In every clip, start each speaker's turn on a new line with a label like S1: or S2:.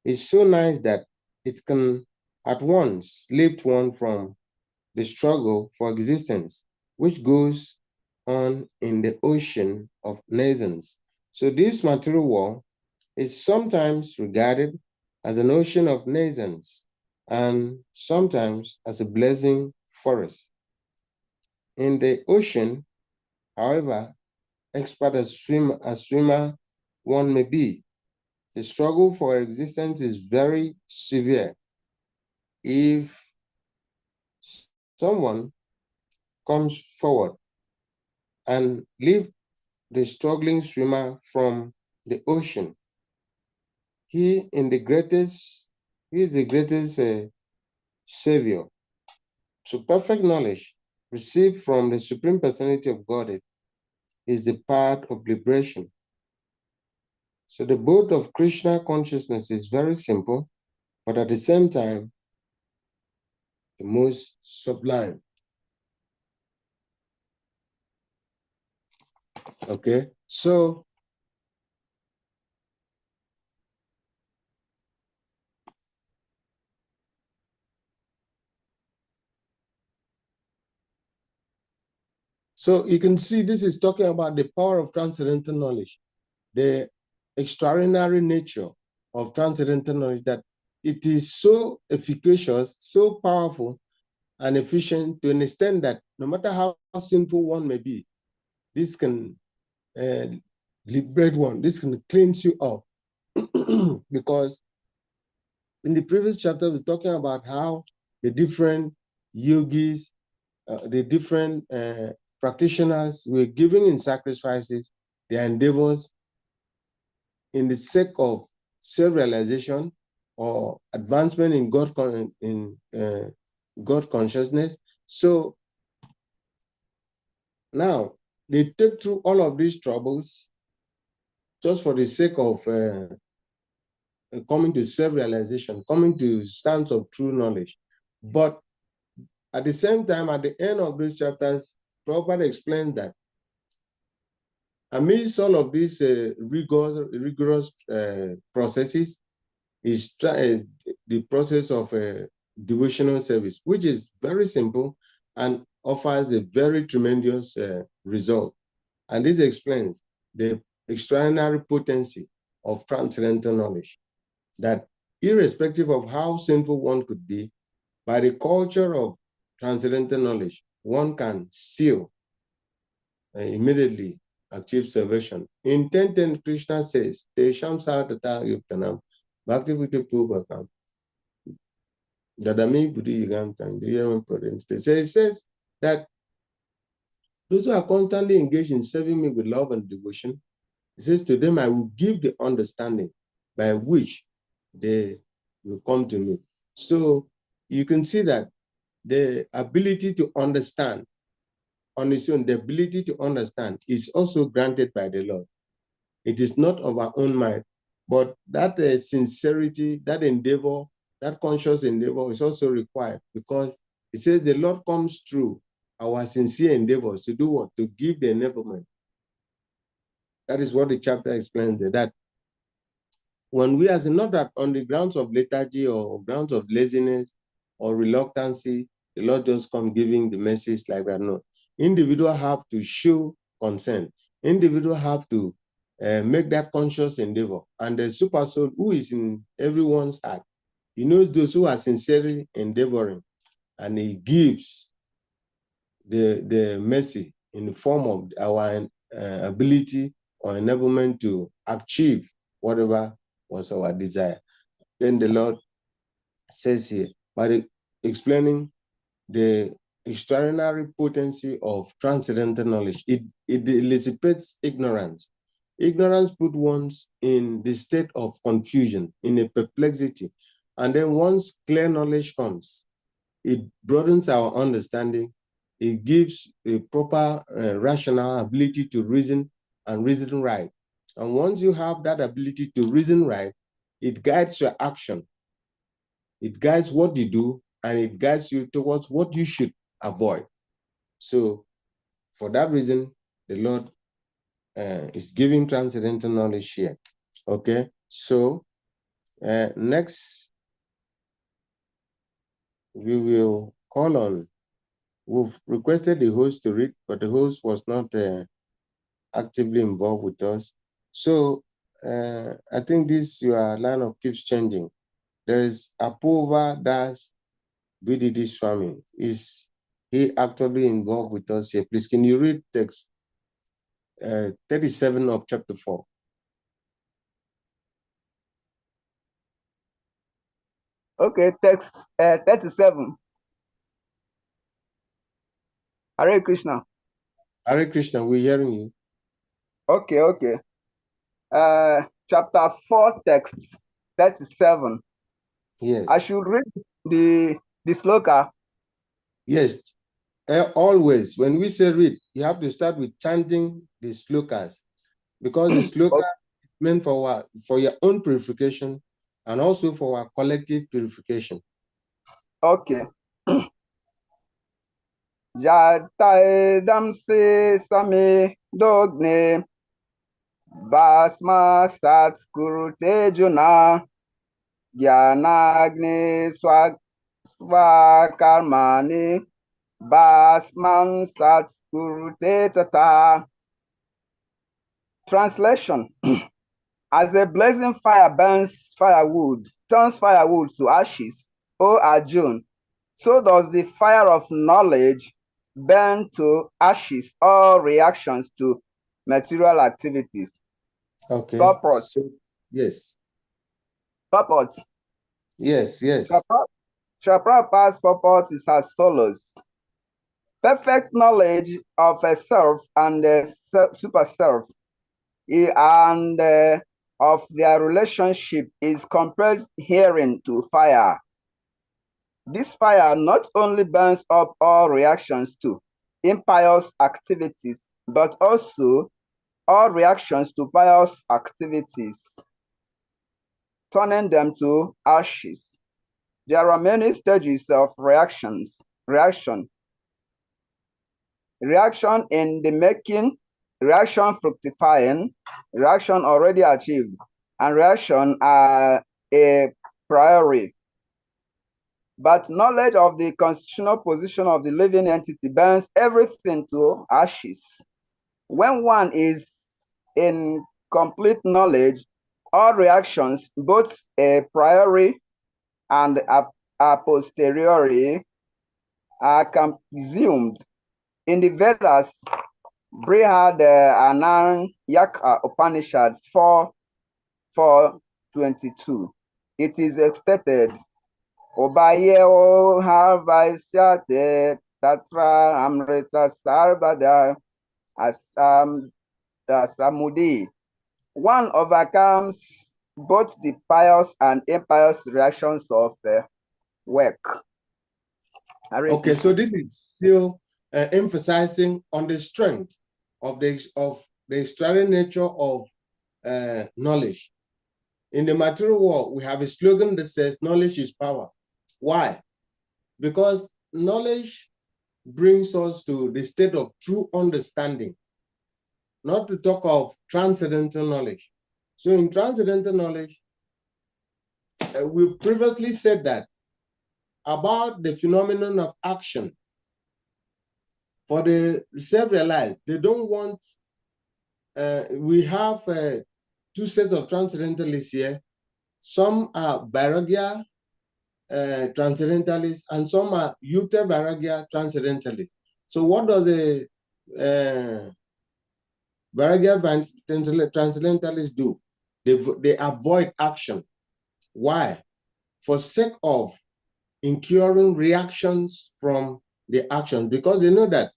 S1: is so nice that it can at once lift one from the struggle for existence, which goes on in the ocean of nations. So this material war is sometimes regarded as an ocean of nations and sometimes as a blazing forest. In the ocean, however, expert as swimmer one may be, the struggle for existence is very severe. If someone comes forward and lift the struggling swimmer from the ocean, he is the greatest savior. So perfect knowledge received from the Supreme Personality of Godhead is the path of liberation. So the boat of Krishna consciousness is very simple, but at the same time, the most sublime. Okay, so you can see this is talking about the power of transcendental knowledge, the extraordinary nature of transcendental knowledge, that it is so efficacious, so powerful and efficient to understand that no matter how sinful one may be, this can liberate one, this can cleanse you up. Because in the previous chapter, we're talking about how the different yogis, the different practitioners were giving in sacrifices their endeavors in the sake of self-realization or advancement in God consciousness. So now they take through all of these troubles just for the sake of coming to self-realization, coming to stance of true knowledge. But at the same time, at the end of these chapters, Prabhupada explained that amidst all of these rigorous processes is the process of devotional service, which is very simple and offers a very tremendous result. And this explains the extraordinary potency of transcendental knowledge, that irrespective of how sinful one could be, by the culture of transcendental knowledge, one can still immediately achieve salvation. In 10:10, Krishna says, Tesham Sahatata Yuktanam, Bhakti Viti Pubhakam, Dadami Buddhi Yigamtam, it says that those who are constantly engaged in serving me with love and devotion, it says to them, I will give the understanding by which they will come to me. So you can see that the ability to understand on its own, the ability to understand is also granted by the Lord. It is not of our own mind, but that sincerity, that endeavor, that conscious endeavor is also required, because it says the Lord comes through our sincere endeavors to do what? To give the enablement. That is what the chapter explains, that when we are not that on the grounds of lethargy or grounds of laziness or reluctancy, the Lord just come giving the message like that. No. Individual have to show consent. Individual have to make that conscious endeavor. And the super soul who is in everyone's heart, he knows those who are sincerely endeavoring, and he gives the mercy in the form of our ability or enablement to achieve whatever was our desire. Then the Lord says here, by explaining the extraordinary potency of transcendental knowledge, it dissipates ignorance. Ignorance puts one in the state of confusion, in a perplexity. And then once clear knowledge comes, it broadens our understanding. It gives a proper rational ability to reason and reason right. And once you have that ability to reason right, it guides your action. It guides what you do, and it guides you towards what you should avoid. So for that reason, the Lord is giving transcendental knowledge here. Okay, so Next, we will call on, we've requested the host to read, but the host was not actively involved with us. So I think this your line of keeps changing. There is Apova Das BDD Swami. Is he actually involved with us here? Please, can you read text 37 of chapter 4?
S2: Okay, text 37. Hare Krishna.
S1: Hare Krishna, we're hearing you.
S2: Okay. Chapter 4, text 37.
S1: Yes.
S2: I should read the sloka.
S1: Yes. Always, when we say read, you have to start with chanting the slokas, because the sloka is meant for your own purification and also for our collective purification.
S2: Okay. Jataedam se same dogne Basma sat kurute juna Gyanagni swakarmani Basman sat kurute tata. Translation. As a blazing fire burns firewood, turns firewood to ashes, O Arjun, so does the fire of knowledge burn to ashes all reactions to material activities.
S1: Okay.
S2: Purport.
S1: So, yes.
S2: Purport.
S1: Yes.
S2: Srila Prabhupada's purport is as follows. Perfect knowledge of a self and a super self and of their relationship is compared herein to fire. This fire not only burns up all reactions to impious activities, but also all reactions to pious activities, turning them to ashes. There are many stages of reaction in the making, reaction fructifying, reaction already achieved, and reaction a priori. But knowledge of the constitutional position of the living entity burns everything to ashes. When one is in complete knowledge, all reactions, both a priori and a posteriori, are consumed. In the Vedas, Brihad Ananyaka Upanishad 4:22, it is stated, Obaye o harvaisyate tatra amrita sarvada asamudi. One overcomes both the pious and impious reactions of work.
S1: Okay, so this is still emphasizing on the strength of the extraordinary nature of knowledge. In the material world, we have a slogan that says knowledge is power. Why? Because knowledge brings us to the state of true understanding, not to talk of transcendental knowledge. So in transcendental knowledge, we previously said that about the phenomenon of action. For the self-realized, they don't want, we have two sets of transcendentalists here. Some are Vairagya transcendentalists, and some are Yukta Vairagya transcendentalists. So what does the Vairagya transcendentalists do? They avoid action. Why? For sake of incurring reactions from the action, because they know that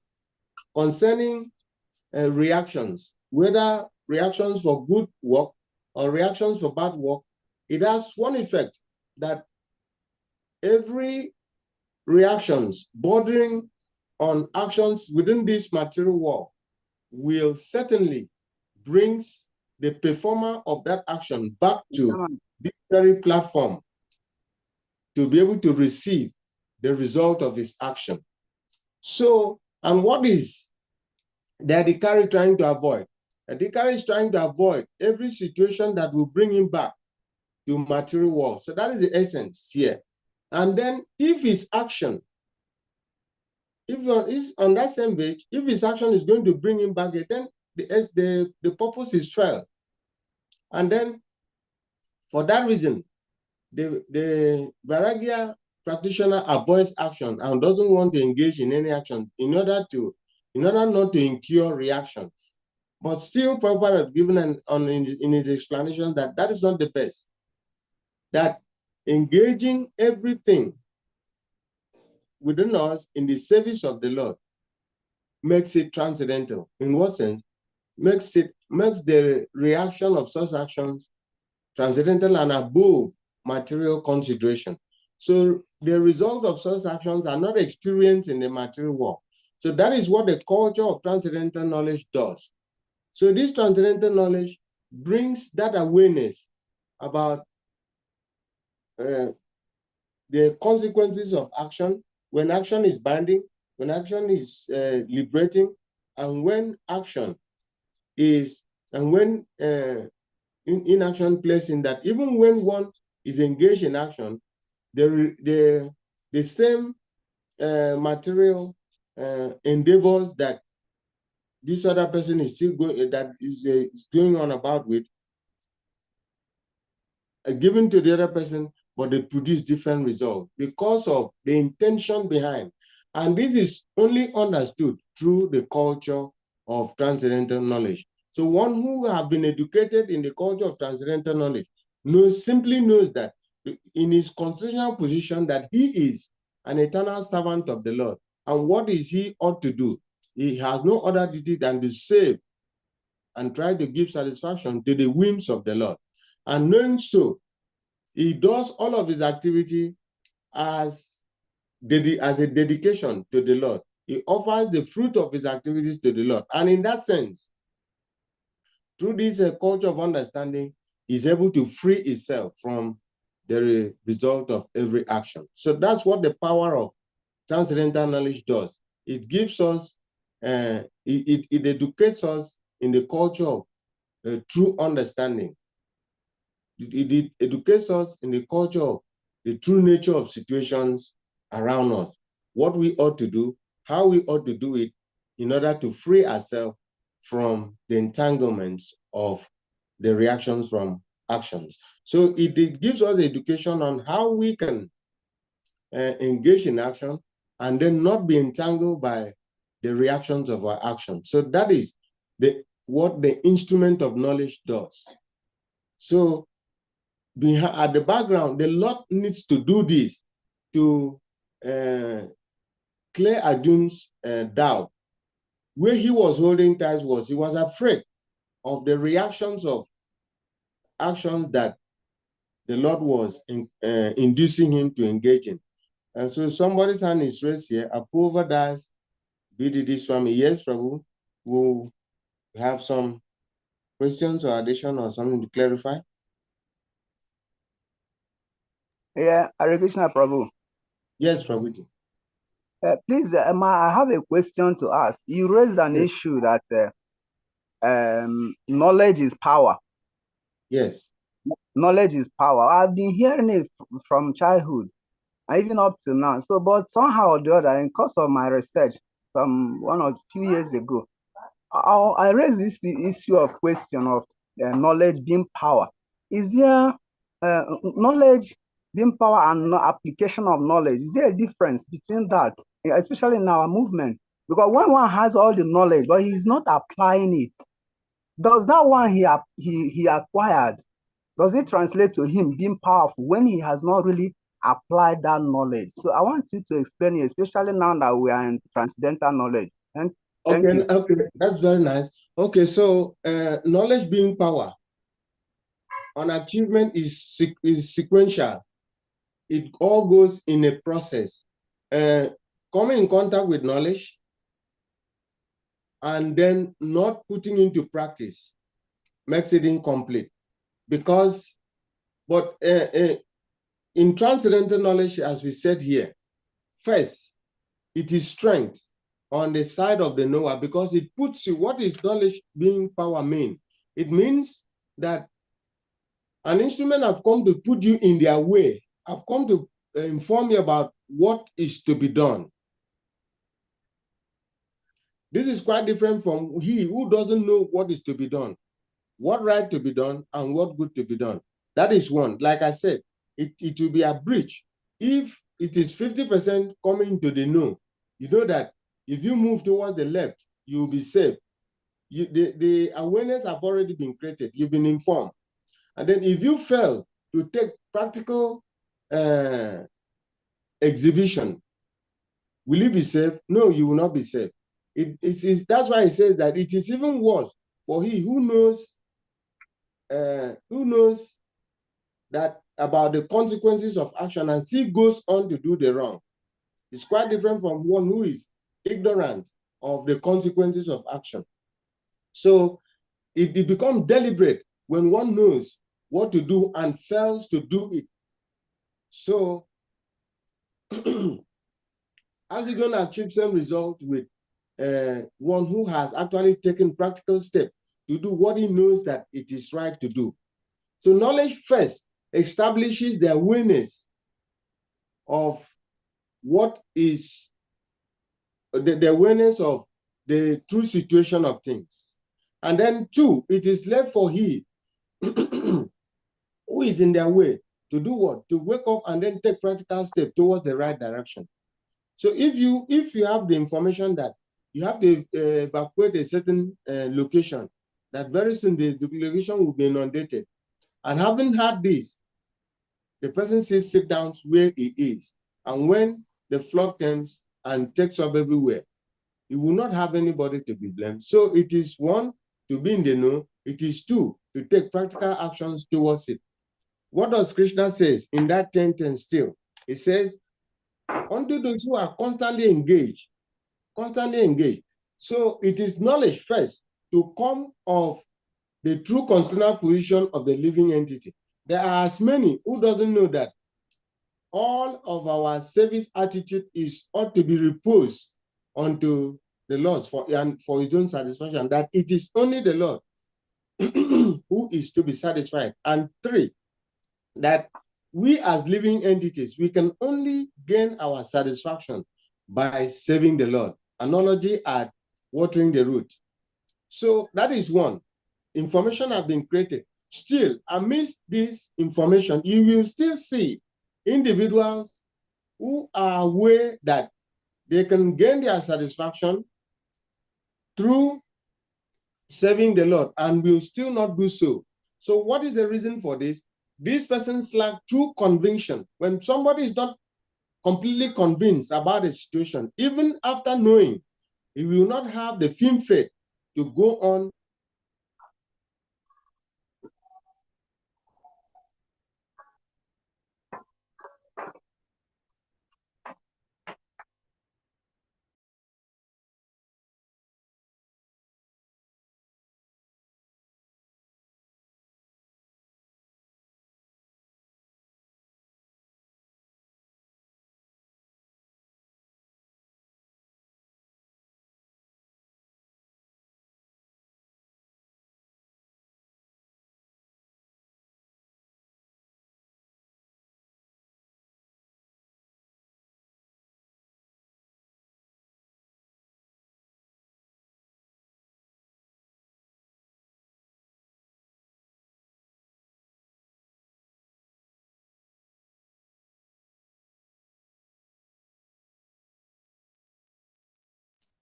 S1: concerning reactions, whether reactions for good work or reactions for bad work, it has one effect, that every reactions bordering on actions within this material world will certainly brings the performer of that action back to this very platform to be able to receive the result of his action. So, and what is the Adhikari trying to avoid? Adhikari is trying to avoid every situation that will bring him back to material world. So that is the essence here. And then if his action, if he's on that same page, if his action is going to bring him back, then the purpose is failed. And then for that reason, the Vairagya practitioner avoids action and doesn't want to engage in any action in order not to incur reactions. But still, Prabhupada has given in his explanation that is not the best. That engaging everything within us in the service of the Lord makes it transcendental. In what sense? Makes the reaction of such actions transcendental and above material consideration. So the result of such actions are not experienced in the material world. So that is what the culture of transcendental knowledge does. So this transcendental knowledge brings that awareness about the consequences of action, when action is binding, when action is liberating, and when action is, and when inaction plays in that, even when one is engaged in action, the same material endeavors that this other person is still going, that is going on about with, given to the other person, but they produce different results because of the intention behind. And this is only understood through the culture of transcendental knowledge. So one who have been educated in the culture of transcendental knowledge simply knows that in his constitutional position that he is an eternal servant of the Lord. And what is he ought to do? He has no other duty than to save and try to give satisfaction to the whims of the Lord. And knowing so, he does all of his activity as a dedication to the Lord. He offers the fruit of his activities to the Lord. And in that sense, through this culture of understanding, he's able to free himself from the result of every action. So that's what the power of transcendental knowledge does. It gives us, it educates us in the culture of true understanding. It educates us in the culture of the true nature of situations around us, what we ought to do, how we ought to do it in order to free ourselves from the entanglements of the reactions from actions. So it gives us the education on how we can engage in action and then not be entangled by the reactions of our actions. So that is what the instrument of knowledge does. So at the background, the Lord needs to do this to clear Arjun's doubt. Where he was holding tight was he was afraid of the reactions of actions that the Lord was inducing him to engage in. And so somebody's hand is raised here. Apurva Das BDD Swami. Yes, Prabhu. We'll have some questions or addition or something to clarify.
S2: Yeah, Hare Krishna, Prabhu.
S1: Yes, Prabhu.
S2: Please, I have a question to ask. You raised an issue that knowledge is power.
S1: Yes.
S2: Knowledge is power. I've been hearing it from childhood, even up to now. So, but somehow or the other, in course of my research, from 1 or 2 years ago, I raised this issue of question of knowledge being power. Is there knowledge being power and application of knowledge? Is there a difference between that, especially in our movement? Because when one has all the knowledge, but he's not applying it, does that one he acquired, does it translate to him being powerful when he has not really applied that knowledge? So I want you to explain it, especially now that we are in transcendental knowledge. And thank you.
S1: Okay, that's very nice. Okay, so knowledge being power on achievement is sequential. It all goes in a process. Coming in contact with knowledge and then not putting into practice makes it incomplete. Because, but in transcendental knowledge, as we said here, first, it is strength on the side of the knower because it puts you, what is knowledge being power mean? It means that An instrument have come to put you in their way. I've come to inform you about what is to be done. This is quite different from he who doesn't know what is to be done, what right to be done, and what good to be done. That is one. Like I said, it will be a breach. If it is 50% coming to the no, you know that if you move towards the left, you will be safe. The awareness have already been created. You've been informed. And then if you fail to take practical exhibition, will you be safe? No, you will not be safe. That's why it says that it is even worse for he who knows that about the consequences of action and still goes on to do the wrong. It's quite different from one who is ignorant of the consequences of action. So it becomes deliberate when one knows what to do and fails to do it. So how's he going to achieve some result with one who has actually taken practical steps to do what he knows that it is right to do? So knowledge first establishes the awareness of what is the awareness of the true situation of things. And then two, it is left for he who is in their way to do what? To wake up and then take practical steps towards the right direction. So if you have the information that you have to evacuate a certain location, that very soon the location will be inundated. And having had this, the person says sit down where he is. And when the flood comes and takes up everywhere, he will not have anybody to be blamed. So it is one, to be in the know. It is two, to take practical actions towards it. What does Krishna says in that 10:10 still? It says, unto those who are constantly engaged. So it is knowledge first to come of the true constitutional position of the living entity. There are as many who doesn't know that all of our service attitude ought to be reposed unto the Lord for his own satisfaction, that it is only the Lord who is to be satisfied. And three, that we as living entities, we can only gain our satisfaction by serving the Lord. Analogy at watering the root. So that is one. Information have been created. Still, amidst this information, you will still see individuals who are aware that they can gain their satisfaction through serving the Lord and will still not do so. So what is the reason for this? These persons lack true conviction. When somebody is not completely convinced about a situation, even after knowing, he will not have the firm faith to go on.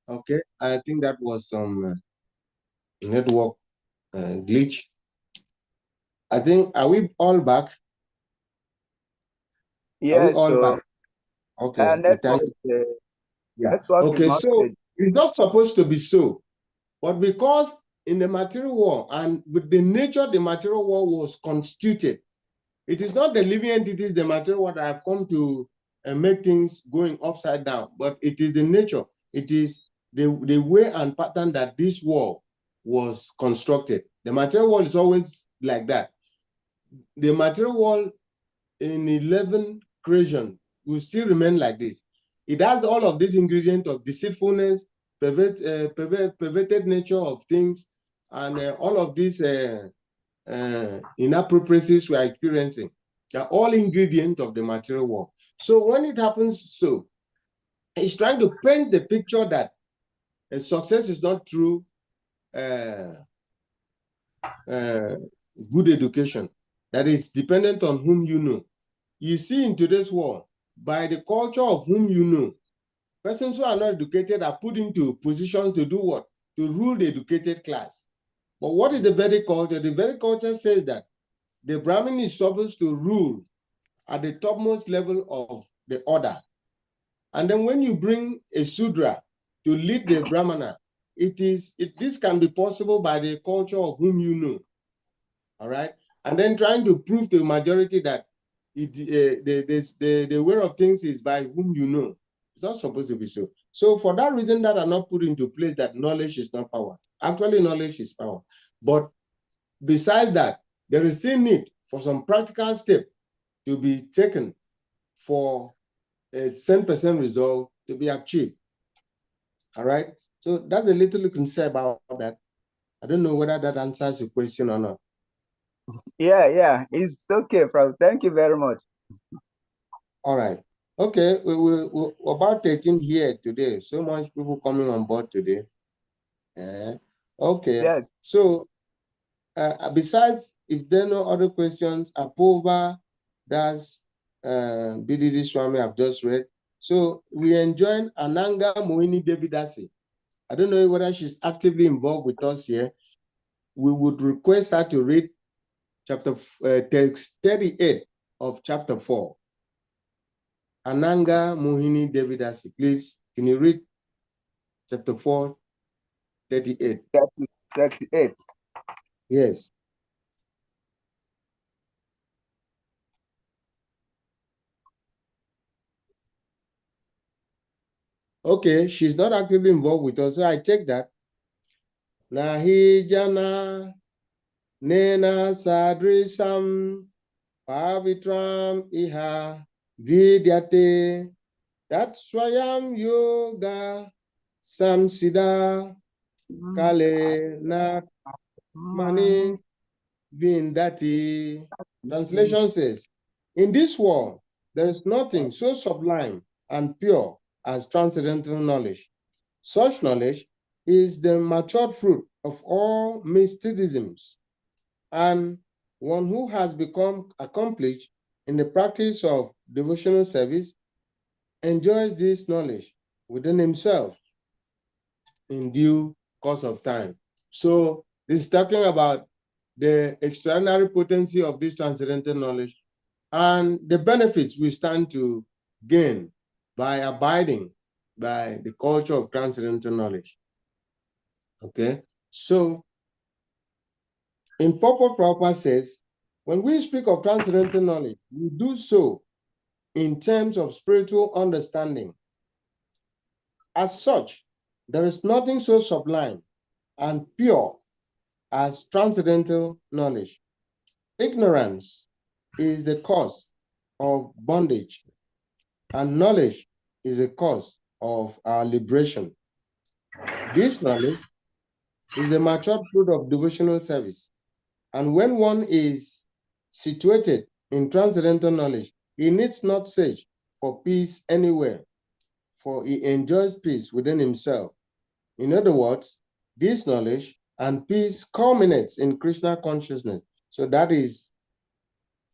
S1: Okay, I think that was some network glitch. I think, are we all back?
S2: Yes,
S1: are we all back? Okay,
S2: network,
S1: yeah.
S2: network
S1: Okay,
S2: is
S1: so
S2: not
S1: it's not supposed to be so, but because in the material world and with the nature the material world was constituted, it is not the living entities, the material world, that have come to make things going upside down, but it is the nature. It is the way and pattern that this world was constructed. The material world is always like that. The material world in 11 creation will still remain like this. It has all of these ingredients of deceitfulness, perverted nature of things, and all of these inappropriacies we are experiencing. They're all ingredients of the material world. So when it happens, so it's trying to paint the picture that success is not through good education, that is dependent on whom you know. You see in today's world, by the culture of whom you know, persons who are not educated are put into positions to do what? To rule the educated class. But what is the Vedic culture? The Vedic culture says that the Brahmin is supposed to rule at the topmost level of the order. And then when you bring a Sudra to lead the Brahmana, this can be possible by the culture of whom you know. All right. And then trying to prove to the majority that the way of things is by whom you know. It's not supposed to be so. So for that reason that are not put into place, that knowledge is not power. Actually, knowledge is power. But besides that, there is still need for some practical step to be taken for a 10% result to be achieved. All right. So that's a little you can say about that. I don't know whether that answers your question or not.
S2: Yeah, it's okay, Prof. Thank you very much.
S1: All right. Okay, we're about 13 here today. So much people coming on board today. Okay.
S2: Yes.
S1: So besides, if there are no other questions, Apova, that's BDD Swami I've just read. So we enjoin Ananga Mohini Devidasi. I don't know whether she's actively involved with us here. We would request her to read chapter text 38 of chapter 4. Ananga Mohini Devidasi. Please, can you read chapter 4, 38?
S2: 38.
S1: Yes. Okay, she's not actively involved with us, so I take that. Nahi jana nena sadrisam pavitram iha vidyate that swayam yoga samsida kale na mani vindati. Translation says, in this world, there is nothing so sublime and pure as transcendental knowledge. Such knowledge is the matured fruit of all mysticisms, and one who has become accomplished in the practice of devotional service enjoys this knowledge within himself in due course of time. So this is talking about the extraordinary potency of this transcendental knowledge and the benefits we stand to gain by abiding by the culture of transcendental knowledge. Okay, so in Purport Prabhupada says, when we speak of transcendental knowledge, we do so in terms of spiritual understanding. As such, there is nothing so sublime and pure as transcendental knowledge. Ignorance is the cause of bondage, and knowledge is the cause of our liberation. This knowledge is the matured fruit of devotional service. And when one is situated in transcendental knowledge, he needs not search for peace anywhere, for he enjoys peace within himself. In other words, this knowledge and peace culminates in Krishna consciousness. So that is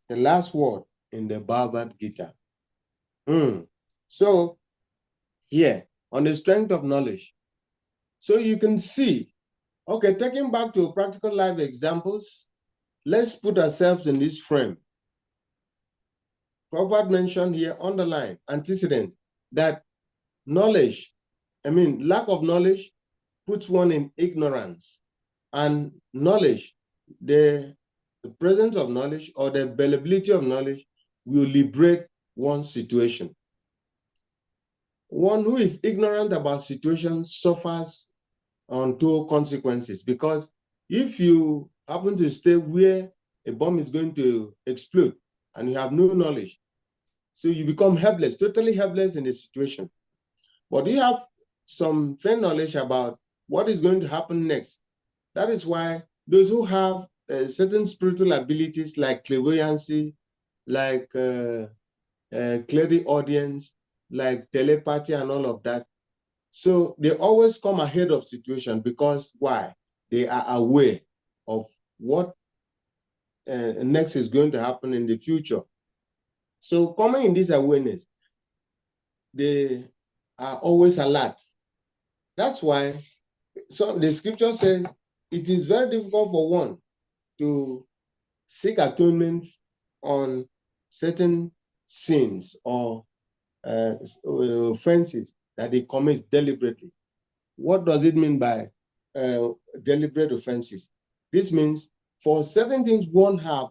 S1: the last word in the Bhagavad Gita. So here, on the strength of knowledge, so you can see, okay, taking back to practical life examples, let's put ourselves in this frame. Prabhupada mentioned here, underline, antecedent, that knowledge, lack of knowledge puts one in ignorance. And knowledge, the presence of knowledge or the availability of knowledge will liberate one's situation. One who is ignorant about situations suffers untold consequences, because if you happen to stay where a bomb is going to explode and you have no knowledge, so you become helpless, totally helpless in the situation. But you have some fair knowledge about what is going to happen next. That is why those who have certain spiritual abilities like clairvoyancy, like clairaudience, like telepathy and all of that. So they always come ahead of situation because why? They are aware of what next is going to happen in the future. So coming in this awareness, they are always alert. That's why the scripture says it is very difficult for one to seek atonement on certain sins or offenses that they commit deliberately. What does it mean by deliberate offenses? This means for certain things one have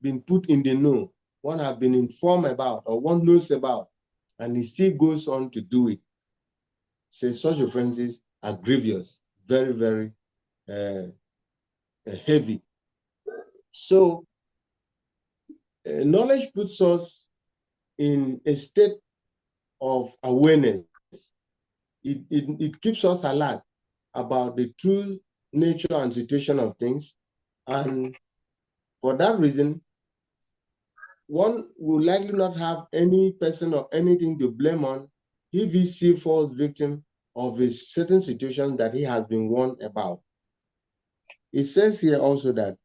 S1: been put in the know, one have been informed about, or one knows about, and he still goes on to do it. So such offenses are grievous, very, very heavy. So knowledge puts us in a state of awareness. It keeps us alert about the true nature and situation of things. And for that reason, one will likely not have any person or anything to blame on if he falls victim of a certain situation that he has been warned about. It says here also that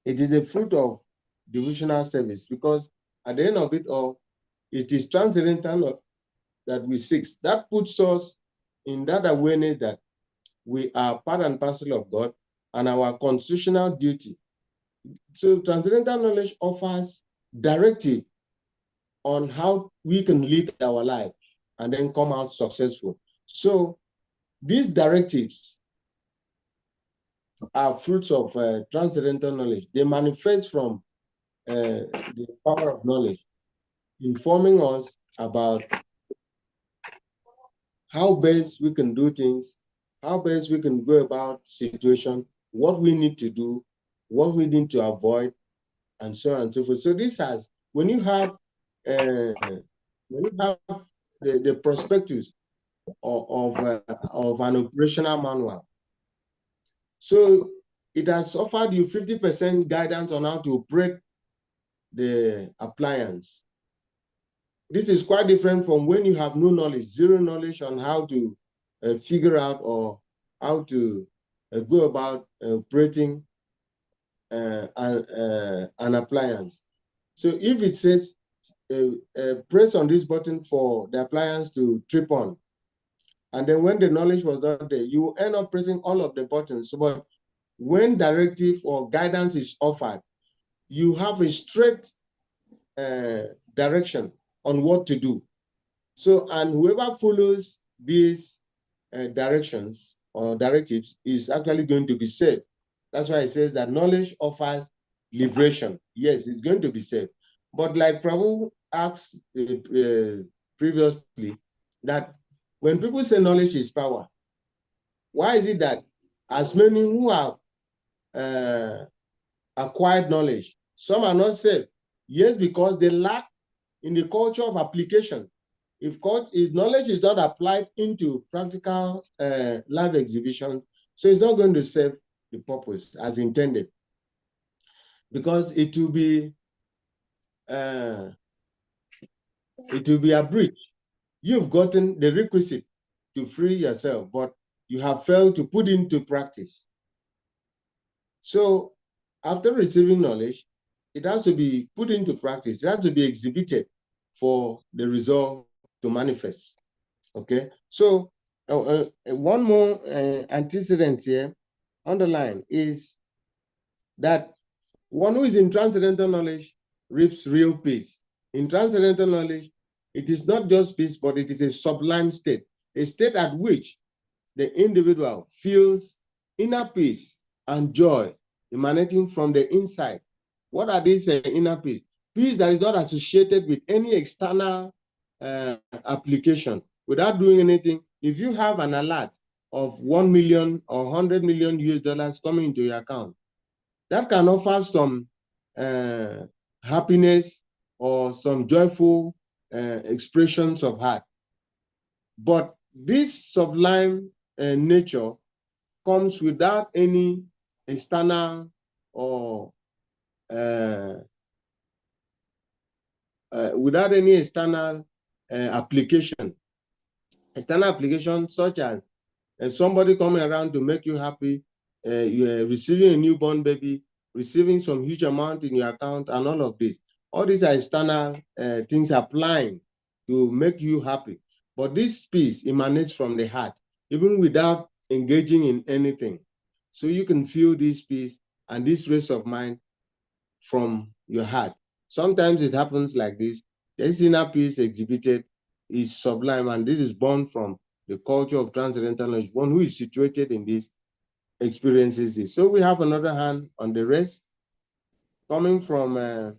S1: it is a fruit of devotional service, because at the end of it all, it is transcendental that we seek. That puts us in that awareness that we are part and parcel of God and our constitutional duty. So transcendental knowledge offers directive on how we can lead our life and then come out successful. So these directives are fruits of transcendental knowledge. They manifest from the power of knowledge, informing us about how best we can do things, how best we can go about situation, what we need to do, what we need to avoid, and so on and so forth. So this has, when you have the prospectus of an operational manual, so it has offered you 50% guidance on how to operate the appliance. This is quite different from when you have no knowledge, zero knowledge on how to figure out or how to go about operating an appliance. So if it says, press on this button for the appliance to trip on, and then when the knowledge was not there, you end up pressing all of the buttons. So, but when directive or guidance is offered, you have a straight direction on what to do. So, and whoever follows these directions or directives is actually going to be saved. That's why it says that knowledge offers liberation. Yes, it's going to be saved. But like Prabhu asked previously, that when people say knowledge is power, why is it that as many who have acquired knowledge, some are not saved? Yes, because they lack in the culture of application. If knowledge is not applied into practical live exhibition, so it's not going to serve the purpose as intended, because it will be a breach. You've gotten the requisite to free yourself, but you have failed to put into practice. So after receiving knowledge, it has to be put into practice. It has to be exhibited for the result to manifest. Okay, so one more antecedent here, underline, is that one who is in transcendental knowledge reaps real peace. In transcendental knowledge, it is not just peace, but it is a sublime state, a state at which the individual feels inner peace and joy emanating from the inside. What are these inner peace? Peace that is not associated with any external application. Without doing anything, if you have an alert of 1 million or 100 million US dollars coming into your account, that can offer some happiness or some joyful expressions of heart. But this sublime nature comes without any external or without any external application. External application such as somebody coming around to make you happy, you're receiving a newborn baby, receiving some huge amount in your account, and all of this. All these are external things applying to make you happy. But this peace emanates from the heart, even without engaging in anything. So you can feel this peace and this rest of mind from your heart. Sometimes it happens like this. This inner peace exhibited is sublime, and this is born from the culture of transcendental knowledge. One who is situated in this experiences this. So we have another hand on the rest coming from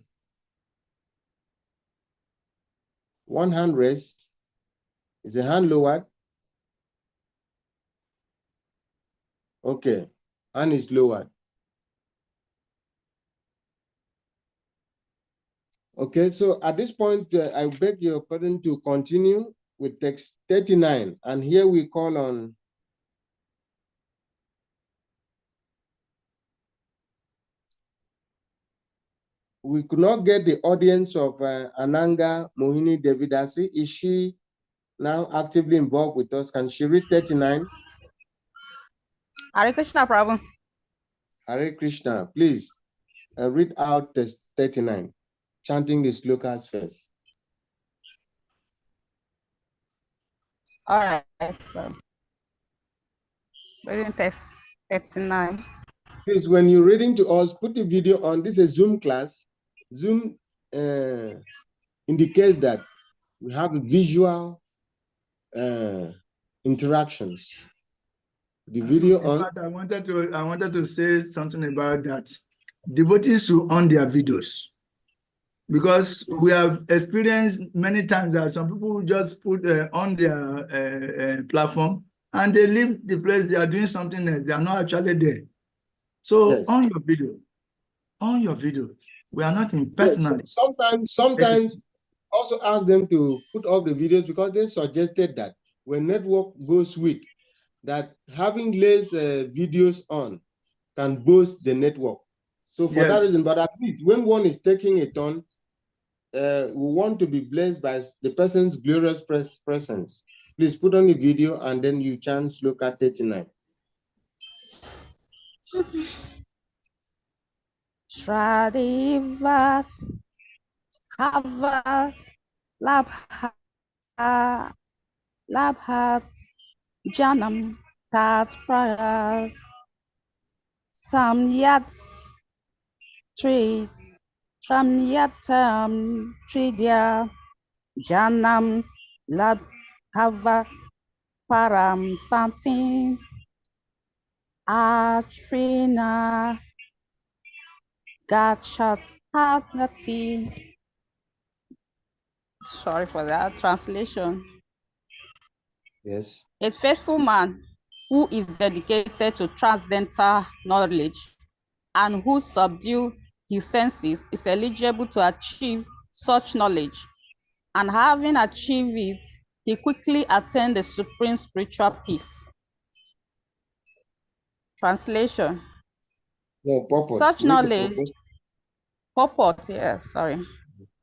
S1: one hand rest. Is the hand lowered? Okay, hand is lowered. Okay, so at this point, I beg your pardon to continue with text 39. And here we call on we could not get the audience of Ananga Mohini Devidasi. Is she now actively involved with us? Can she read 39?
S3: Hare Krishna, Prabhu.
S1: Hare Krishna, please read out text 39, chanting the slokas first.
S3: All right. Reading text 39.
S1: Please, when you're reading to us, put the video on. This is a Zoom class. Zoom indicates that we have visual interactions. The video
S4: In
S1: on.
S4: fact, I wanted to say something about that. Devotees should on their videos, because we have experienced many times that some people just put on their platform and they leave the place. They are doing something else. They are not actually there. So
S1: Yes.
S4: on your video. We are not in personal.
S1: Yes. Sometimes also ask them to put up the videos, because they suggested that when network goes weak, that having less videos on can boost the network. So for that reason, but at least when one is taking a turn, we want to be blessed by the person's glorious presence. Please put on the video and then you chant Sloka 39.
S3: Shradeva Hava Labhat Janam Tat Prayas Samyat Tramyatam Tridya Janam Labhava Param something Atrina Gachatati. Sorry for that translation.
S1: Yes.
S3: A faithful man who is dedicated to transcendental knowledge and who subdues his senses is eligible to achieve such knowledge. And having achieved it, he quickly attains the supreme spiritual peace. Translation.
S1: No, purport.
S3: Such knowledge, purport, yes, sorry.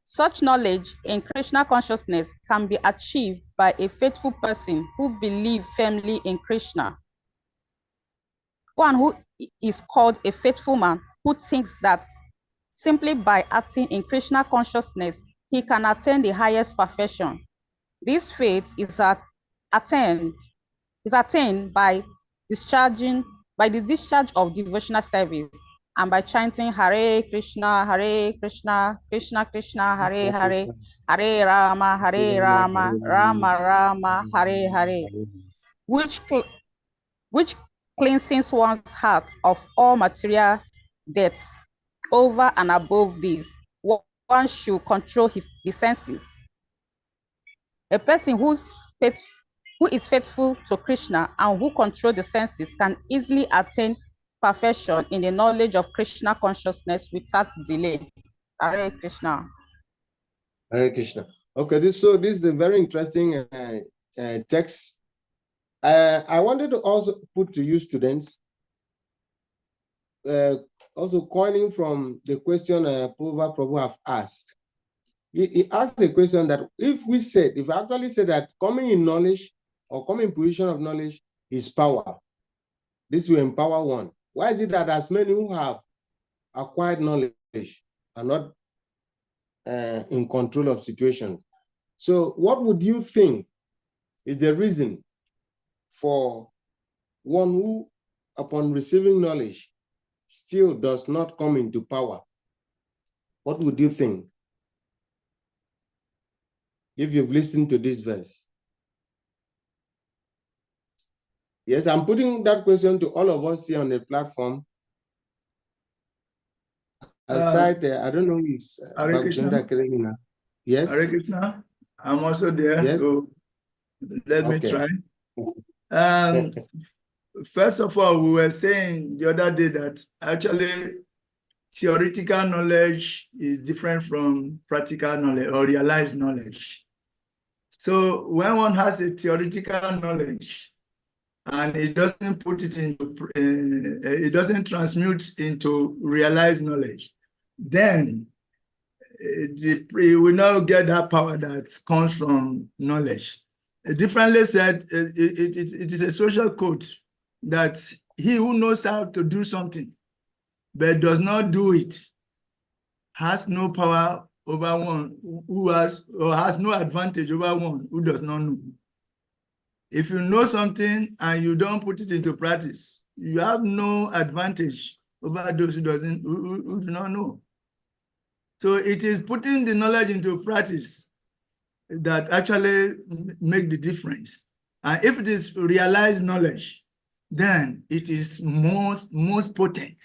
S3: Such knowledge in Krishna consciousness can be achieved by a faithful person who believes firmly in Krishna. One who is called a faithful man who thinks that simply by acting in Krishna consciousness, he can attain the highest perfection. This faith is attained by the discharge of devotional service and by chanting Hare Krishna, Krishna Krishna, Hare Hare, Hare Rama, Rama Rama, Hare Hare, which cleanses one's heart of all material debts. Over and above this, one should control the senses. A person who is faithful to Krishna and who controls the senses can easily attain perfection in the knowledge of Krishna consciousness without delay. Hare Krishna.
S1: Hare Krishna. Okay, this is a very interesting text. I wanted to also put to you, students, also coining from the question Prabhu have asked. He asked a question that if I actually said that coming in knowledge or coming in position of knowledge is power, this will empower one. Why is it that as many who have acquired knowledge are not in control of situations? So what would you think is the reason for one who, upon receiving knowledge, still does not come into power? What would you think if you've listened to this verse? Yes, I'm putting that question to all of us here on the platform. Aside, I don't know, is Krishna. Yes.
S4: Hare Krishna. I'm also there,
S1: yes.
S4: so let me try. First of all, we were saying the other day that actually theoretical knowledge is different from practical knowledge or realized knowledge. So when one has a theoretical knowledge and it doesn't put it into, it doesn't transmute into realized knowledge, then it will not get that power that comes from knowledge. Differently said, it is a social code that he who knows how to do something but does not do it has no power over one who has no advantage over one who does not know. If you know something and you don't put it into practice, you have no advantage over those who do not know. So it is putting the knowledge into practice that actually make the difference. And if it is realized knowledge, then it is most potent.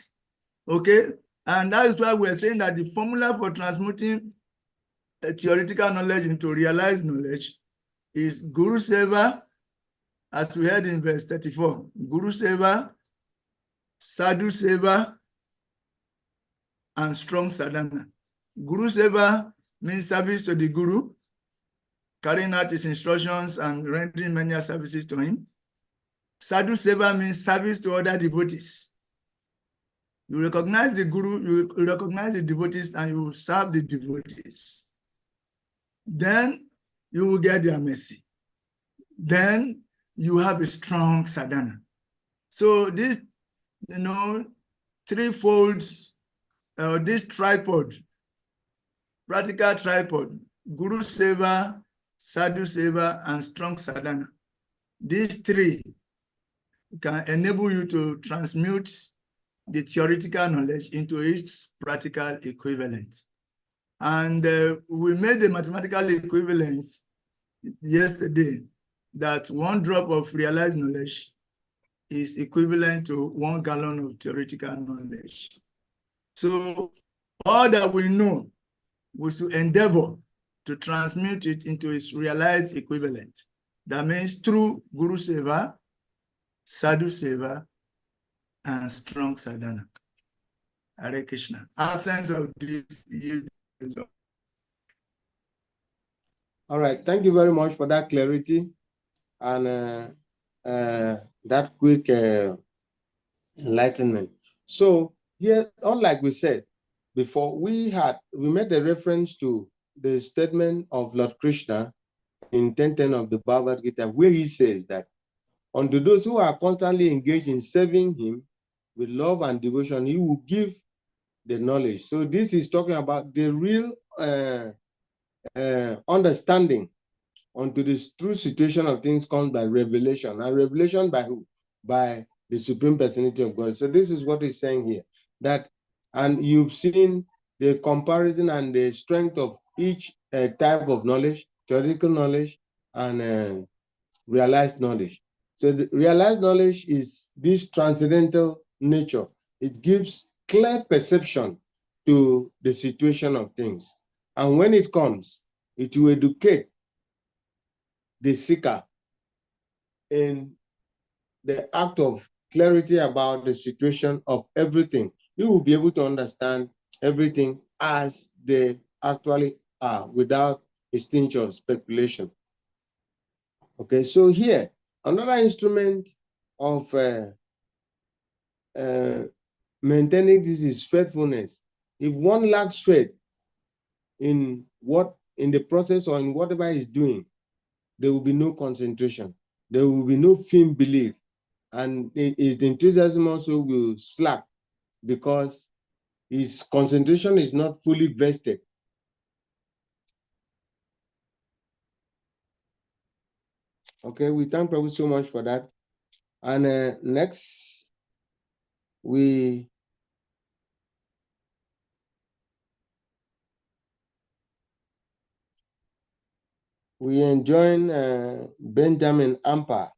S4: Okay? And that is why we're saying that the formula for transmuting theoretical knowledge into realized knowledge is Guru Seva, as we heard in verse 34. Guru Seva, Sadhu Seva, and strong sadhana. Guru Seva means service to the Guru, carrying out his instructions and rendering many services to him. Sadhu Seva means service to other devotees. You recognize the Guru, you recognize the devotees, and you serve the devotees. Then you will get their mercy. Then you have a strong sadhana. So this, threefold, this tripod, practical tripod, Guru Seva, Sadhu Seva, and strong sadhana. These three can enable you to transmute the theoretical knowledge into its practical equivalent. And we made the mathematical equivalence yesterday that 1 drop of realized knowledge is equivalent to 1 gallon of theoretical knowledge. So all that we know was to endeavor to transmute it into its realized equivalent. That means through Guru Seva, Sadhu Seva, and strong sadhana. Hare Krishna. Absence of this.
S1: All right. Thank you very much for that clarity and that quick enlightenment. So here, unlike we said before, we made a reference to the statement of Lord Krishna in 10:10 of the Bhagavad Gita, where he says that unto those who are constantly engaged in serving him with love and devotion, he will give the knowledge. So this is talking about the real understanding onto this true situation of things comes by revelation. And revelation by who? By the Supreme Personality of God. So this is what he's saying here. That, and you've seen the comparison and the strength of each type of knowledge, theoretical knowledge and realized knowledge. So the realized knowledge is this transcendental nature. It gives clear perception to the situation of things. And when it comes, it will educate the seeker in the act of clarity about the situation of everything. You will be able to understand everything as they actually are without a tinge of speculation. Okay, so here, another instrument of maintaining this is faithfulness. If one lacks faith in the process or in whatever he's doing, there will be no concentration. There will be no firm belief. And his enthusiasm also will slack because his concentration is not fully vested. Okay, we thank Prabhu so much for that. And next, we enjoin Benjamin Ampa.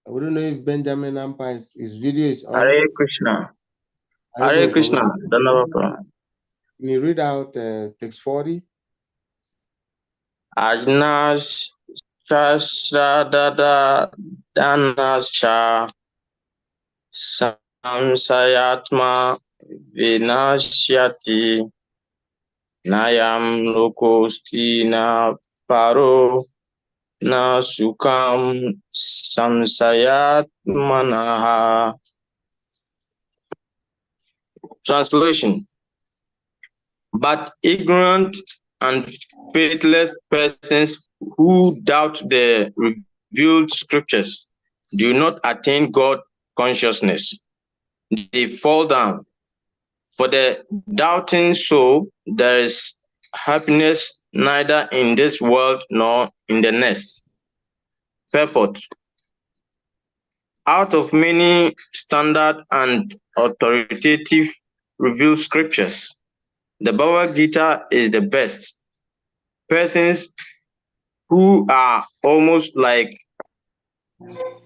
S1: I don't know if Benjamin Ampa his video is on.
S5: Hare Krishna. Hare Krishna.
S1: Can you read out text 40?
S5: Ajnas Chasradada Danascha Samsayatma Vinashyati Nayam Lokosti na Paro na Sukam Samsayatmanaha. Translation. But ignorant and faithless persons who doubt the revealed scriptures do not attain God consciousness. They fall down. For the doubting soul, there is happiness neither in this world nor in the next. Purport. Out of many standard and authoritative revealed scriptures, the Bhagavad Gita is the best. Persons who are almost like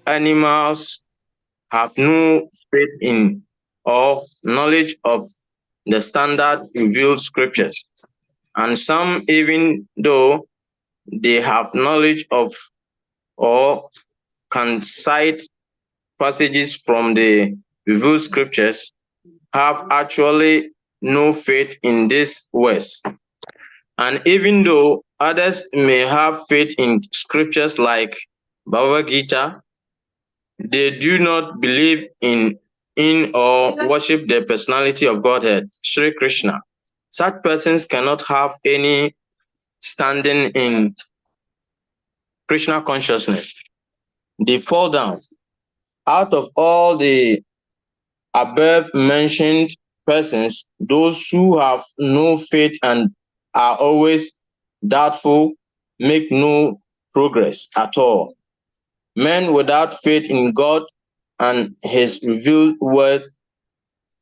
S5: animals have no faith in or knowledge of the standard revealed scriptures. And some, even though they have knowledge of or can cite passages from the revealed scriptures, have actually no faith in these words. And even though others may have faith in scriptures like Bhagavad Gita, they do not believe in or worship the personality of Godhead, Sri Krishna. Such persons cannot have any standing in Krishna consciousness. They fall down. Out of all the above mentioned persons, those who have no faith and are always doubtful make no progress at all. Men without faith in God and his revealed word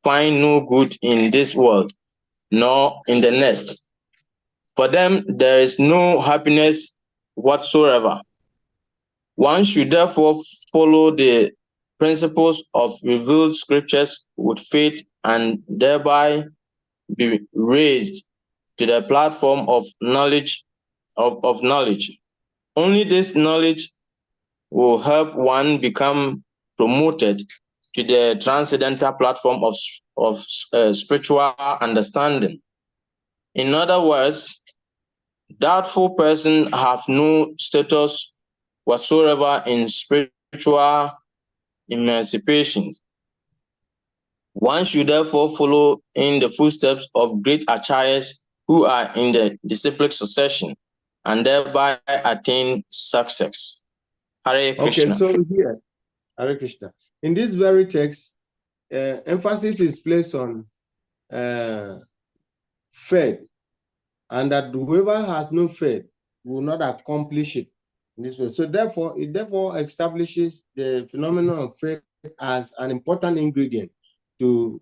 S5: find no good in this world, nor in the next. For them, there is no happiness whatsoever. One should therefore follow the principles of revealed scriptures with faith and thereby be raised to the platform of knowledge. Only this knowledge will help one become promoted to the transcendental platform of spiritual understanding. In other words, doubtful persons have no status whatsoever in spiritual emancipation. One should therefore follow in the footsteps of great acharyas who are in the disciplic succession and thereby attain success. Hare Krishna.
S1: Okay, so here, Hare Krishna. In this very text, emphasis is placed on faith, and that whoever has no faith will not accomplish it in this way. So therefore, it establishes the phenomenon of faith as an important ingredient to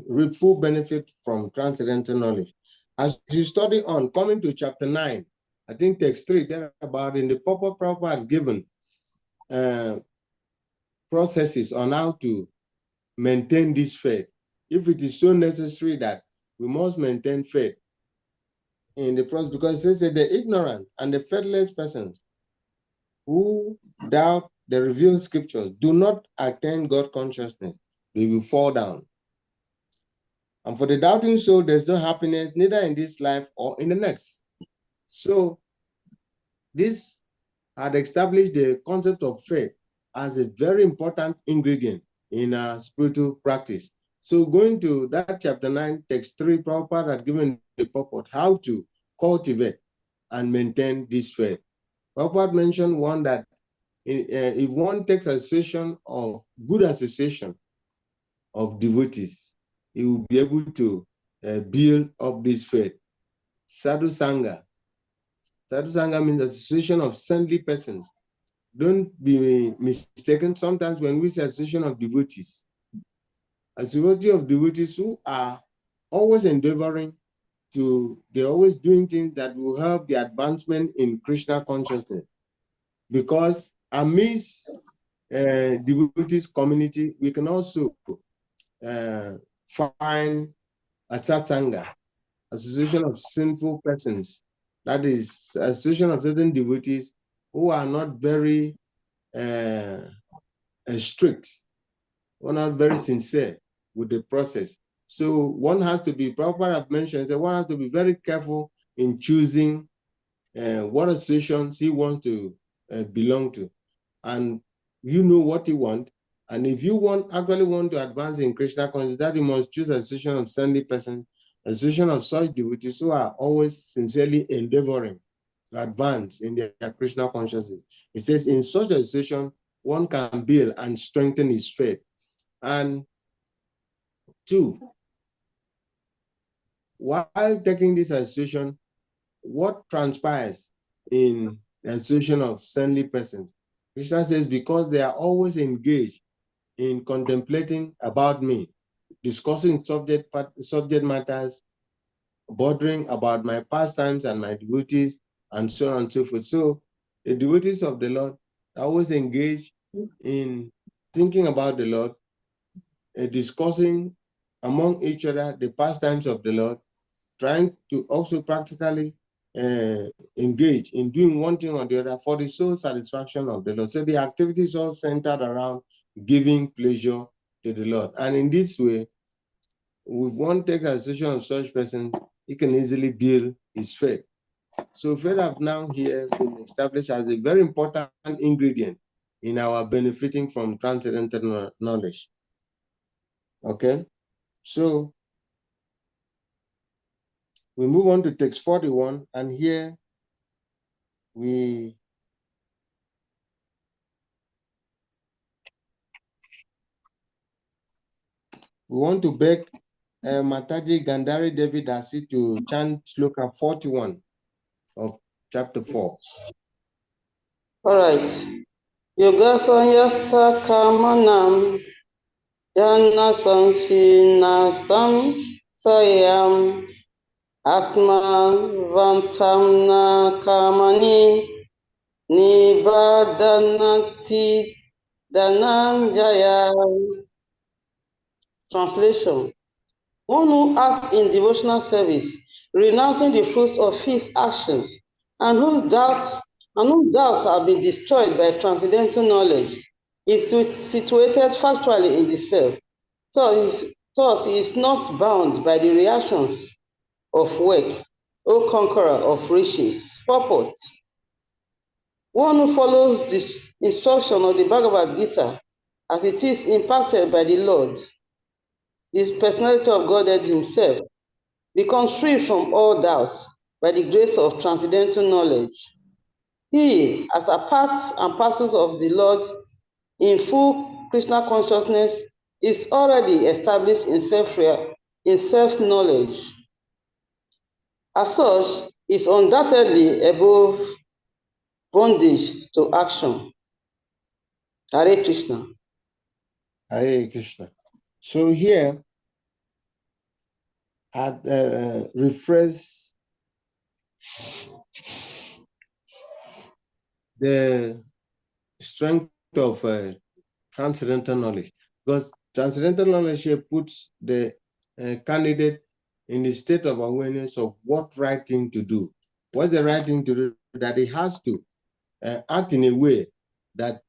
S1: reap full benefit from transcendental knowledge. As you study on, coming to chapter 9, I think text 3, there about in the Prabhupada given processes on how to maintain this faith. If it is so necessary that we must maintain faith in the process, because it says that the ignorant and the faithless persons who doubt the revealed scriptures do not attain God consciousness, they will fall down. And for the doubting soul, there's no happiness neither in this life or in the next. So this had established the concept of faith as a very important ingredient in our spiritual practice. So going to that chapter 9, text 3, Prabhupada had given the purport, how to cultivate and maintain this faith. Prabhupada mentioned one that if one takes association of good association of devotees, he will be able to build up this faith. Sadhu Sangha. Sadhu Sangha means association of saintly persons. Don't be mistaken. Sometimes when we say association of devotees, a devotee of devotees who are always endeavoring to, they're always doing things that will help the advancement in Krishna consciousness. Because amidst devotees community, we can also find a satsanga, association of sinful persons. That is, association of certain devotees who are not very strict, or not very sincere with the process. So one has to be, Prabhupada have mentioned, so one has to be very careful in choosing what associations he wants to belong to. And you know what you want. And if you actually want to advance in Krishna consciousness, that you must choose an association of saintly persons, association of such devotees who are always sincerely endeavoring to advance in their Krishna consciousness. It says in such association, one can build and strengthen his faith. And 2, while taking this association, what transpires in the association of saintly persons? Krishna says, because they are always engaged in contemplating about me, discussing subject matters, bordering about my pastimes and my devotees, and so on and so forth. So the devotees of the Lord are always engaged in thinking about the Lord, discussing among each other the pastimes of the Lord, trying to also practically engage in doing one thing or the other for the soul satisfaction of the Lord. So the activities all centered around giving pleasure to the Lord. And in this way, if one takes association of such persons, he can easily build his faith. So faith have now here been established as a very important ingredient in our benefiting from transcendental knowledge. Okay, so we move on to text 41, and here we want to beg Mataji Gandhari Devi Dasi to chant Sloka 41 of chapter 4.
S6: All right. Yoga Sanyasta Kamanam Jana Sanshina Sam Sayam Atma Vantamna Kamani Nibadanati Dananjaya. Translation. One who acts in devotional service, renouncing the fruits of his actions, and whose doubts have been destroyed by transcendental knowledge, is situated factually in the self. Thus, he is not bound by the reactions of work, O conqueror of riches. Purport. One who follows the instruction of the Bhagavad Gita as it is impacted by the Lord, the personality of Godhead himself, becomes free from all doubts by the grace of transcendental knowledge. He, as a part and parcel of the Lord in full Krishna consciousness, is already established in self-knowledge. As such, is undoubtedly above bondage to action. Hare Krishna.
S1: Hare Krishna. So here, at refresh the strength of transcendental knowledge, because transcendental knowledge here puts the candidate in the state of awareness of what right thing to do. What's the right thing to do? That he has to act in a way that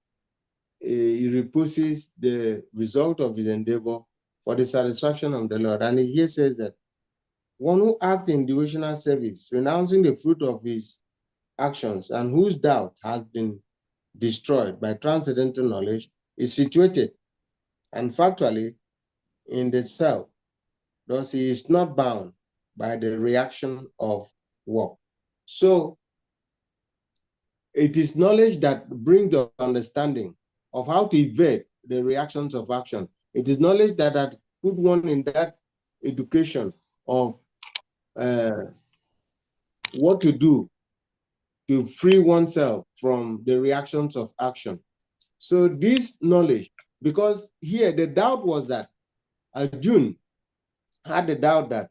S1: he reposes the result of his endeavor for the satisfaction of the Lord. And he here says that one who acts in devotional service, renouncing the fruit of his actions, and whose doubt has been destroyed by transcendental knowledge, is situated and factually in the self, thus he is not bound by the reaction of work. So it is knowledge that brings the understanding of how to evade the reactions of action. It is knowledge that had put one in that education of what to do to free oneself from the reactions of action. So this knowledge, because here the doubt was that Arjun had the doubt that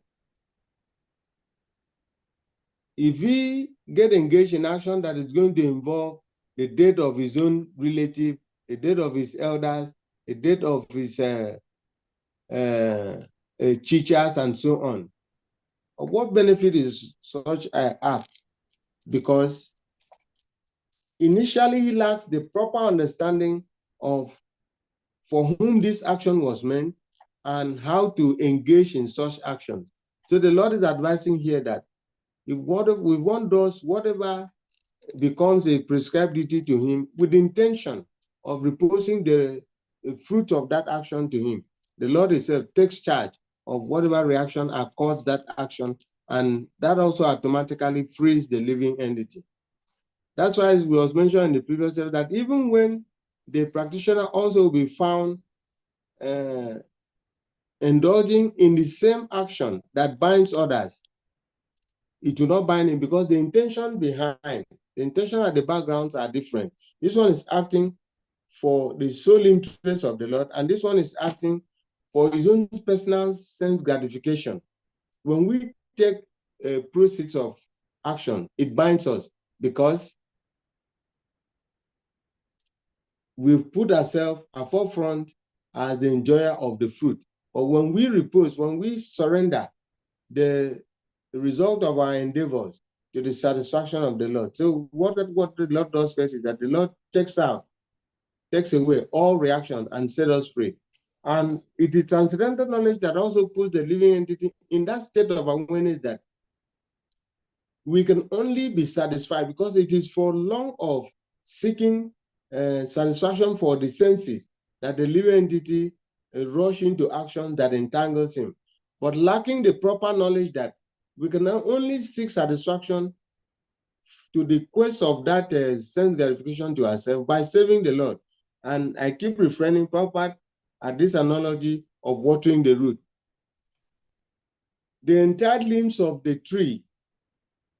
S1: if he get engaged in action that is going to involve the death of his own relative, the death of his elders, the death of his teachers, and so on, of what benefit is such an act? Because initially he lacks the proper understanding of for whom this action was meant and how to engage in such actions. So the Lord is advising here that if one does whatever becomes a prescribed duty to him with the intention of reposing the fruit of that action to him, the Lord himself takes charge of whatever reaction occurs that action, and that also automatically frees the living entity. That's why it was mentioned in the previous chapter that even when the practitioner also will be found indulging in the same action that binds others, it will not bind him because the intention behind, the intention at the backgrounds are different. This one is acting for the sole interest of the Lord, and this one is acting for his own personal sense gratification. When we take proceeds of action, it binds us because we've put ourselves at forefront as the enjoyer of the fruit. But when we repose, when we surrender the result of our endeavors to the satisfaction of the Lord. So what the Lord does first is that the Lord takes away all reaction and set us free. And it is transcendental knowledge that also puts the living entity in that state of awareness that we can only be satisfied because it is for long of seeking satisfaction for the senses that the living entity rush into action that entangles him. But lacking the proper knowledge that we can only seek satisfaction to the quest of that sense gratification to ourselves by serving the Lord. And I keep referring proper at this analogy of watering the root. The entire limbs of the tree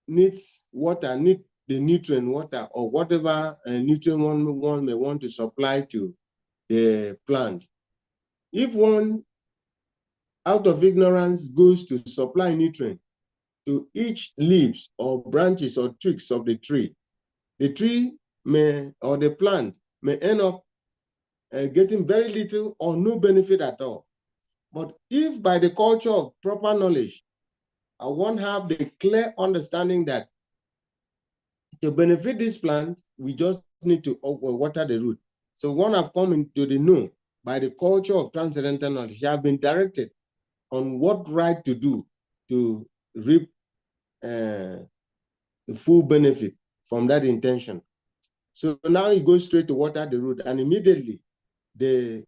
S1: needs water, need the nutrient water or whatever nutrient one may want to supply to the plant. If one, out of ignorance, goes to supply nutrient to each leaves or branches or twigs of the tree may, or the plant may end up getting very little or no benefit at all. But if by the culture of proper knowledge, one have the clear understanding that to benefit this plant, we just need to water the root. So one have come into the know by the culture of transcendental knowledge. They have been directed on what right to do to reap the full benefit from that intention. So now he goes straight to water the root, and immediately the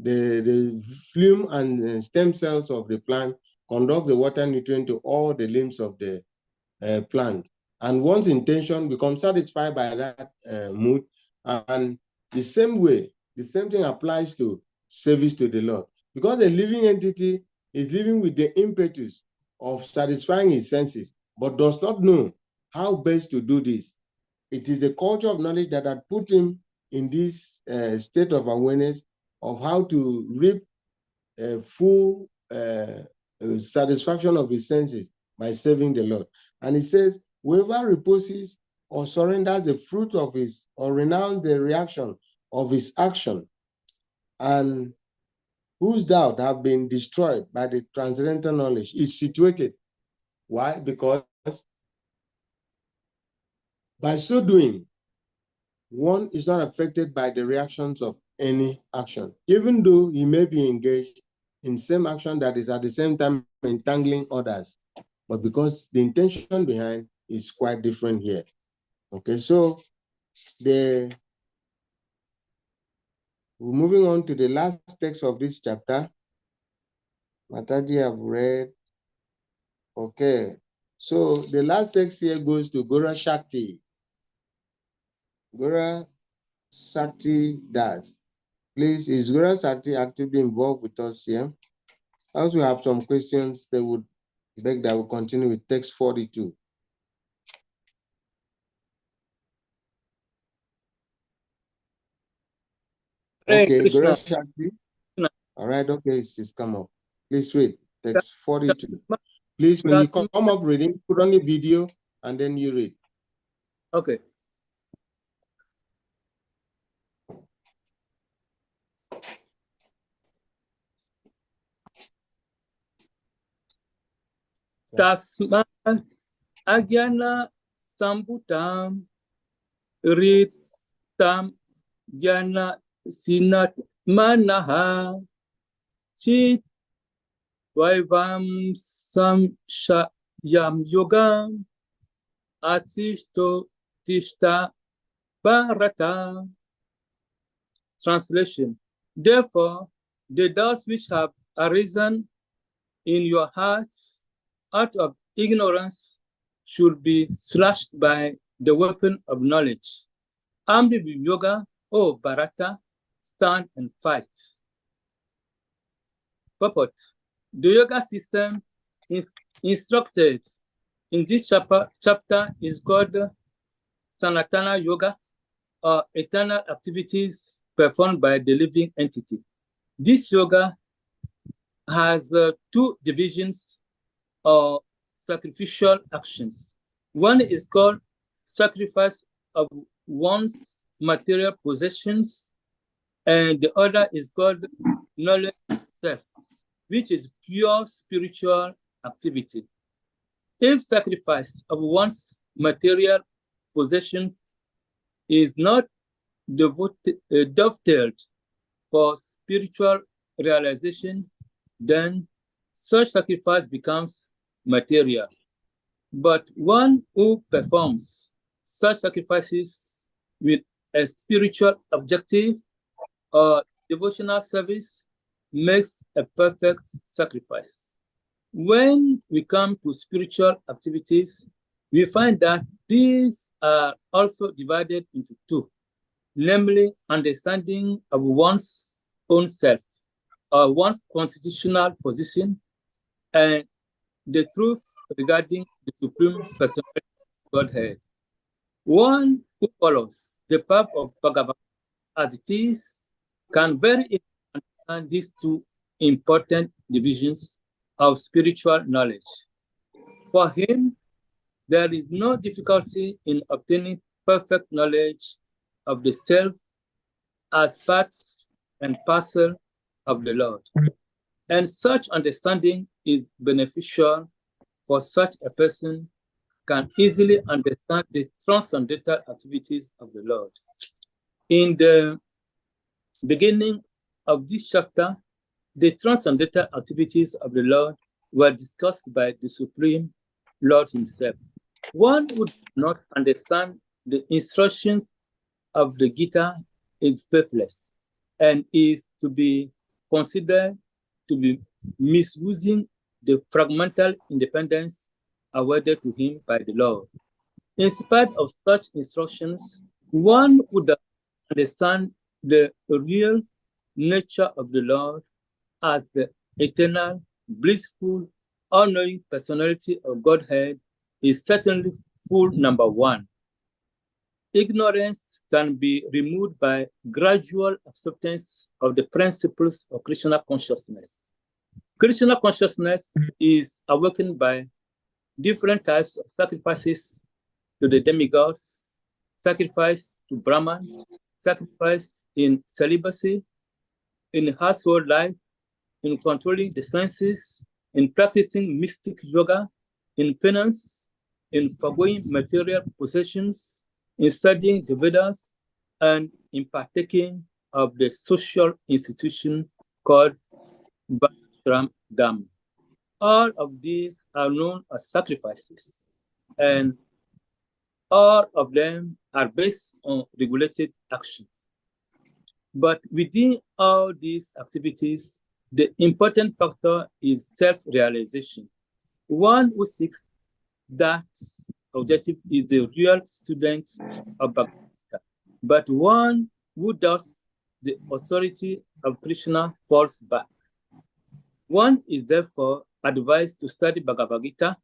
S1: phloem and stem cells of the plant conduct the water nutrient to all the limbs of the plant. And one's intention becomes satisfied by that mood. And the same way, the same thing applies to service to the Lord. Because the living entity is living with the impetus of satisfying his senses, but does not know how best to do this. It is the culture of knowledge that had put him in this state of awareness of how to reap full satisfaction of his senses by serving the Lord. And he says, whoever reposes or surrenders the fruit of his, or renounces the reaction of his action, and whose doubt have been destroyed by the transcendental knowledge, is situated. Why? Because by so doing, one is not affected by the reactions of any action, even though he may be engaged in same action that is at the same time entangling others. But because the intention behind is quite different here. Okay, so the We're moving on to the last text of this chapter. Mataji have read. Okay. So the last text here goes to Gora Shakti. Gora Shakti Das. Please, is Gora Shakti actively involved with us here? As we have some questions, they would beg that we continue with text 42. Okay, Gora Shakti. All right, okay, it's come up. Please read text 42. Please, when you come up reading, put on the video and then you read.
S7: Okay. Tasma Agyana Sambutam Ritstam Jana Sinat Manaha Chit Vaivam Sam Yam Yoga Asisto Tishta Bharata. Translation. Therefore, the doubts which have arisen in your hearts out of ignorance should be slashed by the weapon of knowledge. Armed with yoga, O Bharata, stand and fight. Purport. The yoga system is instructed in this chapter is called Sanatana Yoga, or eternal activities performed by the living entity. This yoga has two divisions of sacrificial actions. One is called sacrifice of one's material possessions, and the other is called knowledge self, which is pure spiritual activity. If sacrifice of one's material possessions is not dovetailed for spiritual realization, then such sacrifice becomes material. But one who performs such sacrifices with a spiritual objective or devotional service makes a perfect sacrifice. When we come to spiritual activities, we find that these are also divided into two, namely understanding of one's own self, or one's constitutional position, and the truth regarding the Supreme Personality of Godhead. One who follows the path of Bhagavan as it is can very easily understand these two important divisions of spiritual knowledge. For him, there is no difficulty in obtaining perfect knowledge of the self as parts and parcel of the Lord. And such understanding is beneficial, for such a person can easily understand the transcendental activities of the Lord. In the beginning of this chapter, the transcendental activities of the Lord were discussed by the Supreme Lord himself. One would not understand the instructions of the Gita is faithless and is to be considered to be misusing the fragmental independence awarded to him by the Lord. In spite of such instructions, one would understand the real nature of the Lord as the eternal, blissful, all-knowing personality of Godhead is certainly full number one. Ignorance can be removed by gradual acceptance of the principles of Krishna consciousness. Krishna consciousness is awakened by different types of sacrifices to the demigods, sacrifice to Brahman, sacrifice in celibacy, in household life, in controlling the senses, in practicing mystic yoga, in penance, in foregoing material possessions, in studying the Vedas, and in partaking of the social institution called Varnashram Dharma. All of these are known as sacrifices, and all of them are based on regulated actions. But within all these activities, the important factor is self-realization. One who seeks that objective is the real student of Bhagavad Gita, but one who doubts the authority of Krishna falls back. One is therefore advised to study Bhagavad Gita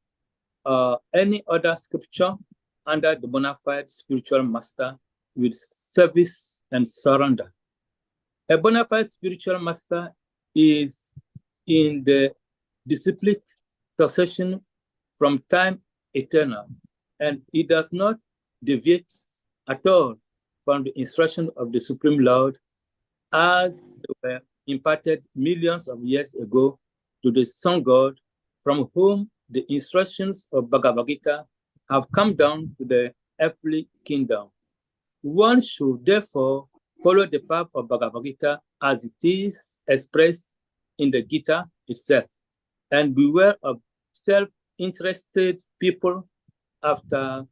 S7: or any other scripture under the bona fide spiritual master with service and surrender. A bona fide spiritual master is in the disciplined succession from time eternal, and he does not deviate at all from the instruction of the Supreme Lord as they were imparted millions of years ago to the Sun God, from whom the instructions of Bhagavad Gita have come down to the earthly kingdom. One should therefore follow the path of Bhagavad Gita as it is expressed in the Gita itself, and beware of self-interested people after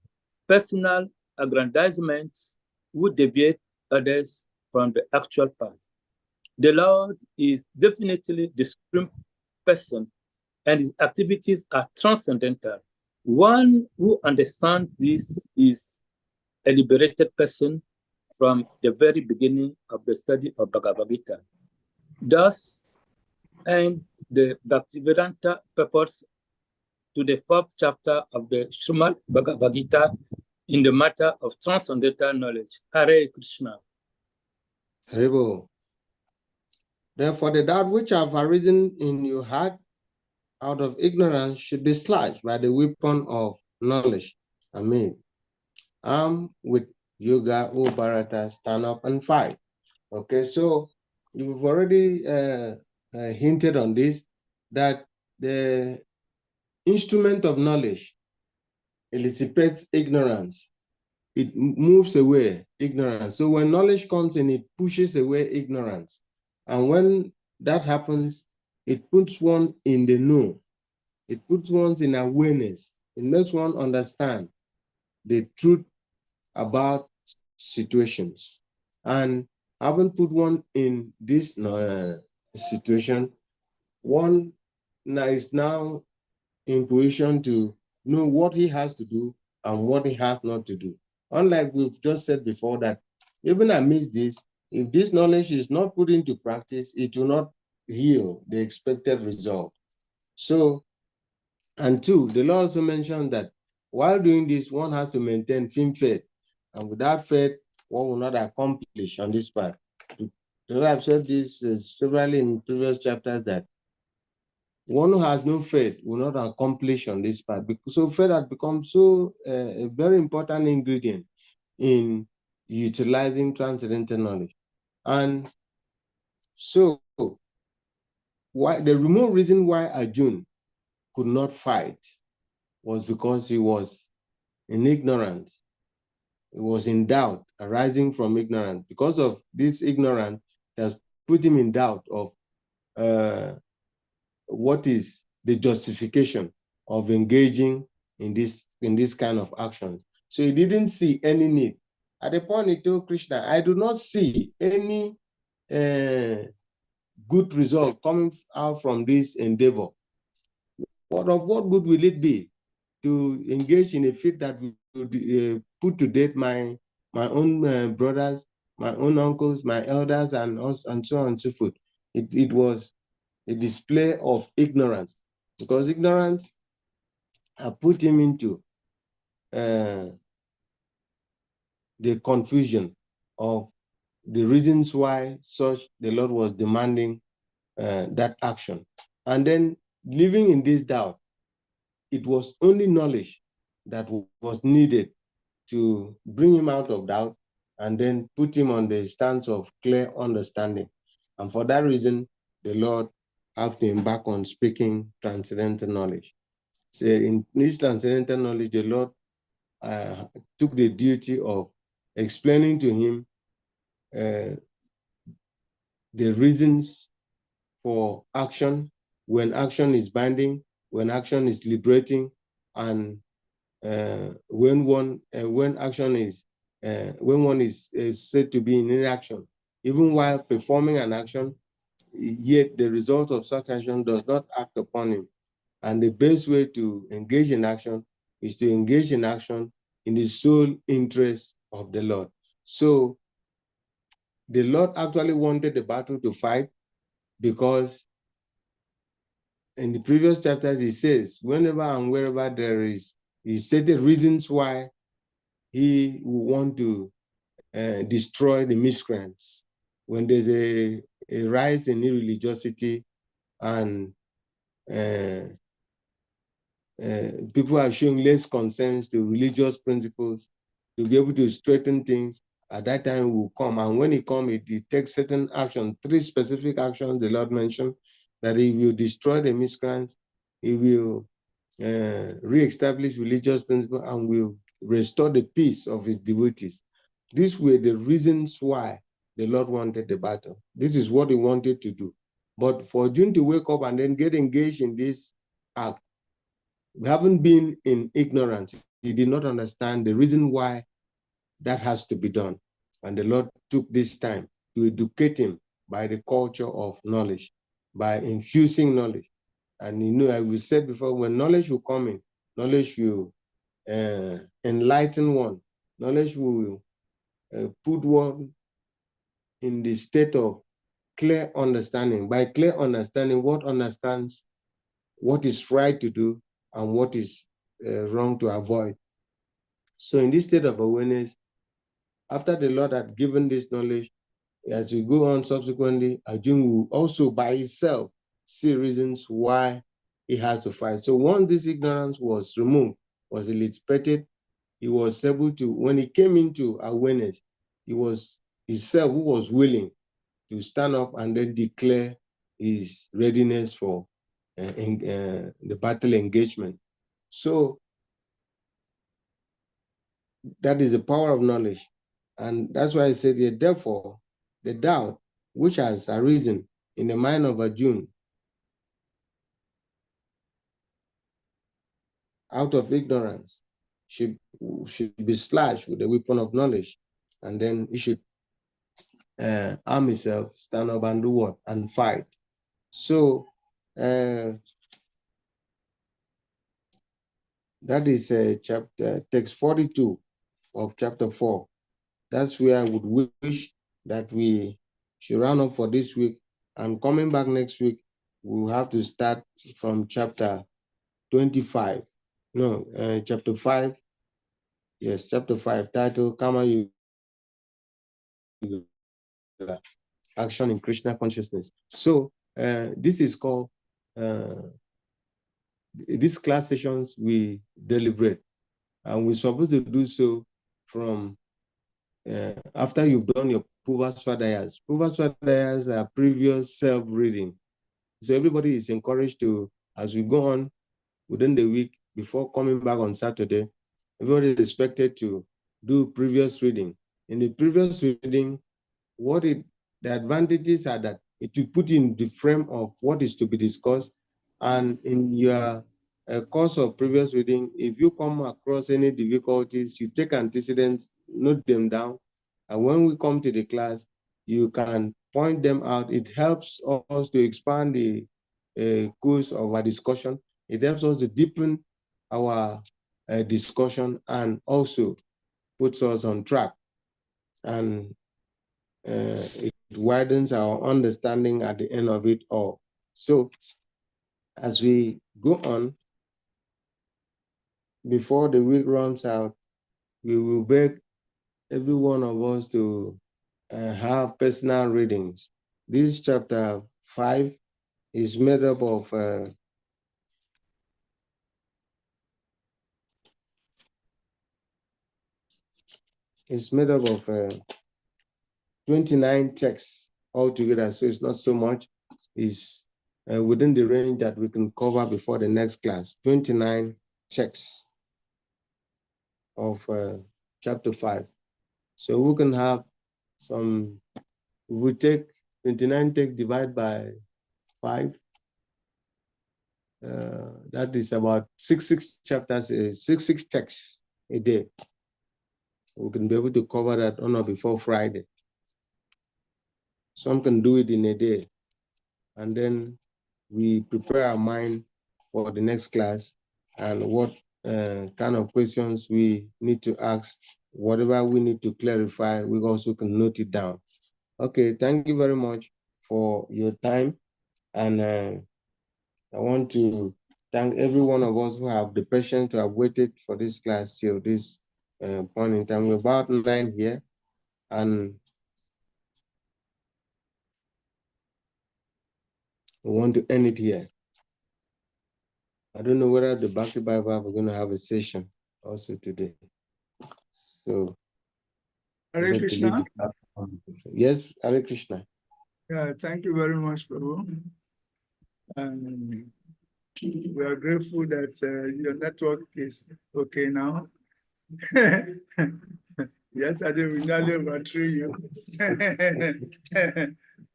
S7: personal aggrandizement who deviate others from the actual path. The Lord is definitely the supreme person, and his activities are transcendental. One who understands this is a liberated person from the very beginning of the study of Bhagavad Gita. Thus, and the Bhaktivedanta purports to the 4th chapter of the Srimad Bhagavad Gita in the matter of transcendental knowledge. Hare Krishna.
S1: Haribo. Therefore, the doubt which have arisen in your heart out of ignorance should be slashed by the weapon of knowledge. Amen. Armed with yoga, O Bharata, stand up and fight. Okay, so you've already hinted on this, that the instrument of knowledge elicits ignorance. It moves away ignorance. So when knowledge comes in, it pushes away ignorance. And when that happens, it puts one in the know. It puts one in awareness. It makes one understand the truth about situations. And having put one in this situation, one is now in position to know what he has to do and what he has not to do. Unlike we've just said before, that even amidst this, if this knowledge is not put into practice, it will not yield the expected result. So, and two, the Lord also mentioned that while doing this, one has to maintain firm faith. And without faith, one will not accomplish on this path. I've said this severally in previous chapters, that one who has no faith will not accomplish on this path. So faith has become so a very important ingredient in utilizing transcendental knowledge. And so why the remote reason why Arjuna could not fight was because he was in ignorance. He was in doubt, arising from ignorance. Because of this ignorance, has put him in doubt of what is the justification of engaging in this kind of actions. So he didn't see any need. At the point he told Krishna, I do not see any good result coming out from this endeavor. What good will it be to engage in a feat that would put to death my own brothers, my own uncles, my elders, and so on and so forth? It was a display of ignorance, because ignorance put him into the confusion of the reasons why the Lord was demanding that action. And then living in this doubt, it was only knowledge that was needed to bring him out of doubt and then put him on the stance of clear understanding. And for that reason, the Lord have to embark on speaking transcendental knowledge. So in this transcendental knowledge, the Lord took the duty of explaining to him the reasons for action, when action is binding, when action is liberating, and when one is said to be in inaction, even while performing an action, yet the result of such action does not act upon him. And the best way to engage in action is to engage in action in the sole interest of the Lord. So the Lord actually wanted the battle to fight, because in the previous chapters, he says, whenever and wherever there is, he stated reasons why he will want to destroy the miscreants. When there's a rise in irreligiosity and people are showing less concerns to religious principles, to be able to straighten things, at that time will come. And when it comes, it takes certain action, 3 specific actions the Lord mentioned, that he will destroy the miscreants, he will re-establish religious principles, and will restore the peace of his devotees. These were the reasons why the Lord wanted the battle. This is what he wanted to do. But for June to wake up and then get engaged in this act, we haven't been in ignorance. He did not understand the reason why that has to be done. And the Lord took this time to educate him by the culture of knowledge, by infusing knowledge. And you know, as we said before, when knowledge will come in, knowledge will enlighten one. Knowledge will put one in the state of clear understanding. By clear understanding, what understands what is right to do and what is wrong to avoid. So in this state of awareness, after the Lord had given this knowledge, as we go on subsequently, Arjun will also by himself see reasons why he has to fight. So once this ignorance was removed, was eliminated, he was able to, when he came into awareness, he was himself who was willing to stand up and then declare his readiness for the battle engagement. So that is the power of knowledge. And that's why I said here, therefore, the doubt which has arisen in the mind of Arjuna out of ignorance should be slashed with the weapon of knowledge. And then he should arm himself, stand up and do what? And fight. So that is chapter text 42 of chapter 4. That's where I would wish that we should round up for this week. And coming back next week, we'll have to start from chapter 25. No, chapter 5. Yes, chapter 5, title, Karma Yoga, Action in Krishna Consciousness. So this is called, these class sessions we deliberate. And we're supposed to do so from after you've done your Purva Swadhyayas. Purva Swadhyayas are previous self-reading. So everybody is encouraged to, as we go on within the week, before coming back on Saturday, everybody is expected to do previous reading. In the previous reading, the advantages are that it will put in the frame of what is to be discussed. And in your course of previous reading, if you come across any difficulties, you take antecedents, note them down. And when we come to the class, you can point them out. It helps us to expand the course of our discussion. It helps us to deepen our discussion and also puts us on track. And it widens our understanding at the end of it all. So as we go on, before the week runs out, we will beg every one of us to have personal readings. This chapter 5 is made up of it's made up of 29 texts altogether, so it's not so much. It's within the range that we can cover before the next class. 29 texts of chapter 5. So we can have some, we take 29 texts divided by 5. That is about 6 chapters, 6 texts a day. We can be able to cover that on or before Friday. Some can do it in a day. And then we prepare our mind for the next class and what kind of questions we need to ask, whatever we need to clarify, we also can note it down. Okay, thank you very much for your time. And I want to thank every one of us who have the patience to have waited for this class till this point in time. We're about 9 here, and we want to end it here. I don't know whether the Bhakti Bible are going to have a session also today. So,
S4: Hare Krishna.
S1: Yes, Hare Krishna.
S4: Yeah, thank you very much, Prabhu. We are grateful that your network is okay now. Yes, I did. We nearly overthrew you.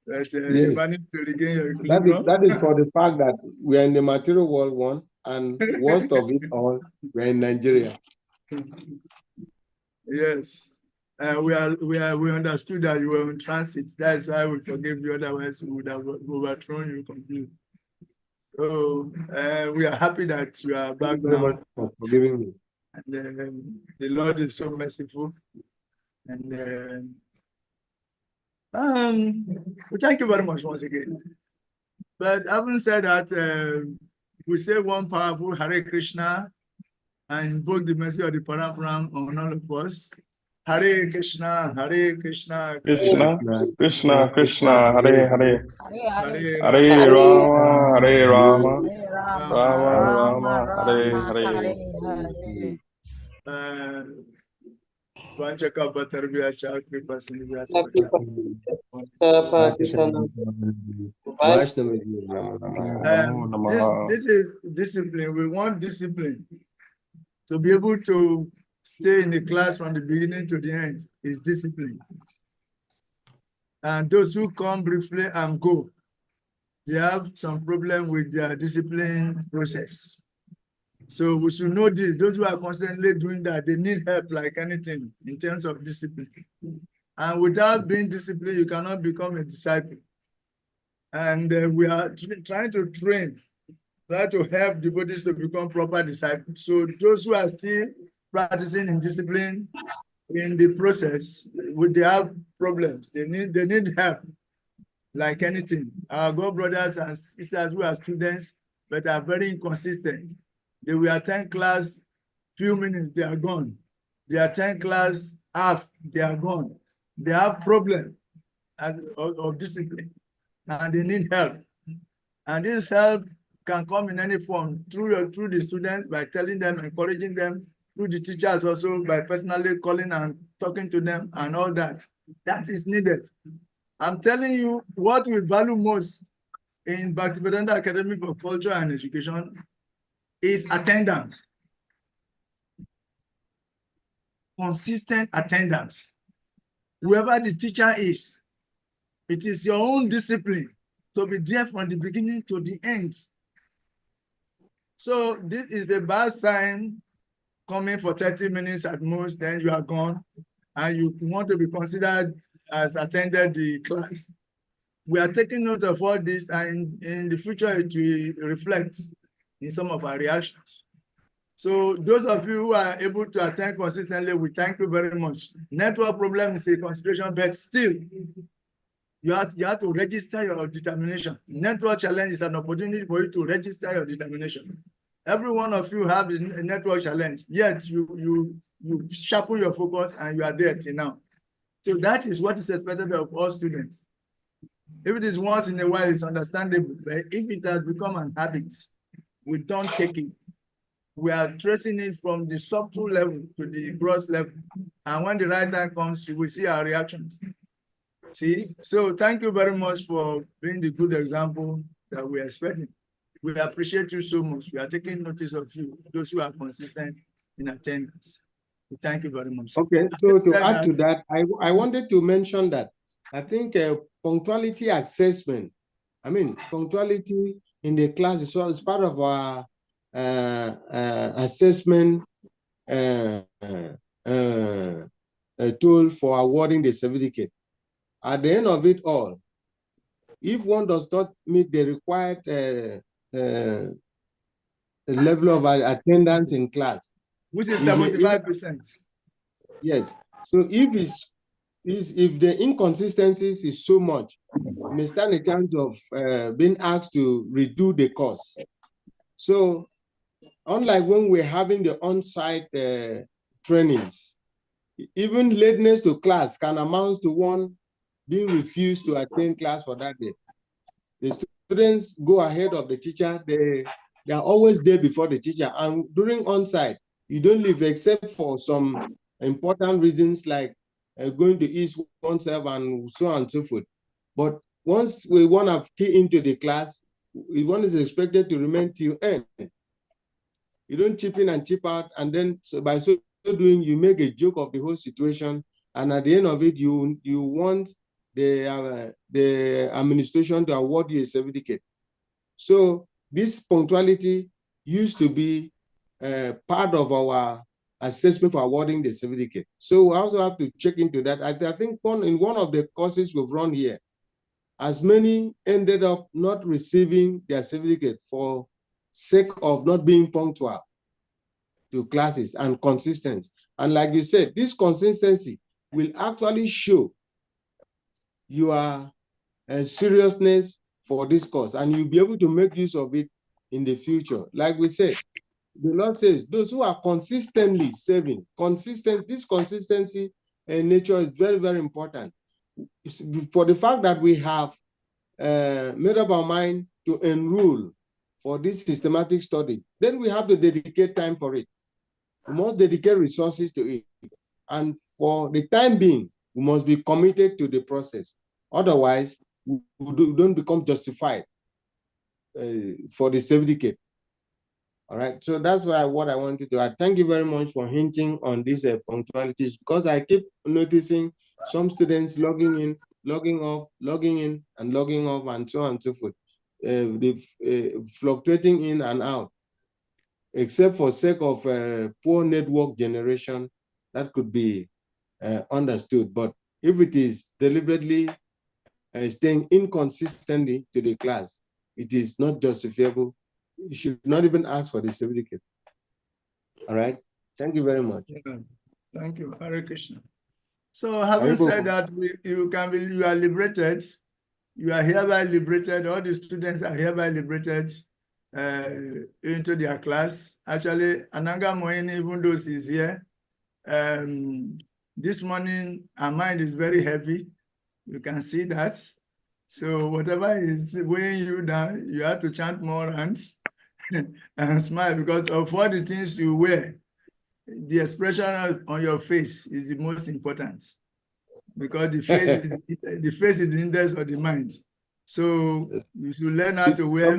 S4: But you managed to regain your equilibrium.
S1: That is for the fact that we are in the material world, one, and worst of it all, we are in Nigeria.
S4: Yes. We understood that you were in transit. That's why we forgave you. Otherwise, we would have overthrown you completely. So we are happy that you are back now.
S1: Thank you very much for forgiving me.
S4: And the Lord is so merciful. And we thank you very much once again. But having said that, we say one powerful Hare Krishna and invoke the mercy of the Paramparam on all of us. Hare Krishna, Hare Krishna,
S8: Krishna, Krishna, Krishna, Hare Hare,
S4: Hare
S8: Hare Rama, Hare Rama,
S4: Rama,
S8: Rama Rama, Hare Hare.
S4: Vanchakapatarvya Chakri Pasinivya This is discipline. We want discipline. To be able to stay in the class from the beginning to the end is discipline. And those who come briefly and go, they have some problem with their discipline process. So we should know this. Those who are constantly doing that, they need help like anything in terms of discipline. And without being disciplined, you cannot become a disciple. And we are trying to train, try to help devotees to become proper disciples. So those who are still practicing in discipline in the process, they have problems. They need help, like anything. Our God brothers and sisters who are students but are very inconsistent. They will attend class, few minutes, they are gone. They attend class, half, they are gone. They have problem of discipline, and they need help. And this help can come in any form through the students by telling them, encouraging them, through the teachers also by personally calling and talking to them and all that. That is needed. I'm telling you what we value most in Bhaktivedanta Academy for Culture and Education is attendance. Consistent attendance. Whoever the teacher is, it is your own discipline to be there from the beginning to the end. So this is a bad sign, coming for 30 minutes at most, then you are gone, and you want to be considered as attended the class. We are taking note of all this, and in the future it will reflect in some of our reactions. So those of you who are able to attend consistently, we thank you very much. Network problem is a consideration, but still, you have to register your determination. Network challenge is an opportunity for you to register your determination. Every one of you have a network challenge, yet you sharpen your focus and you are there till now. So that is what is expected of all students. If it is once in a while, it's understandable. But if it has become an habit, we don't take it. We are tracing it from the subtle level to the gross level. And when the right time comes, you will see our reactions. See? So thank you very much for being the good example that we are expecting. We appreciate you so much. We are taking notice of you, those who are consistent in attendance. We thank you very much.
S1: Okay, so to add to that, I wanted to mention that I think punctuality assessment, punctuality in the class is part of our assessment tool for awarding the certificate. At the end of it all, If one does not meet the required level of attendance in class,
S4: which is
S1: we may
S4: 75%.
S1: yes. So if the inconsistencies is so much, you may stand a chance of being asked to redo the course. So unlike when we're having the on-site trainings, even lateness to class can amount to one being refused to attend class for that day. The students go ahead of the teacher. They are always there before the teacher. And during on-site, you don't leave except for some important reasons like going to ease oneself and so on and so forth. But once we want to key into the class, one is expected to remain till end. You don't chip in and chip out, and then by so doing, you make a joke of the whole situation, and at the end of it, you want the administration to award you a certificate. So this punctuality used to be part of our assessment for awarding the certificate. So we also have to check into that. I think in one of the courses we've run here, as many ended up not receiving their certificate for sake of not being punctual to classes and consistency. And like you said, this consistency will actually show your seriousness for this course, and you'll be able to make use of it in the future. Like we said, the Lord says, those who are consistently serving, this consistency in nature is very, very important. For the fact that we have made up our mind to enroll for this systematic study, then we have to dedicate time for it. We must dedicate resources to it. And for the time being, we must be committed to the process. Otherwise, we don't become justified for the certificate. All right, so that's what I wanted to add. Thank you very much for hinting on these punctualities, because I keep noticing some students logging in, logging off, logging in, and logging off, and so on and so forth. Fluctuating in and out, except for sake of poor network generation, that could be understood. But if it is deliberately staying inconsistently to the class, it is not justifiable. You should not even ask for the certificate. All right. Thank you very much.
S4: Yeah. Thank you, Hare Krishna. So having said that, you are liberated. You are hereby liberated. All the students are hereby liberated into their class. Actually, Ananga Moini, even though she's here, this morning her mind is very heavy. You can see that. So whatever is weighing you down, you have to chant more rounds and smile, because of all the things you wear, the expression on your face is the most important, because the face is the index of the mind. So you should learn how to wear.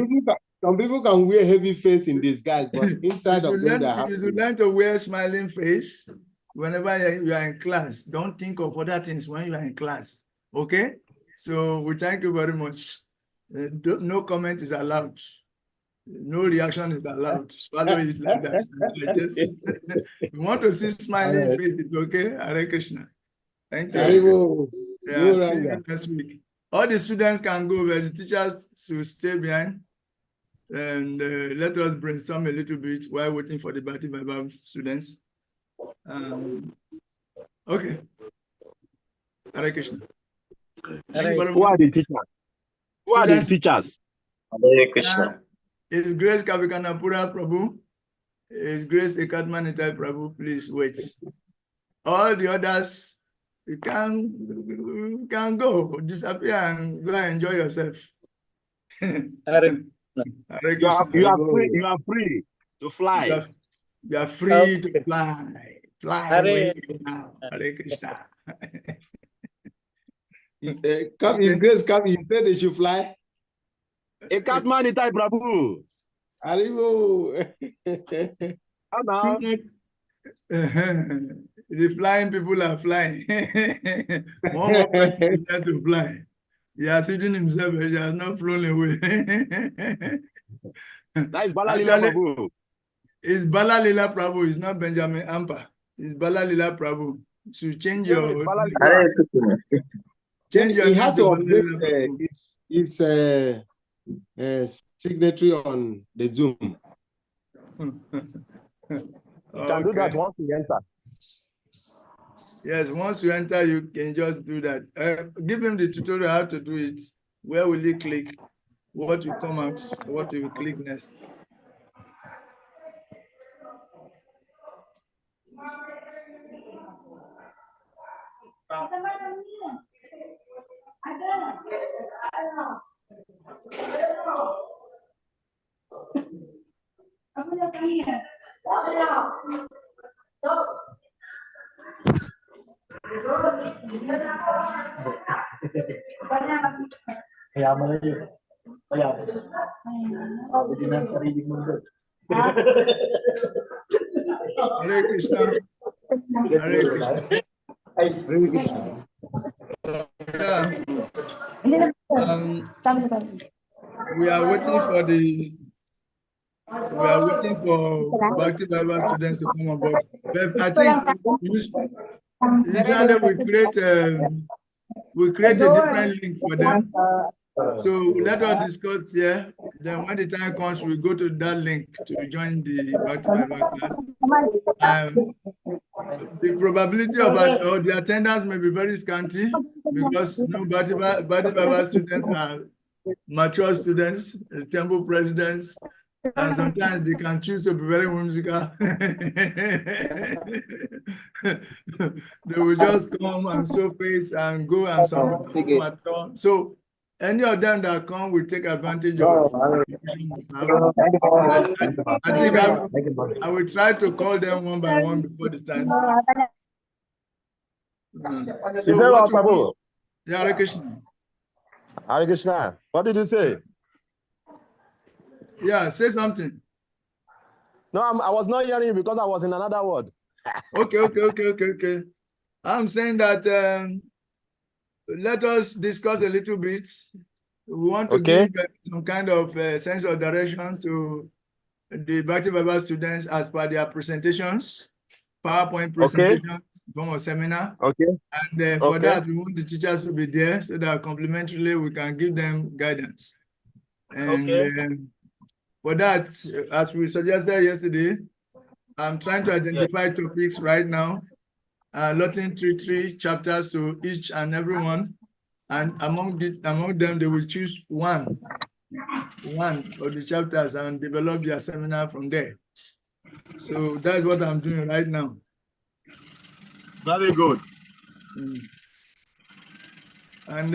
S1: Some people can wear heavy face in disguise, but inside of them,
S4: you should learn to wear smiling face whenever you are in class. Don't think of other things when you are in class. Okay? So we thank you very much. No comment is allowed. No reaction is allowed. Swallow it like that. We want to see smiling faces, okay? Hare Krishna. Thank you. Yeah, see you next week. All the students can go, but the teachers should stay behind. And let us brainstorm a little bit while waiting for the Bhakti Vaibhav students. Okay. Hare Krishna.
S9: Who are the teachers? Who are the teachers?
S5: Hare Krishna.
S4: His Grace Kavikanapura Prabhu. His Grace Ekatman Nitai Prabhu. Please wait. All the others, you can go, disappear and go and enjoy yourself.
S9: You are free to fly.
S4: You are free to fly. Fly away now. Hare Krishna.
S1: His Grace, you said they should fly.
S9: Ekatman Nitai Prabhu.
S1: Haribo.
S4: The flying people are flying. One more person is to fly. He has hidden himself, but he has not flown away.
S9: That is Balalila Prabhu.
S4: It's Balalila Prabhu. It's not Benjamin Ampa. It's Balalila Prabhu. So change your. Change your
S1: He
S4: name
S1: has to update
S4: Babalola.
S1: his signatory on the Zoom.
S9: You can do that once you enter.
S4: Yes, once you enter, you can just do that. Give him the tutorial how to do it. Where will he click? What will come out? What will click next? Hare Krishna. Hare Krishna. Yeah. We are waiting for Bhakti Bible students to come on board. But I think usually we create a different link for them. So let us discuss here. Then when the time comes, we go to that link to join the Bhakti Bible class. The probability of the attendance may be very scanty because Bhakti Bible students are mature students, temple presidents, and sometimes they can choose to be very whimsical. They will just come and show face and go, and some people at all. So any of them that come will take advantage of. I think I will try to call them one by one before the time. So yeah, Hare Krishna.
S9: Hare Krishna. What did you say?
S4: Yeah, say something.
S9: No, I was not hearing you because I was in another word.
S4: Okay. I'm saying that let us discuss a little bit. We want to give some kind of sense of direction to the Bhakti Bible students as per their presentations, PowerPoint presentations, form of seminar. And for that, we want the teachers to be there so that complementarily we can give them guidance. And for that, as we suggested yesterday, I'm trying to identify topics right now, allotting three chapters to each and every one. And among them, they will choose one of the chapters and develop their seminar from there. So that's what I'm doing right now.
S9: Very good.
S4: And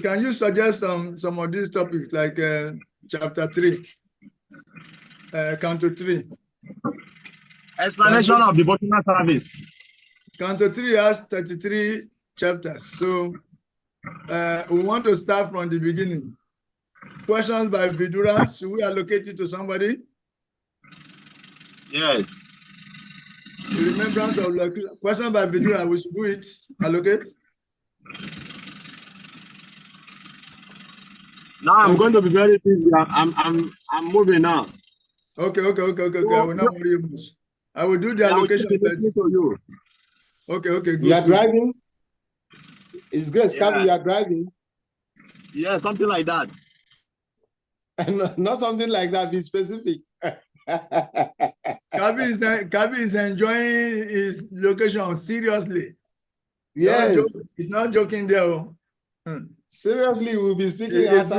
S4: can you suggest some of these topics like chapter 3, Canto 3?
S9: Explanation of devotional service.
S4: Canto 3 has 33 chapters. So we want to start from the beginning. Questions by Vidura. Should we allocate it to somebody?
S9: Yes.
S4: The remembrance of question by Vidura, we should do it. Allocate.
S9: Now I'm going to be very busy. I'm moving now.
S4: Okay. I will not worry you much. I will do the allocation.
S9: To you.
S4: Okay, good.
S1: You are driving? It's Grace Kabi, you are driving?
S9: Yeah, something like that.
S1: Not something like that, be specific.
S4: Kabi is enjoying his location seriously.
S1: Yes.
S4: He's not joking there.
S1: Seriously, we'll be speaking
S4: if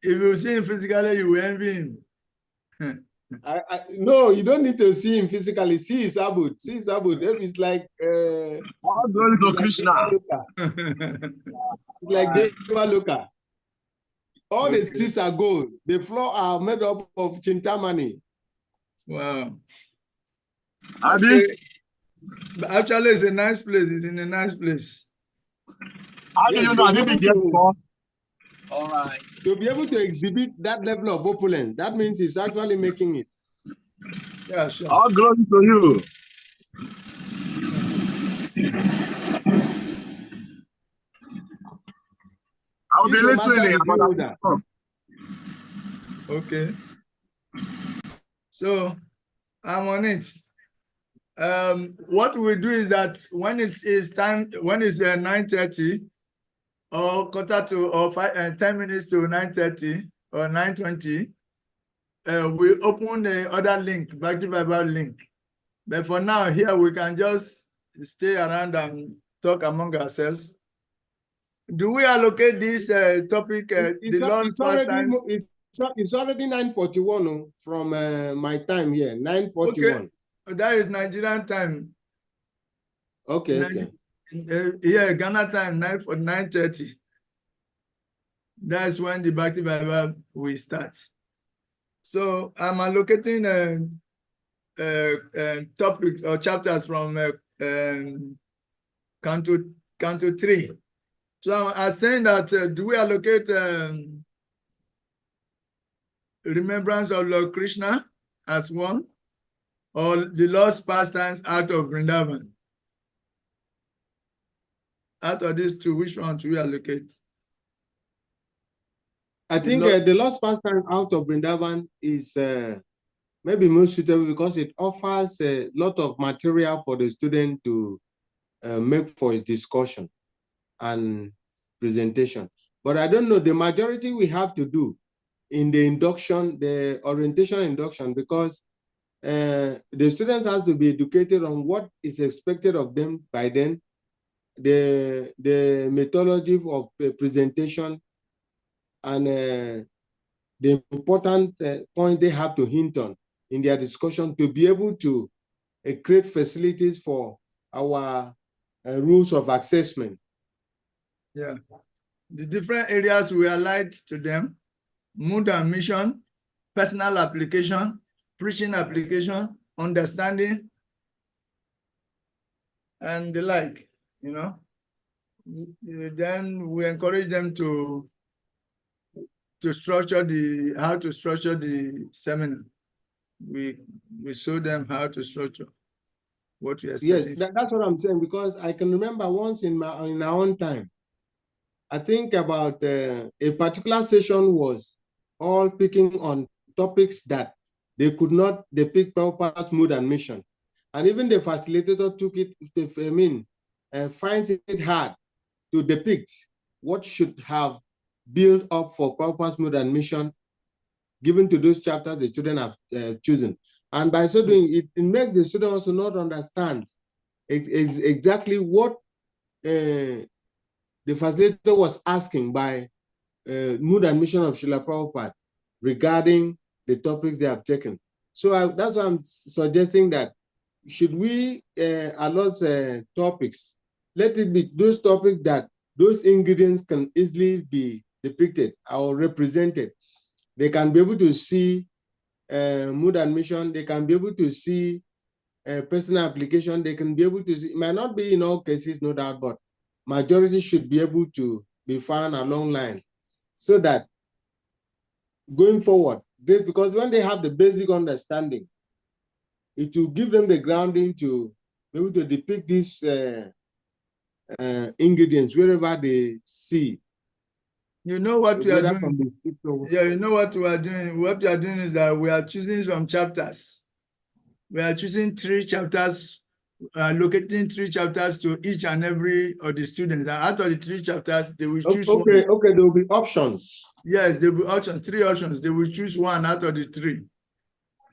S4: you see him physically, you will envy him.
S1: No, you don't need to see him physically. See his abud. It's like
S9: all glory to Krishna.
S1: It's like Deva Loka. All the seats are gold. The floor are made up of chintamani.
S4: Wow.
S9: Abi?
S4: Actually, it's a nice place. It's in a nice place.
S9: How do you know? I didn't get before.
S1: All right. To be able to exhibit that level of opulence, that means he's actually making it.
S4: Yeah, sure.
S9: All glory to you. I'll be listening.
S4: Okay. So I'm on it. What we do is that when it is time, when it's 9:30 or 10 minutes to 9:30 or 9:20, we open the other link, Back to Bible link. But for now, here we can just stay around and talk among ourselves. Do we allocate this topic?
S1: It's already 9:41 from my time here. 9:41.
S4: Okay. That is Nigerian time.
S1: Okay. Okay.
S4: Yeah, Ghana time 9:30. That's when the Back to Bible will start. So I'm allocating topics or chapters from Canto 3. So I'm saying that do we allocate remembrance of Lord Krishna as one, or the lost pastimes out of Vrindavan? Out of these two, which one do we allocate?
S1: I think the lost pastime out of Vrindavan is maybe most suitable because it offers a lot of material for the student to make for his discussion and presentation. But I don't know, the majority we have to do in the induction, the orientation induction, because the students have to be educated on what is expected of them by then, the methodology of presentation, and the important point they have to hint on in their discussion to be able to create facilities for our rules of assessment.
S4: Yeah, the different areas we allied to them: mood and mission, personal application, preaching application, understanding, and the like, you know. Then we encourage them to structure how to structure the seminar. We show them how to structure what we expect.
S1: Yes, that's what I'm saying, because I can remember once in our own time, I think about a particular session was all picking on topics that they could not depict Prabhupada's mood and mission. And even the facilitator took it, finds it hard to depict what should have built up for Prabhupada's mood and mission given to those chapters the children have chosen. And by so doing, it makes the student also not understand exactly what the facilitator was asking by mood and mission of Srila Prabhupada regarding the topics they have taken. So that's why I'm suggesting that should we allot topics, let it be those topics that those ingredients can easily be depicted or represented. They can be able to see mood and mission, they can be able to see personal application, they can be able to see, it might not be in all cases, no doubt, but majority should be able to be found along line so that going forward, because when they have the basic understanding, it will give them the grounding to be able to depict these ingredients wherever they see.
S4: You know what we are doing? Yeah, you know what we are doing? What we are doing is that we are choosing some chapters. We are choosing 3 chapters, allocating 3 chapters to each and every of the students. And out of the 3 chapters, they will choose one.
S1: Okay, there will be options.
S4: Yes, there will be options, 3 options. They will choose one out of the 3.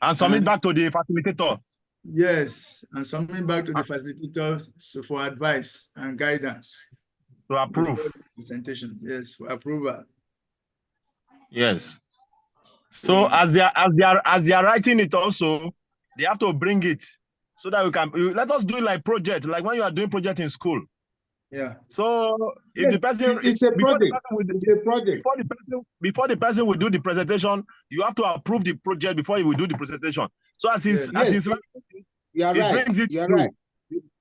S9: And submit back to the facilitator.
S4: Yes, and submit back to the facilitators for advice and guidance.
S9: To approve.
S4: Presentation, yes, for approval.
S9: Yes. So as they are writing it also, they have to bring it so that we can let us do it like project, like when you are doing project in school.
S4: Yeah.
S9: So if the person
S1: it's a project,
S9: before the person will do the presentation, you have to approve the project before he will do the presentation. So as he's brings it,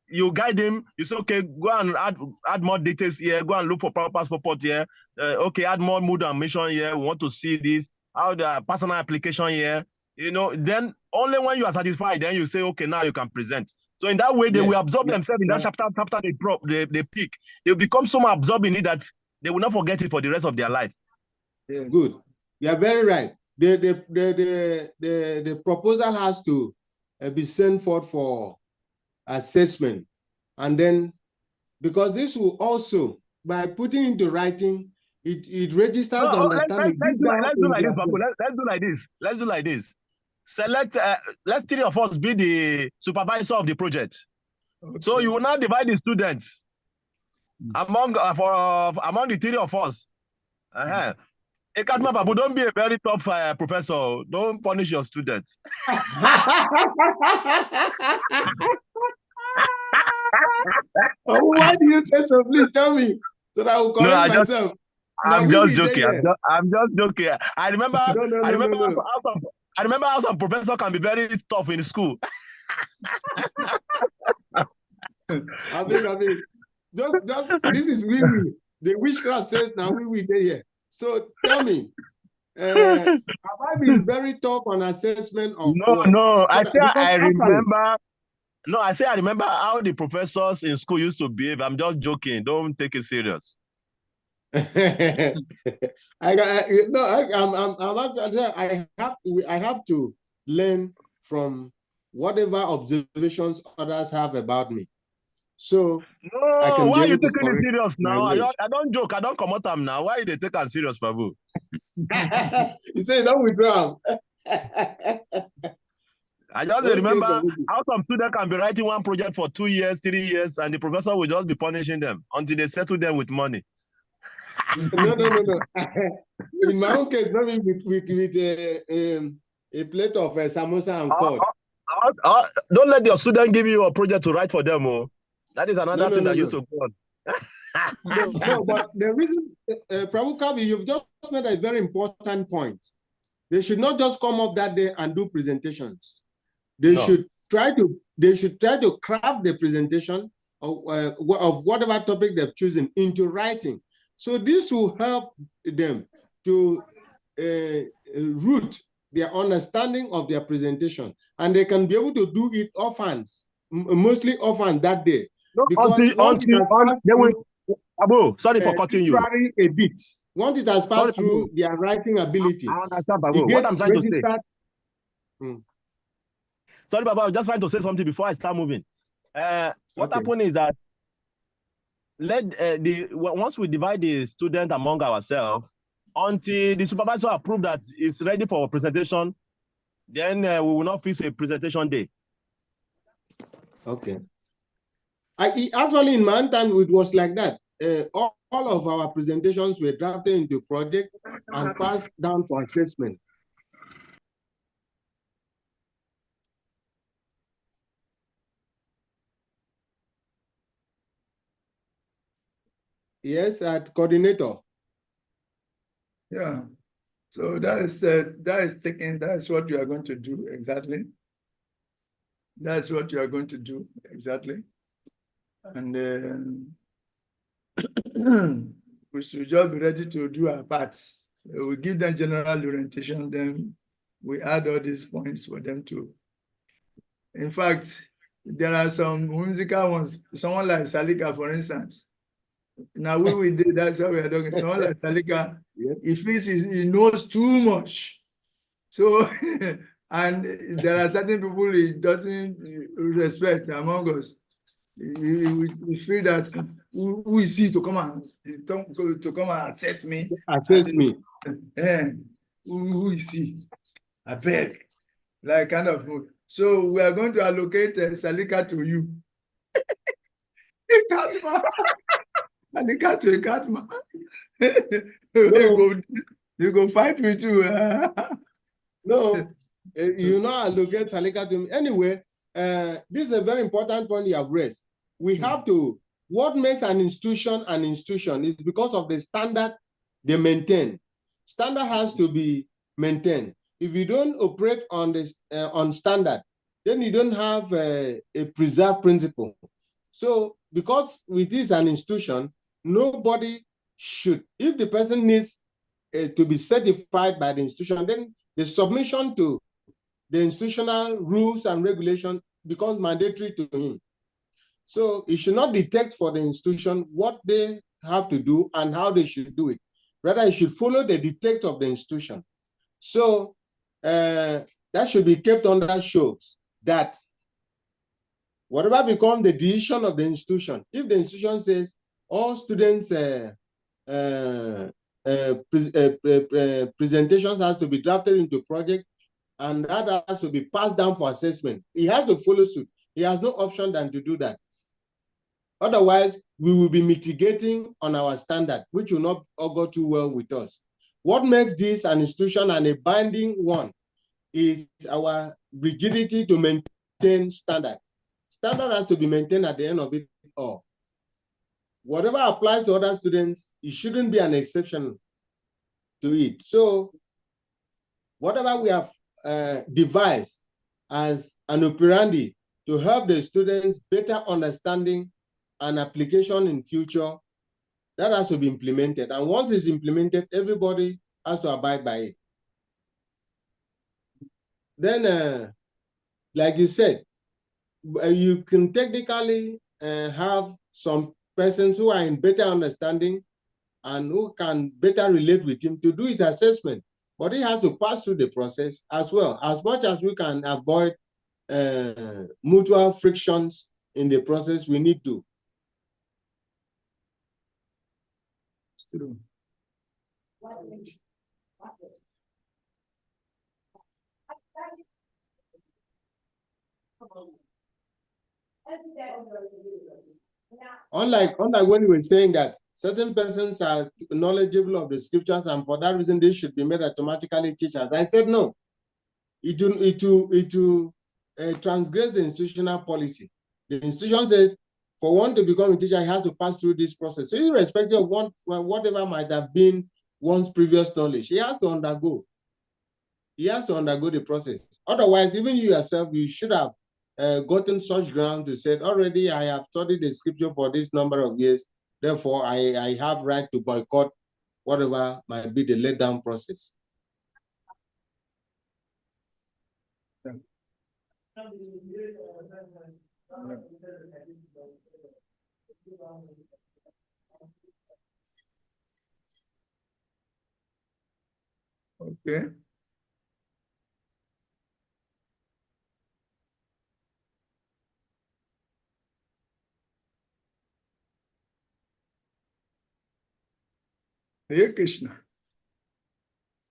S9: you guide him, you say, okay, go and add more details here, go and look for proper passport here. Okay, add more mood and mission here. We want to see this, how the personal application here. You know, then only when you are satisfied, then you say, okay, now you can present. So in that way, they will absorb themselves in that chapter after they pick. They will become so much absorbed in it that they will not forget it for the rest of their life.
S1: Yes. Good. You are very right. The proposal has to be sent forth for assessment. And then, because this will also, by putting into writing, it registers the understanding.
S9: Let's do like this, Babu. Let's do like this. Let's do like this. Select, let's 3 of us be the supervisor of the project. Okay. So you will now divide the students among the 3 of us. Ekatma Babu, don't be a very tough professor. Don't punish your students.
S1: Why do you say so? Please tell me so that I will correct myself.
S9: I'm just joking. I'm just joking. I remember. I remember how some professor can be very tough in school.
S1: I mean, just this is we. The witchcraft says now we there here. So tell me, have I been very tough on assessment?
S9: No. I remember. No, I say I remember how the professors in school used to behave. I'm just joking. Don't take it serious.
S1: I have to learn from whatever observations others have about me. So
S9: no, why are you taking it serious now? I don't joke. I don't come out them now. Why they take it serious, Babu?
S1: You say don't withdraw.
S9: I just remember how some students can be writing one project for 2 years, 3 years, and the professor will just be punishing them until they settle them with money.
S1: No. In my own case, maybe with a plate of samosa and curd.
S9: Don't let your student give you a project to write for them. Oh. That is another thing that used to go on.
S1: No, but the reason, Prabhu Kavi, you've just made a very important point. They should not just come up that day and do presentations. They should try to craft the presentation of whatever topic they've chosen into writing. So this will help them to root their understanding of their presentation, and they can be able to do it offhand, mostly offhand that day.
S9: No, Abu, sorry for cutting you.
S1: A bit. Once it has passed through their writing ability,
S9: I understand, Babu. What I'm trying to say. Sorry, Babu, I was just trying to say something before I start moving. What happened is that once we divide the student among ourselves, until the supervisor approve that it's ready for presentation, then we will not fix a presentation day.
S1: Okay. Actually, in my time, it was like that. All of our presentations were drafted into project and passed down for assessment. Yes, at coordinator.
S4: Yeah. So that's what you are going to do exactly. That's what you are going to do exactly. And we should just be ready to do our parts. We give them general orientation, then we add all these points for them to. In fact, there are some whimsical ones, someone like Salika, for instance. Now we did, that's what we are doing. Someone like Salika, he feels he knows too much. So, and there are certain people he doesn't respect among us. We feel that who is he to come and assess me?
S1: Assess me.
S4: Who is he? I beg. Like kind of. So we are going to allocate Salika to you. Salika to Ekatma. You go fight with you.
S1: No, you know, allocate Salika to me. Anyway, this is a very important point you have raised. We have to, what makes an institution is because of the standard they maintain. Standard has to be maintained. If you don't operate on this on standard, then you don't have a preserved principle. So because it is an institution, nobody should, if the person needs to be certified by the institution, then the submission to the institutional rules and regulations becomes mandatory to him. So it should not dictate for the institution what they have to do and how they should do it. Rather, it should follow the dictate of the institution. So that should be kept under shows that whatever becomes the decision of the institution, if the institution says all students' presentations has to be drafted into project and that has to be passed down for assessment, he has to follow suit. He has no option than to do that. Otherwise, we will be mitigating on our standard, which will not go too well with us. What makes this an institution and a binding one is our rigidity to maintain standard. Standard has to be maintained at the end of it all. Whatever applies to other students, it shouldn't be an exception to it. So whatever we have devised as an operandi to help the students better understanding and application in future, that has to be implemented. And once it's implemented, everybody has to abide by it. Then, like you said, you can technically have some persons who are in better understanding and who can better relate with him to do his assessment. But he has to pass through the process as well. As much as we can avoid mutual frictions in the process, we need to.
S4: It's true.
S1: Unlike when you were saying that certain persons are knowledgeable of the scriptures and for that reason they should be made automatically teachers. I said no. It will transgress the institutional policy. The institution says for one to become a teacher, he has to pass through this process. So irrespective of whatever might have been one's previous knowledge, he has to undergo. He has to undergo the process. Otherwise, even you yourself, you should have gotten such ground to say, already I have studied the scripture for this number of years, therefore I have right to boycott whatever might be the letdown process.
S4: Okay. Hare Krishna.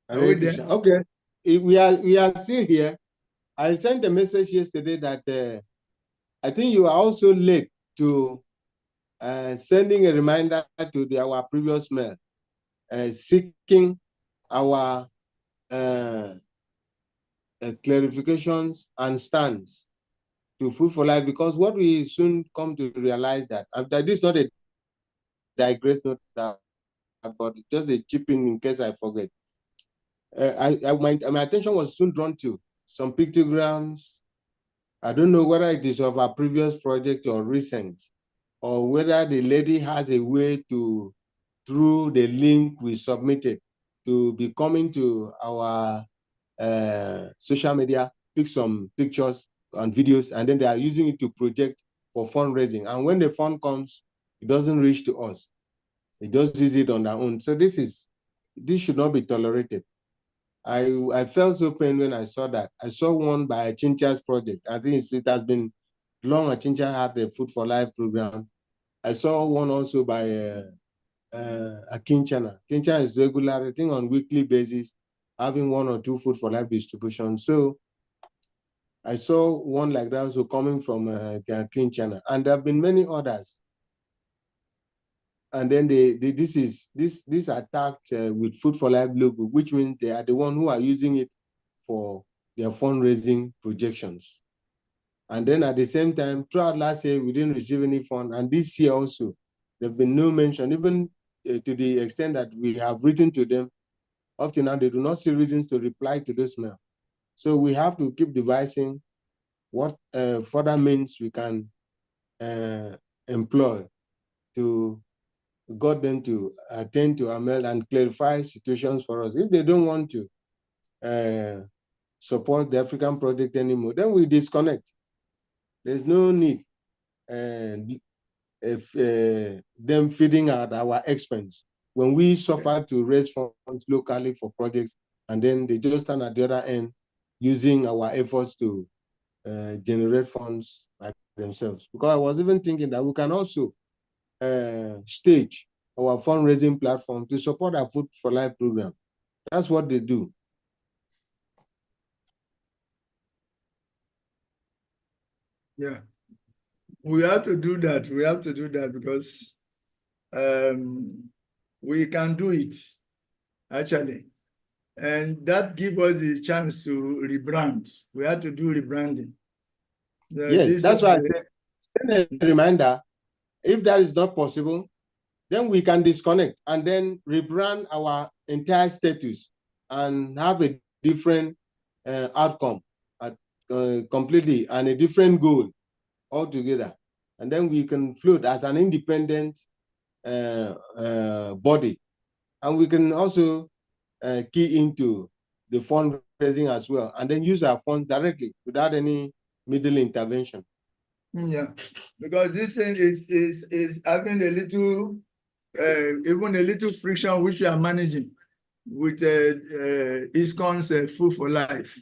S4: Are we there?
S1: Okay. We are still here. I sent a message yesterday that I think you are also late to sending a reminder to our previous mail, seeking our clarifications and stands to Food for Life, because what we soon come to realize that this is not a digress note, but just a chip in case I forget. My attention was soon drawn to some pictograms. I don't know whether it is of our previous project or recent, or whether the lady has a way to, through the link we submitted, to be coming to our social media, pick some pictures and videos, and then they are using it to project for fundraising. And when the fund comes, it doesn't reach to us. It just sees it on their own. So this should not be tolerated. I felt so pained when I saw that. I saw one by Chincha's project. I think it has been long. Chincha had the Food for Life program. I saw one also by Akinchana. Kincha is regular, I think on weekly basis, having 1 or 2 Food for Life distributions. So I saw one like that also coming from Akinchana, and there have been many others. And then this attacked with Food for Life logo, which means they are the one who are using it for their fundraising projections. And then at the same time, throughout last year, we didn't receive any fund. And this year also, there have been no mention, even to the extent that we have written to them. Up to now, they do not see reasons to reply to this mail. So we have to keep devising what further means we can employ to get them to attend to our mail and clarify situations for us. If they don't want to support the African project anymore, then we disconnect. There's no need them feeding at our expense when we suffer to raise funds locally for projects, and then they just stand at the other end using our efforts to generate funds by themselves. Because I was even thinking that we can also stage our fundraising platform to support our Food for Life program. That's what they do.
S4: Yeah, we have to do that. We have to do that because we can do it, actually. And that gives us the chance to rebrand. We have to do rebranding.
S1: Yes, that's why I said, send a reminder. If that is not possible, then we can disconnect and then rebrand our entire status and have a different outcome completely and a different goal altogether. And then we can float as an independent body. And we can also key into the fundraising as well, and then use our funds directly without any middle intervention.
S4: Yeah, because this thing is having a little, even a little friction which we are managing with ISKCON's Food for Life.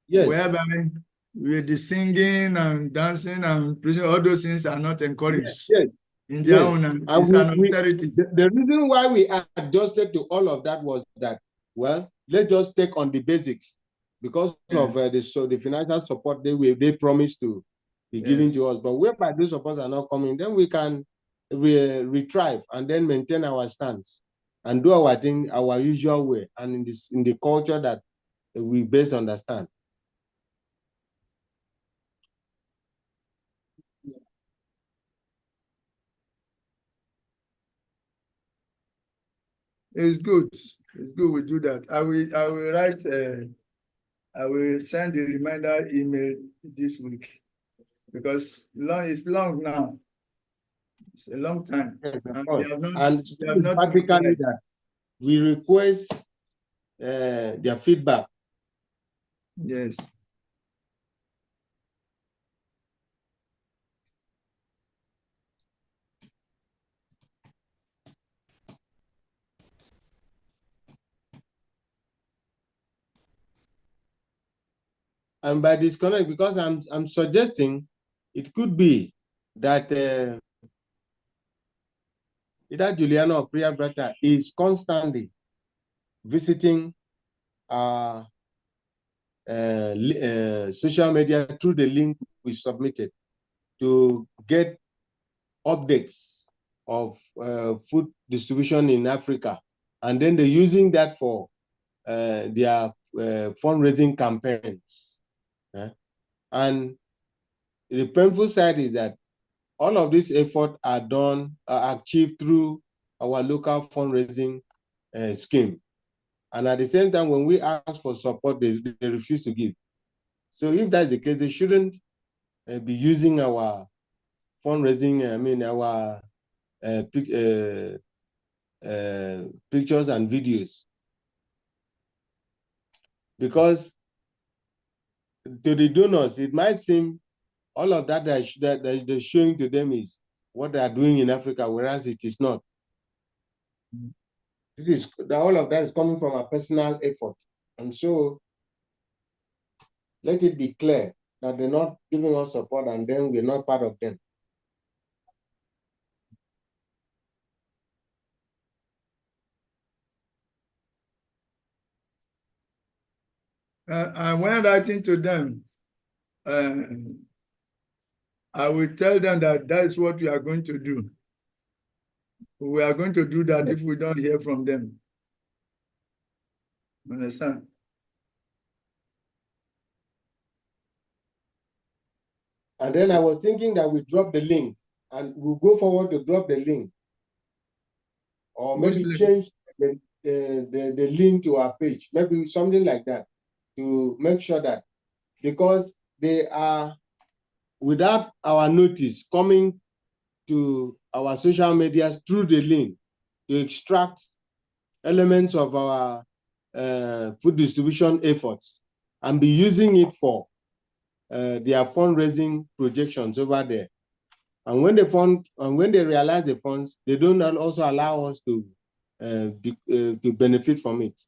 S1: Yes.
S4: Whereby with the singing and dancing and preaching, all those things are not encouraged.
S1: Yes.
S4: In their own, and it's an austerity.
S1: The reason why we adjusted to all of that was that, well, let's just take on the basics because of the financial support they promised to be given to us. But whereby those supports are not coming, then we can retrieve and then maintain our stance and do our thing our usual way and in the culture that we best understand.
S4: It's good. It's good we do that. I will write. I will send a reminder email this week because it's long now. It's a long time.
S1: Yes,
S4: and
S1: practically that we request their feedback.
S4: Yes.
S1: And by disconnect, because I'm suggesting it could be that either Juliana or Priya Brata is constantly visiting social media through the link we submitted to get updates of food distribution in Africa. And then they're using that for their fundraising campaigns. And the painful side is that all of these efforts are achieved through our local fundraising scheme. And at the same time, when we ask for support, they refuse to give. So if that's the case, they shouldn't be using our fundraising, our pictures and videos. Because to the donors, it might seem all of that they're showing to them is what they are doing in Africa, whereas it is not. All of that is coming from a personal effort. And so let it be clear that they're not giving us support and then we're not part of them.
S4: And when writing to them, I will tell them that is what we are going to do. We are going to do that if we don't hear from them. Understand?
S1: And then I was thinking that we drop the link and we'll go forward to drop the link. Or maybe change the link to our page, maybe something like that, to make sure that, because they are, without our notice, coming to our social medias through the link to extract elements of our food distribution efforts and be using it for their fundraising projections over there. And when they realize the funds, they don't also allow us to benefit from it.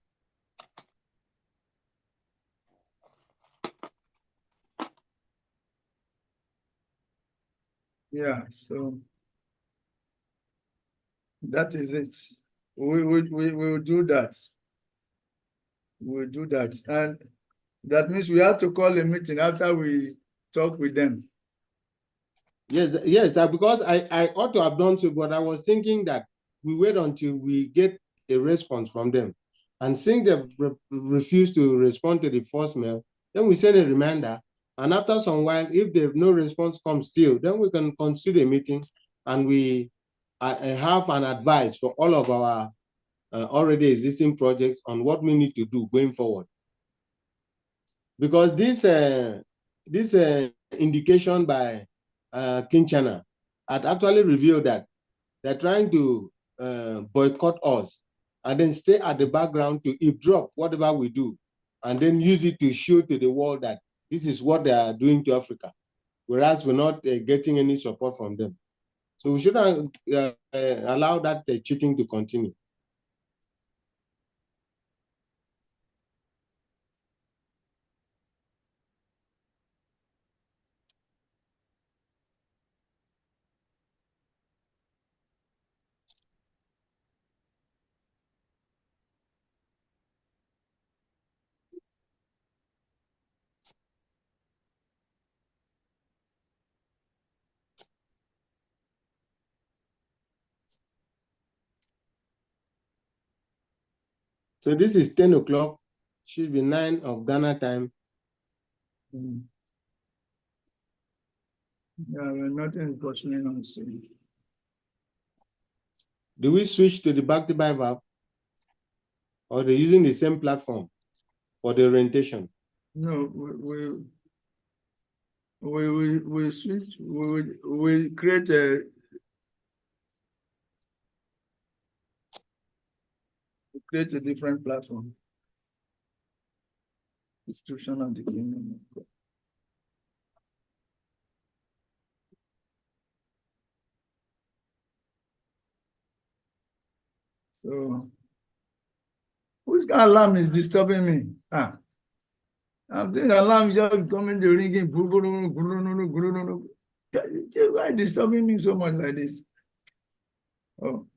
S4: Yeah, so that is it. We will do that. We'll do that. And that means we have to call a meeting after we talk with them.
S1: Yes, because I ought to have done so, but I was thinking that we wait until we get a response from them. And since they refuse to respond to the first mail, then we send a reminder. And after some while, if there's no response comes still, then we can consider a meeting and we have an advice for all of our already existing projects on what we need to do going forward. Because this indication by Kinchana had actually revealed that they're trying to boycott us and then stay at the background to eavesdrop whatever we do and then use it to show to the world that this is what they are doing to Africa, whereas we're not getting any support from them. So we shouldn't allow that cheating to continue. So this is 10 o'clock, should be 9 of Ghana time.
S4: Yeah, we're not in questioning on stream.
S1: Do we switch to the Bhakti Bible or they're using the same platform for the orientation?
S4: No, we switch, we create a different platform. Description of the kingdom. So, whose alarm is disturbing me? I'm thinking alarm just coming, the ringing. Why disturbing me so much like this? Oh.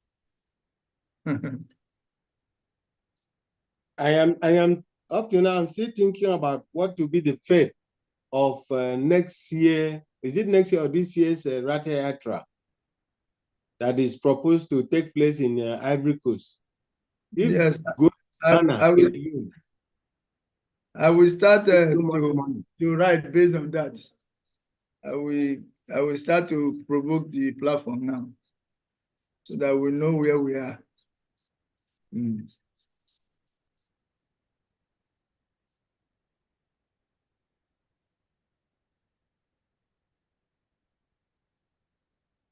S1: I am up to now, I'm still thinking about what to be the fate of next year. Is it next year or this year's Ratha Yatra that is proposed to take place in Ivory Coast? If
S4: yes, I will start to write based on that. I will start to provoke the platform now so that we know where we are.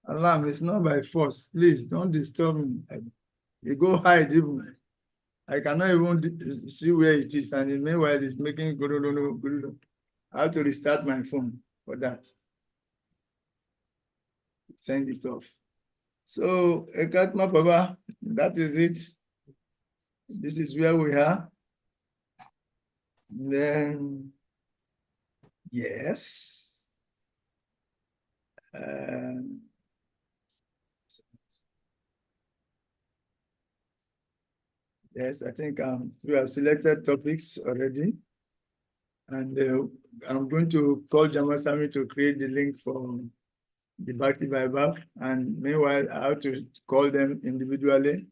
S4: Alarm, it's not by force. Please don't disturb me. You go hide even. I cannot even see where it is, and meanwhile it's making good. I have to restart my phone for that. Send it off. So, Ekatma Baba, that is it. This is where we are. Then, yes. Yes, I think we have selected topics already. And I'm going to call Jamasami to create the link for the Bhakti Bible. And meanwhile, I have to call them individually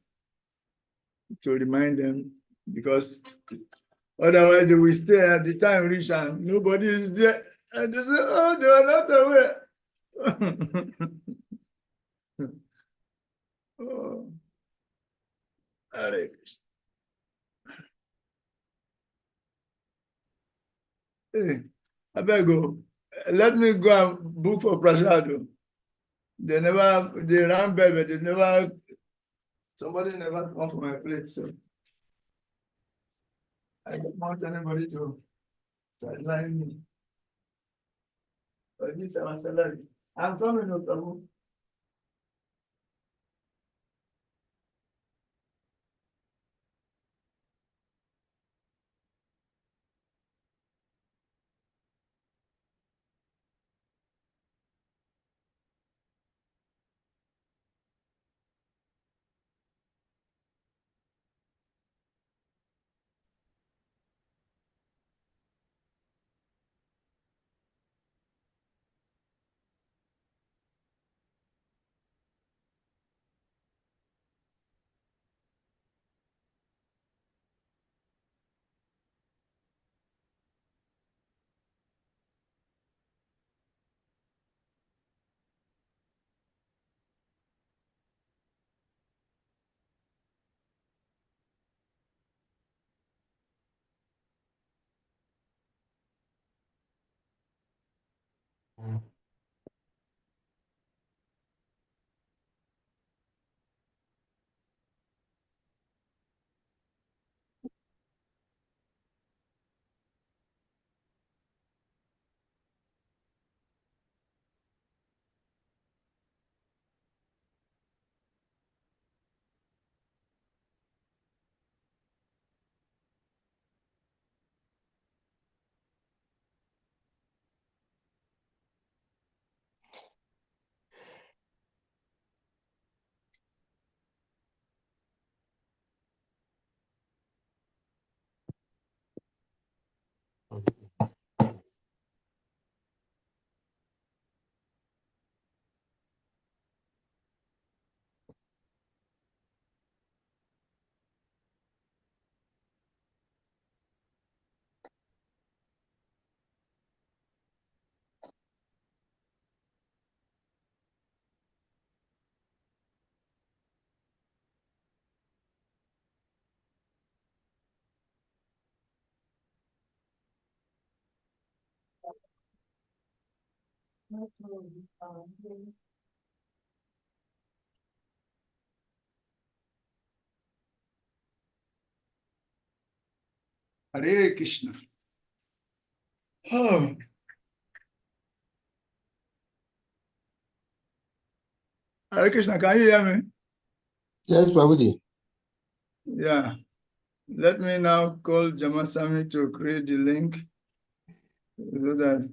S4: to remind them, because otherwise they will stay at the time reach and nobody is there. And they say, oh, they are not aware. Oh. Hare Krishna. Hey, I better go. Let me go and book for Prasad. They ran baby, somebody never come for my place. So I don't want anybody to sideline me. But this is my salary. I'm coming, no problem. Hare Krishna. Oh. Hare Krishna, can you hear me?
S1: Yes, Prabhuji.
S4: Yeah. Let me now call Jamasami to create the link so that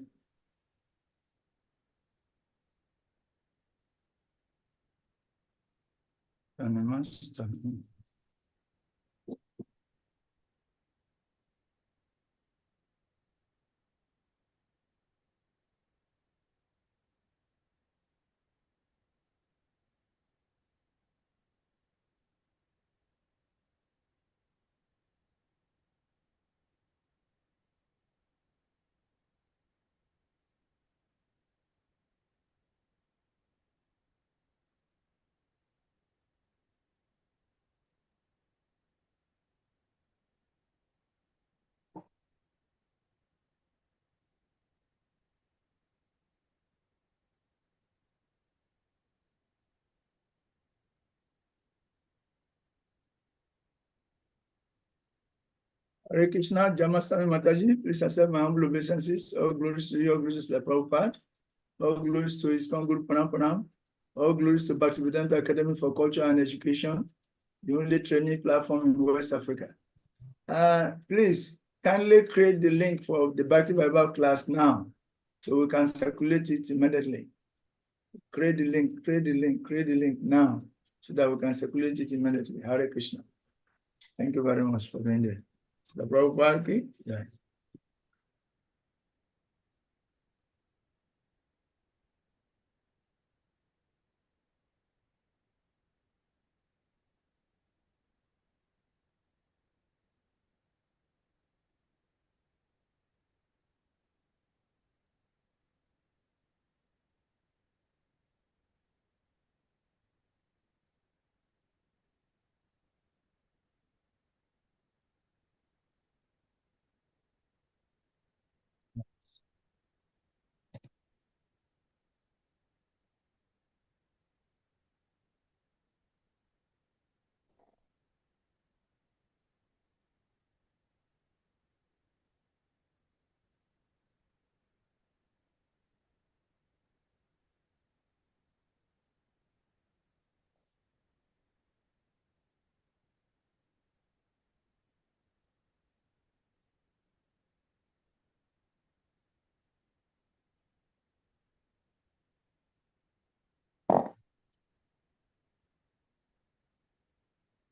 S4: Hare Krishna, Jamasami Mataji, please accept my humble obeisances. All glories to you, all glories to the Prabhupada, all glories to his Guru Pranam Pranam, all glories to Bhaktivedanta Academy for Culture and Education, the only training platform in West Africa. Please kindly create the link for the Bhakti Bible class now, so we can circulate it immediately. Create the link, create the link, create the link now, so that we can circulate it immediately. Hare Krishna. Thank you very much for being there. The Prabhupada, yeah.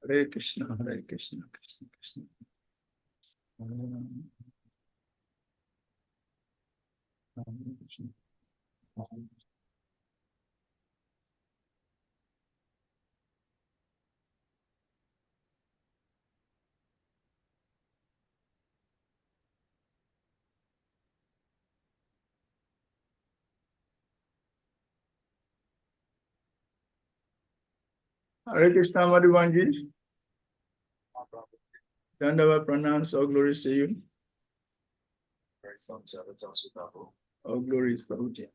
S4: Hare Krishna, Hare Krishna, Krishna Krishna. Hare Krishna, Madhuvanji. Dandava pranams, all glories to you. All glories, Prabhuji.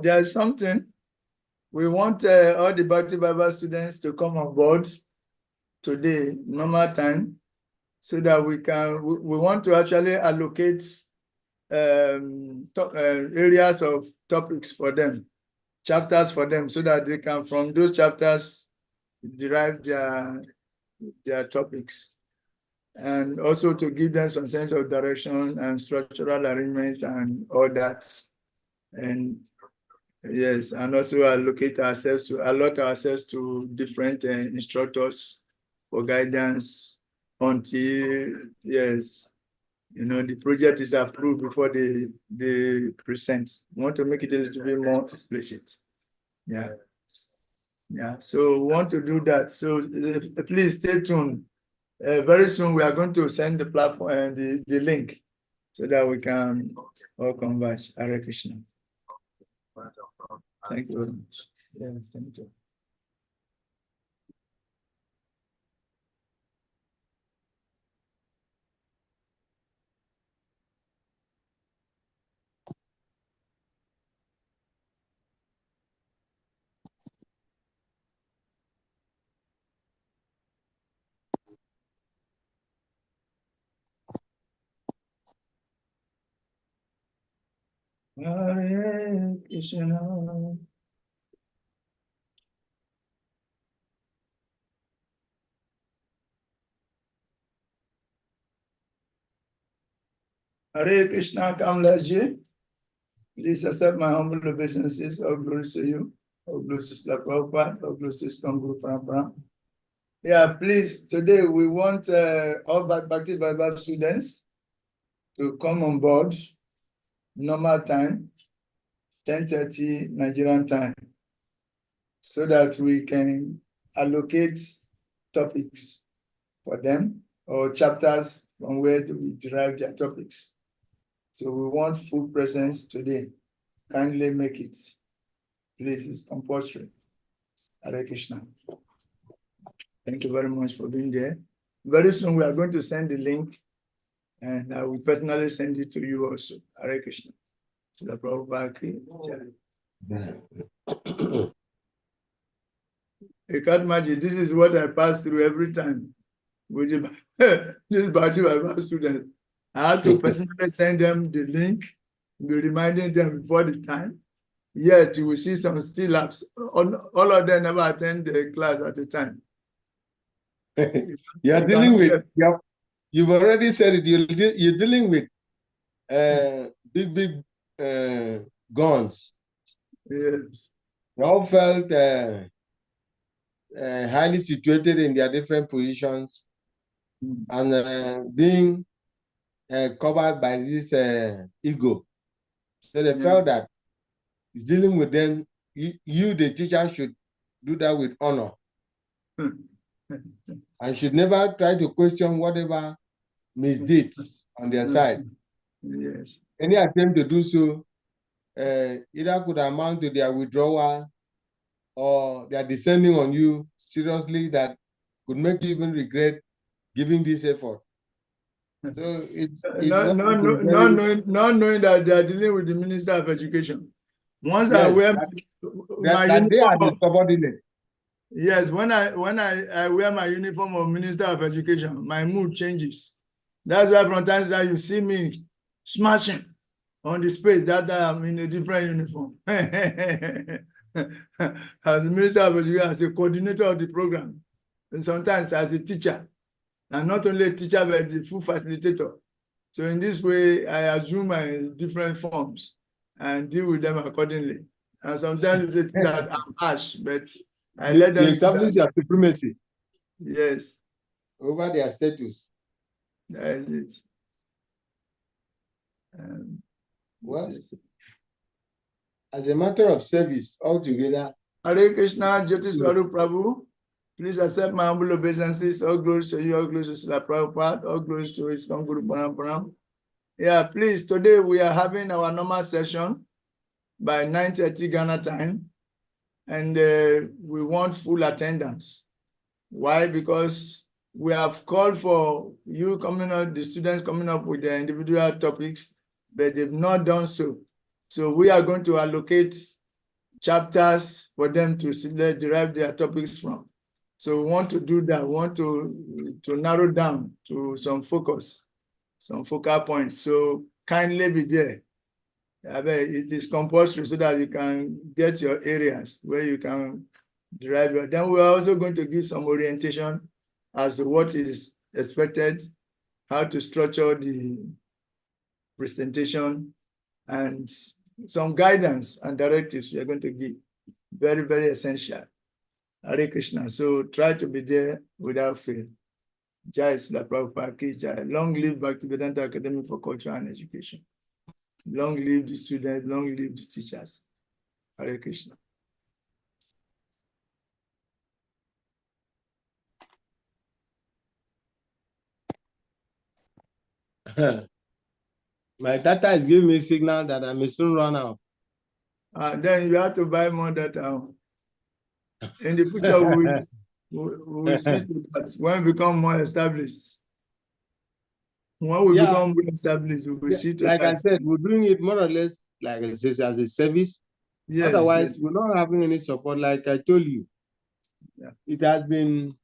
S4: There's something we want all the Bhakti Bible students to come on board today, normal time, so that we want to actually allocate areas of topics for them, chapters for them, so that they can from those chapters derive their topics, and also to give them some sense of direction and structural arrangement and all that. And yes, and also allot ourselves to different instructors for guidance until, yes, the project is approved before they present. We want to make it a little bit more explicit. Yeah. Yeah, so we want to do that. So please stay tuned. Very soon we are going to send the platform and the link so that we can all converge. Hare Krishna. Thank you very much. Yeah, thank you. Hare Krishna. Hare Krishna, Kamlaji. Please accept my humble obeisances. All glory to you. All glory to Srila Prabhupada. All glory to Guru Parampara. Yeah, please, today we want all Bhakti Bible students to come on board, normal time, 10:30 Nigerian time, so that we can allocate topics for them or chapters from where do we derive their topics. So we want full presence today. Kindly make it. Please, it's compulsory. Hare Krishna. Thank you very much for being there. Very soon we are going to send the link, and I will personally send it to you also. Hare Krishna. Srila Prabhupada. You can't imagine, this is what I pass through every time with this Bhakti Bible student. I have to personally send them the link, be reminding them before the time. Yet you will see some still lapse. All of them never attend the class at the time.
S1: You're dealing with, you've already said it, you're dealing with big guns.
S4: Yes.
S1: They all felt highly situated in their different positions and being covered by this ego. So they felt that dealing with them, you, the teacher, should do that with honor. And should never try to question whatever misdeeds on their side.
S4: Yes.
S1: Any attempt to do so either could amount to their withdrawal or they are descending on you seriously that could make you even regret giving this effort. So it's
S4: not knowing that they are dealing with the Minister of Education. Once I wear my uniform,
S1: they are the subordinate.
S4: Yes, when I wear my uniform of Minister of Education, my mood changes. That's why from time to time you see me smashing on the space that I'm in a different uniform. As the Minister of Education, as a coordinator of the program, and sometimes as a teacher, and not only a teacher, but the full facilitator. So in this way, I assume my different forms and deal with them accordingly. And sometimes they think that I'm harsh, but I let them
S1: establish your supremacy.
S4: Yes.
S1: Over their status.
S4: That is it.
S1: Well, as a matter of service altogether.
S4: Hare Krishna, Jyoti Swarup Prabhu. Please accept my humble obeisances. All glories to you, all glories to Srila Prabhupada, all glories to his Guru Parampara. Yeah, please, today we are having our normal session by 9:30 Ghana time, and we want full attendance. Why? Because we have called for you coming up, the students coming up with their individual topics, but they've not done so. So we are going to allocate chapters for them to derive their topics from. So we want to do that. We want to narrow down to some focus, some focal points. So kindly be there. It is compulsory so that you can get your areas where you can derive your. Then we are also going to give some orientation as to what is expected, how to structure the presentation, and some guidance and directives we are going to give. Very, very essential. Hare Krishna. So try to be there without fail. Jai Srila Prabhupada Ki Jai. Long live Bhaktivedanta Academy for Culture and Education. Long live the students, long live the teachers. Hare Krishna.
S1: My data is giving me a signal that I may soon run out.
S4: Then you have to buy more data. In the future, we will see that when we become more established. When we become more established, we will see to
S1: like that. I said, we're doing it more or less like as a service. Yes, otherwise, we're not having any support. Like I told you, it has been,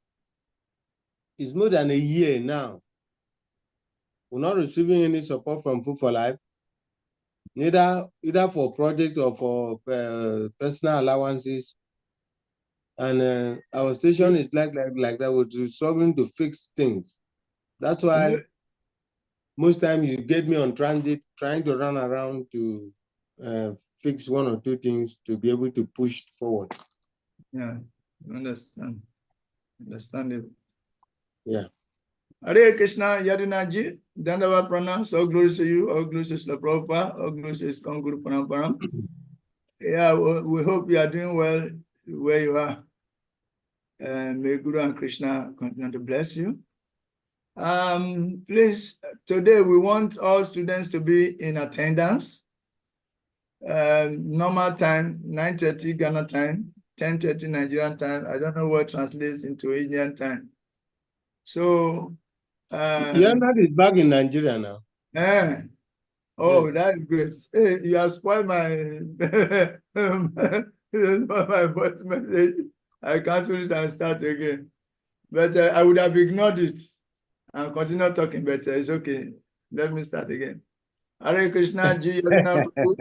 S1: it's more than a year now. We're not receiving any support from Food for Life. either for project or for personal allowances. And our station is like that. We're struggling to fix things. That's why most time you get me on transit, trying to run around to fix one or two things to be able to push forward.
S4: Yeah, understand. Understandable.
S1: Yeah.
S4: Hare Krishna, Yadinaji, Dandava Pranam, all glory to you, all glory to Srila Prabhupada, all glory to ISKCON Guru Paramparam. Yeah, we hope you are doing well where you are. And may Guru and Krishna continue to bless you. Please, today we want all students to be in attendance. Normal time, 9:30 Ghana time, 10:30 Nigerian time. I don't know what translates into Indian time. So,
S1: Yana is back in Nigeria now.
S4: Oh,
S1: Yes.
S4: that's great. Hey, you have spoiled my my voice message. I cancel it and start again. But I would have ignored it and continue talking, but it's okay. Let me start again. Hare Krishna, Ji Yadina Prabhu.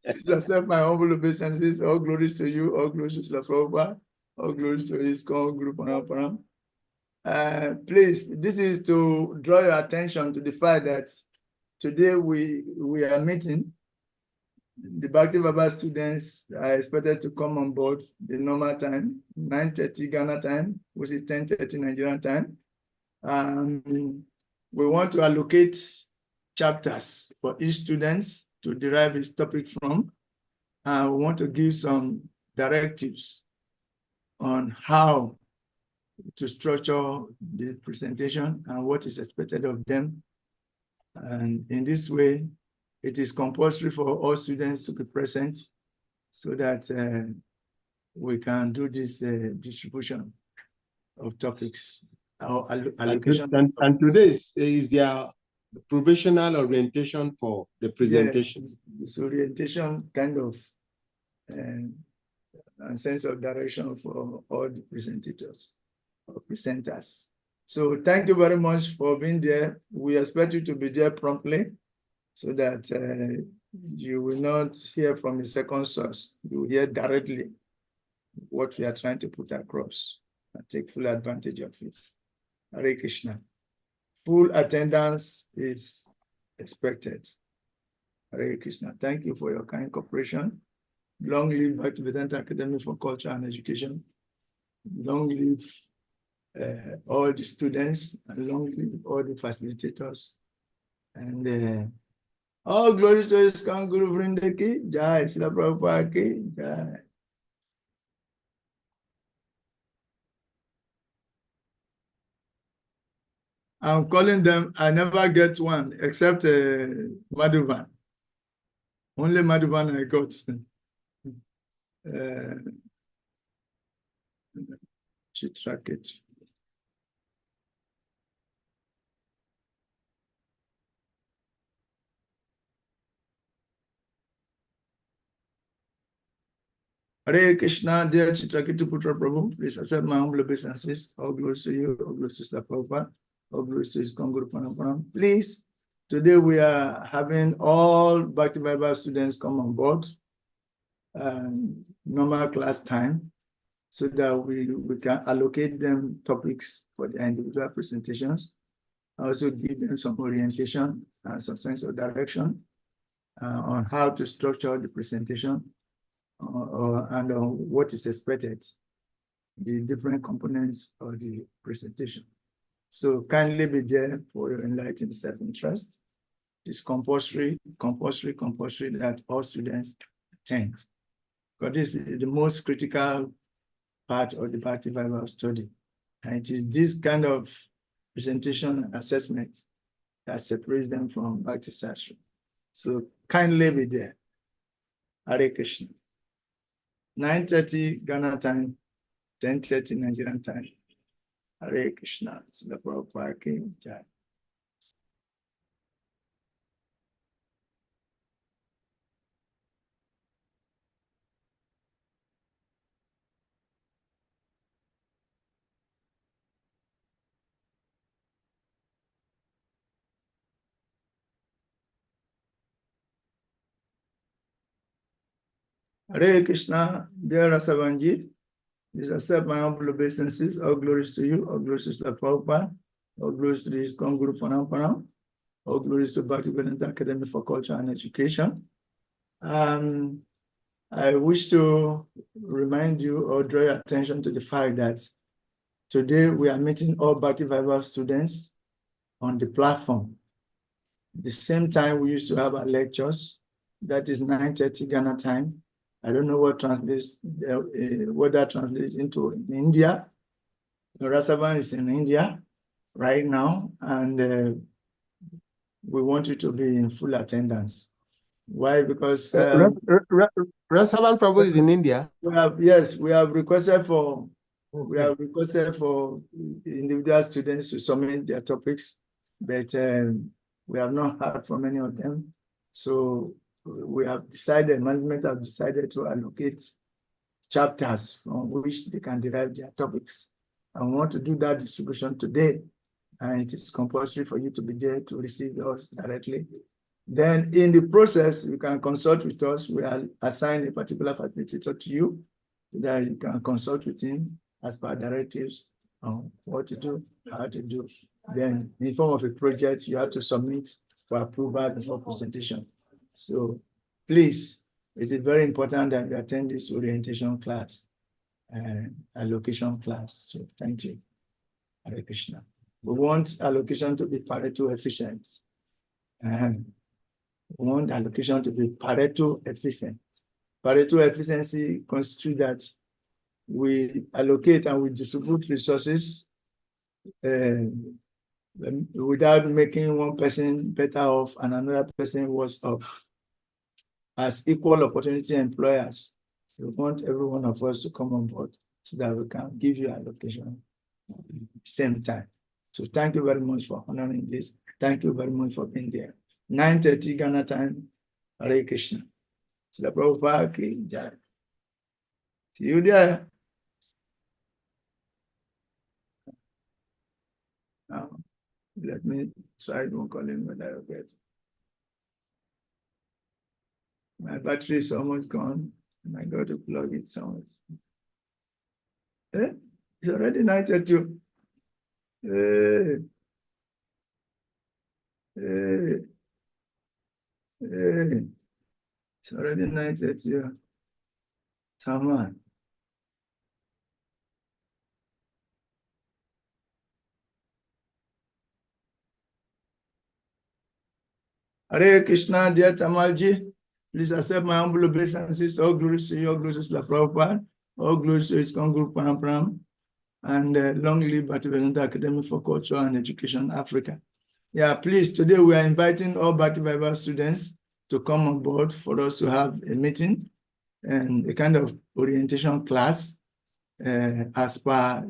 S4: Please accept my humble obeisances. All glories to you, all glories to Srila Prabhupada, all glories to ISKCON Guru Paramparam. Please, this is to draw your attention to the fact that today we are meeting. The Bhakti Baba students are expected to come on board the normal time, 9:30 Ghana time, which is 10:30 Nigerian time. We want to allocate chapters for each student to derive his topic from. We want to give some directives on how to structure the presentation and what is expected of them. And in this way, it is compulsory for all students to be present so that we can do this distribution of topics or allocation.
S1: And today is their provisional orientation for the presentation.
S4: Yes, it's orientation kind of and sense of direction for all the presentators or presenters. So thank you very much for being there. We expect you to be there promptly so that you will not hear from a second source. You will hear directly what we are trying to put across and take full advantage of it. Hare Krishna. Full attendance is expected. Hare Krishna. Thank you for your kind cooperation. Long live Bhaktivedanta Academy for Culture and Education. Long live all the students, and long live all the facilitators. And all glory to ISKCON Guru Vrinda ki Jai, Srila Prabhupada ki Jai. I'm calling them, I never get one except Madhuvan. Only Madhuvan I got. Track it. Hare Krishna, dear Chitraketu Putra Prabhu, please accept my humble obeisances. All glories to you, all glories to Srila Prabhupada, all glories to ISKCON Guru Paramparam. Please, today we are having all Bhakti Bible students come on board, normal class time, so that we can allocate them topics for their individual presentations. Also give them some orientation and some sense of direction on how to structure the presentation and on what is expected, the different components of the presentation. So kindly be there for your enlightened self-interest. It's compulsory that all students attend. Because this is the most critical part of the Bhakti Bible study. And it is this kind of presentation and assessment that separates them from Bhakti Sastra. So kindly be there. Hare Krishna. 9:30 Ghana time, 10:30 Nigerian time. Hare Krishna. Srila Prabhupada ki Jai. Hare Krishna, dear Rasavanji. Please accept my humble obeisances. All glories to you. All glories to Srila Prabhupada. All glories to the ISKCON Guru Pranam Pranam. All glories to Bhaktivedanta Academy for Culture and Education. I wish to remind you or draw your attention to the fact that today we are meeting all Bhakti Viva students on the platform. The same time we used to have our lectures. That is 9:30 Ghana time. I don't know what translates what that translates into in India. Rasavan is in India right now, and we want you to be in full attendance. Why? Because
S1: Rasavan Prabhu is in India.
S4: we have requested for individual students to submit their topics, but we have not heard from any of them. So we have decided, management have decided to allocate chapters from which they can derive their topics. I want to do that distribution today, and it is compulsory for you to be there to receive us directly. Then in the process, you can consult with us. We will assign a particular facilitator to you so that you can consult with him as per directives on what to do, how to do. Then in the form of a project, you have to submit for approval before presentation. So please, it is very important that you attend this orientation class and allocation class. So thank you. Hare Krishna. We want allocation to be Pareto efficient. And we want allocation to be Pareto efficient. Pareto efficiency constitutes that we allocate and we distribute resources without making one person better off and another person worse off. As equal opportunity employers, we want every one of us to come on board so that we can give you allocation at the same time. So thank you very much for honoring this. Thank you very much for being there. 9:30 Ghana time. Hare Krishna. Srila Prabhupada ki jai. See you there. Now, let me try to call him when I get. My battery is almost gone, and I got to plug it somewhere. It's already 9:32. It's already 9:30. Come on. Hare Krishna, dear Tamalji. Please accept my humble obeisances. All glories to you, all glories to Srila Prabhupada, all glories to ISKCON Guru Pranam Pranam, and long live Bhaktivedanta Academy for Culture and Education, Africa. Yeah, please, today we are inviting all Bhakti Viva students to come on board for us to have a meeting and a kind of orientation class as per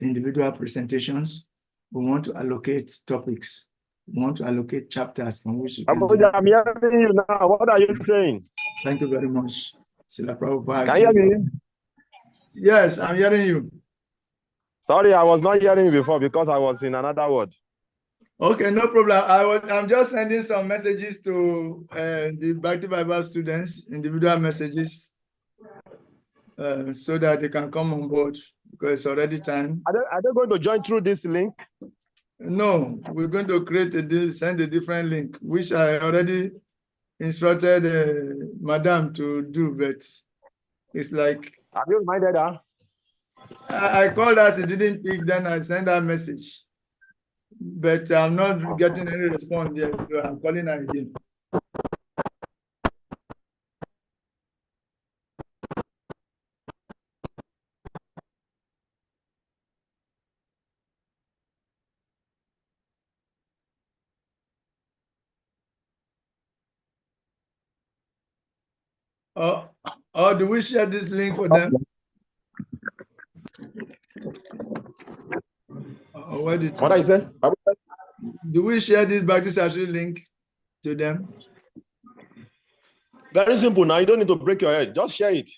S4: individual presentations. We want to allocate topics. We want to allocate chapters from which you can.
S9: I'm hearing you now. What are you saying?
S4: Thank you very much. Srila Prabhupada.
S9: Can you hear me?
S4: Yes, I'm hearing you.
S9: Sorry, I was not hearing you before because I was in another word.
S4: Okay, no problem. I'm just sending some messages to the Bhakti Viva students, individual messages, so that they can come on board because it's already time.
S9: Are they going to join through this link?
S4: No, we're going to send a different link, which I already instructed Madam to do, but it's like.
S9: Have you reminded her?
S4: I called her, she didn't pick, then I sent her a message. But I'm not getting any response yet, so I'm calling her again. Or do we share this link for them?
S9: What I said?
S4: Do we share this Bhakti Sashri link to them?
S9: Very simple. Now you don't need to break your head. Just share it.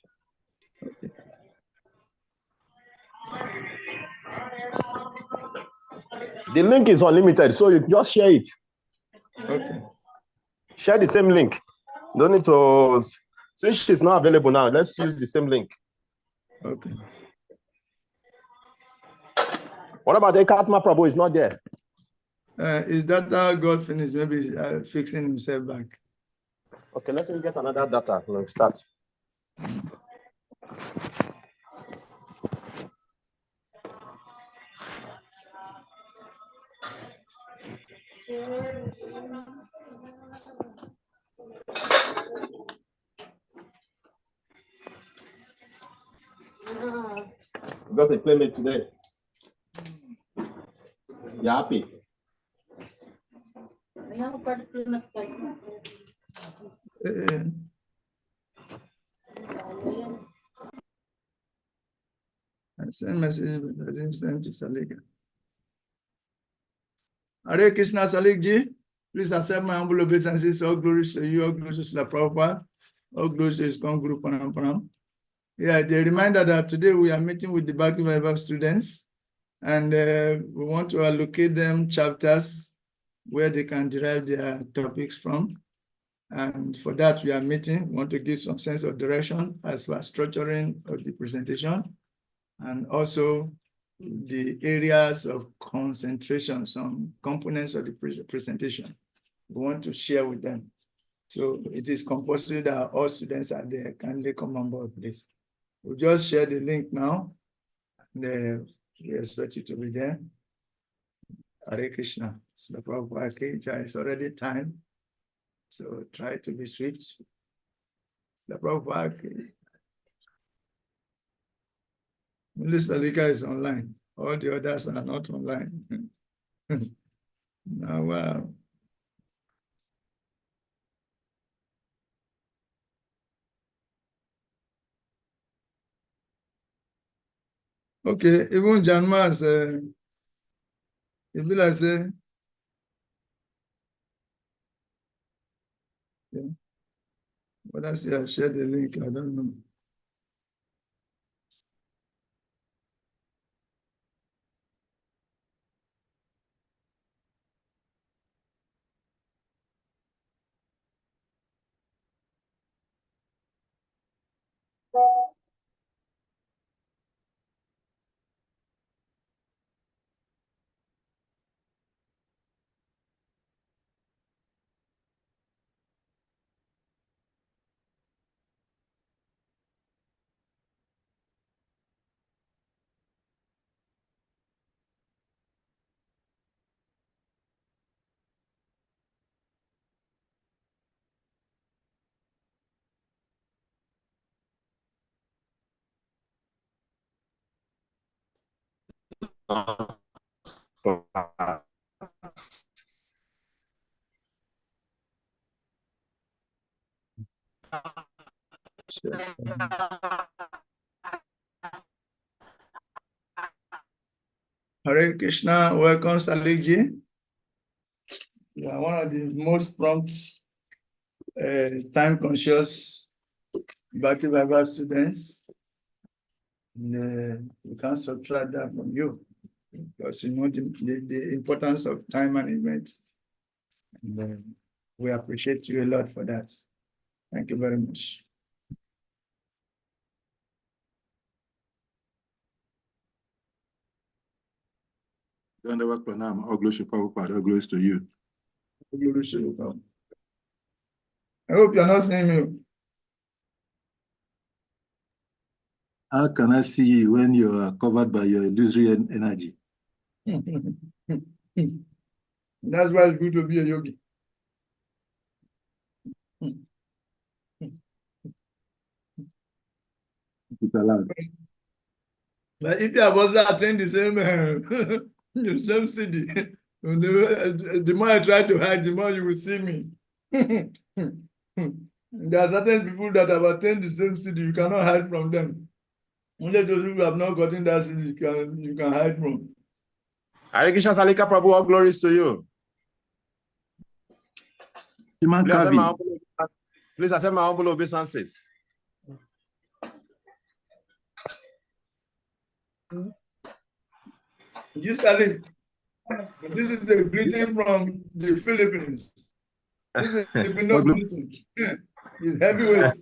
S4: Okay.
S9: The link is unlimited, so you just share it.
S4: Okay.
S9: Share the same link. Don't need to Since she's not available now, let's use the same link.
S4: Okay.
S9: What about Ekatma Prabhu? Is not there.
S4: His data got finished. Maybe he's fixing himself back.
S9: Okay, let him get another data. Let's start. You got a playmate today. You happy?
S4: I sent message, but I didn't send to Salik. Hare Krishna, Salik ji. Please accept my humble obeisances. All glories to you, all glories to Srila Prabhupada, all glories to his Guru Pranam Pranam. Yeah, the reminder that today we are meeting with the Bhakti Vaibhav students, and we want to allocate them chapters where they can derive their topics from. And for that, we are meeting. We want to give some sense of direction as far as structuring of the presentation, and also the areas of concentration, some components of the presentation we want to share with them. So it is compulsory that all students are there. Can they come on board, please? We'll just share the link now, and we expect you to be there. Hare Krishna. It's already time, so try to be swift. The Prabhupada. Miss Alika is online. All the others are not online. Now, wow. Okay, even Janma said, if you like say, yeah. But I see I shared the link, I don't know. Hare Krishna, welcome Salik ji. You are one of the most prompt, time-conscious Bhakti Vaibhav students. And, we can't subtract that from you because you know the importance of time management. And we appreciate you a lot for that. Thank you very much.
S10: All glories to Prabhupada, all glories to you.
S4: All glories to you. I hope you're not seeing me.
S10: How can I see you when you are covered by your illusory energy?
S4: That's why it's good to be a yogi.
S10: It's allowed.
S4: But if you have also attended the same city, the more I try to hide, the more you will see me. There are certain people that have attended the same city, you cannot hide from them. Only those who have not gotten that city you can hide from.
S9: Hare Krishna Salika Prabhu, all glories to you. Please accept my humble obeisances.
S4: You study. This is a greeting from the Philippines. This is the greeting. It's heavyweight.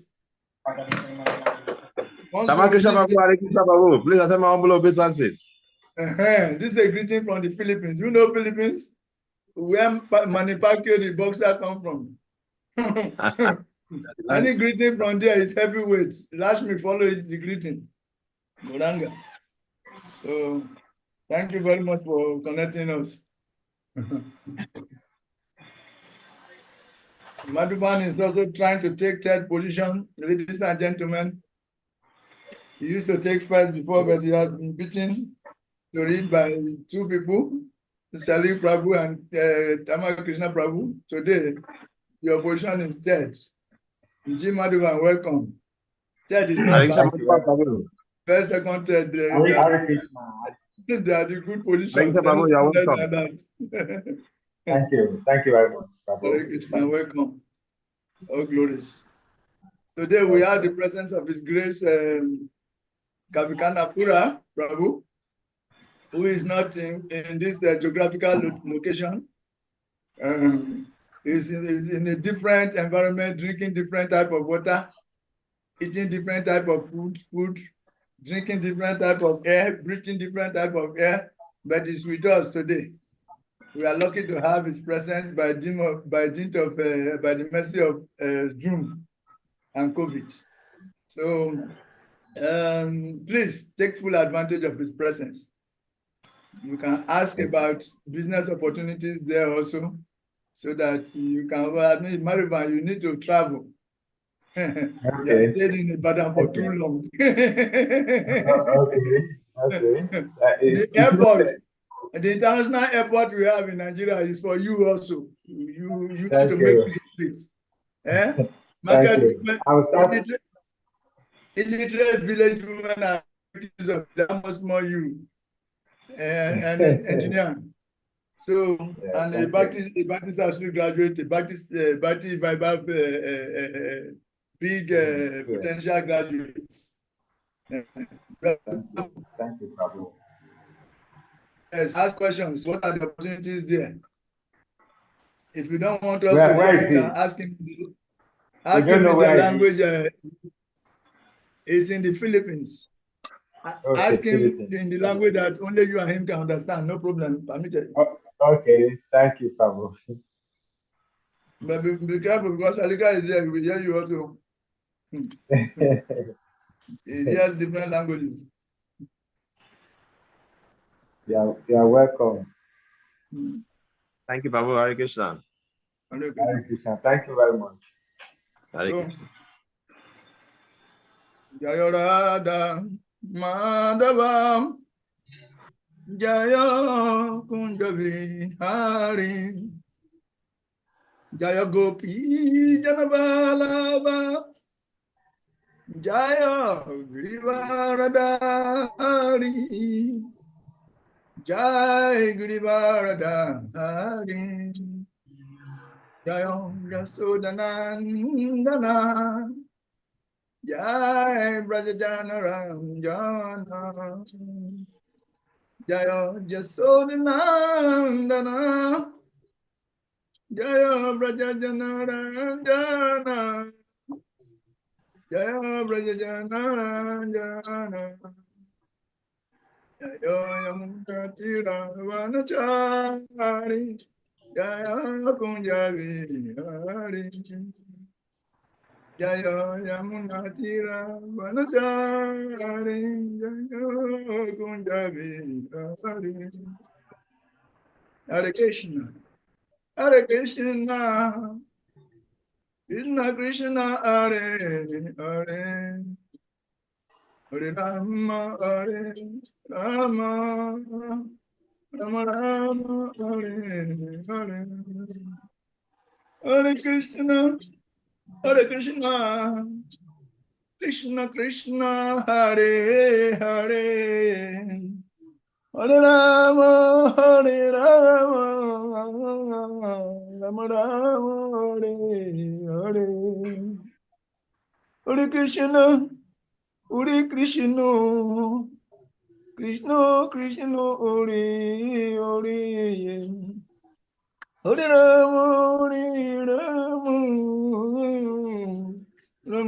S9: Krishna Babu, Hare Krishna Babu. Please accept my humble obeisances.
S4: This is a greeting from the Philippines. You know Philippines? Where Manny Pacquiao, the boxer, come from. Any greeting from there is heavyweight. Rashmi follow it, the greeting. Moranga. So thank you very much for connecting us. Madhuban is also trying to take third position, ladies and gentlemen. He used to take first before, but he has been beaten to read by two people, Salih Prabhu and Tama Krishna Prabhu. Today, your position is third. G. Madhuban, welcome. Third is not bad. First, second, third. They are the good positions.
S11: Thank you. Thank you very much.
S4: Hare Krishna, welcome. Oh, glories. Today we have the presence of His Grace Kavikana Pura Prabhu, who is not in this geographical location. He's in a different environment, drinking different type of water, eating different type of food, drinking different type of air, breathing different type of air, but he's with us today. We are lucky to have his presence by the mercy of Zoom and COVID. So please take full advantage of his presence. You can ask about business opportunities there also, so that you can, Mariban, you need to travel. You have stayed in Ibadan for too long. The airport, the international airport we have in Nigeria is for you also. You need to make it. Market illiterate village women are accused of that much more you and engineer. So, and a Baptist actually graduate, a Baptist Bible big potential graduates.
S11: Thank you, Prabhu.
S4: Yes, ask questions. What are the opportunities there? If you don't want us to hear, you can ask him. Ask him in the language. It's in the Philippines.
S11: Okay,
S4: ask him in the language that only you and him can understand. No problem. Permitted.
S11: Okay, thank you, Prabhu.
S4: But be careful because Alika is there. We hear you also. He hears different languages.
S11: You are welcome.
S9: Thank you, Prabhu. Hare Krishna.
S11: Hare Krishna. Thank you very much.
S9: Hare Krishna.
S4: Jaya Radha Madhava Jaya Kunda Vihari Jaya Gopi Janavalava Jaya Grivaradari Jai Grivaradari Jaya Yasodanandana Jai Brajajana Ranjana Jaya Jasodhanandana Jaya Brajajana Ranjana Jaya Brajajana Ranjana Jaya Yamunatira Vanachari Jaya Kunjavi Hari Jaya Yamunatira Vanachari Jaya Kunjavi Hari Hare Krishna Hare Krishna Krishna Krishna Hare Hare Hare Rama Hare Rama Rama Rama Hare Hare Hare Krishna Hare Krishna Krishna Krishna Hare Hare Hare Rama Hare Rama Rama Rama Hare Hare Hare Krishna Hare Krishna Krishna Krishna Hare Hare Hare Rama Hare Rama Hare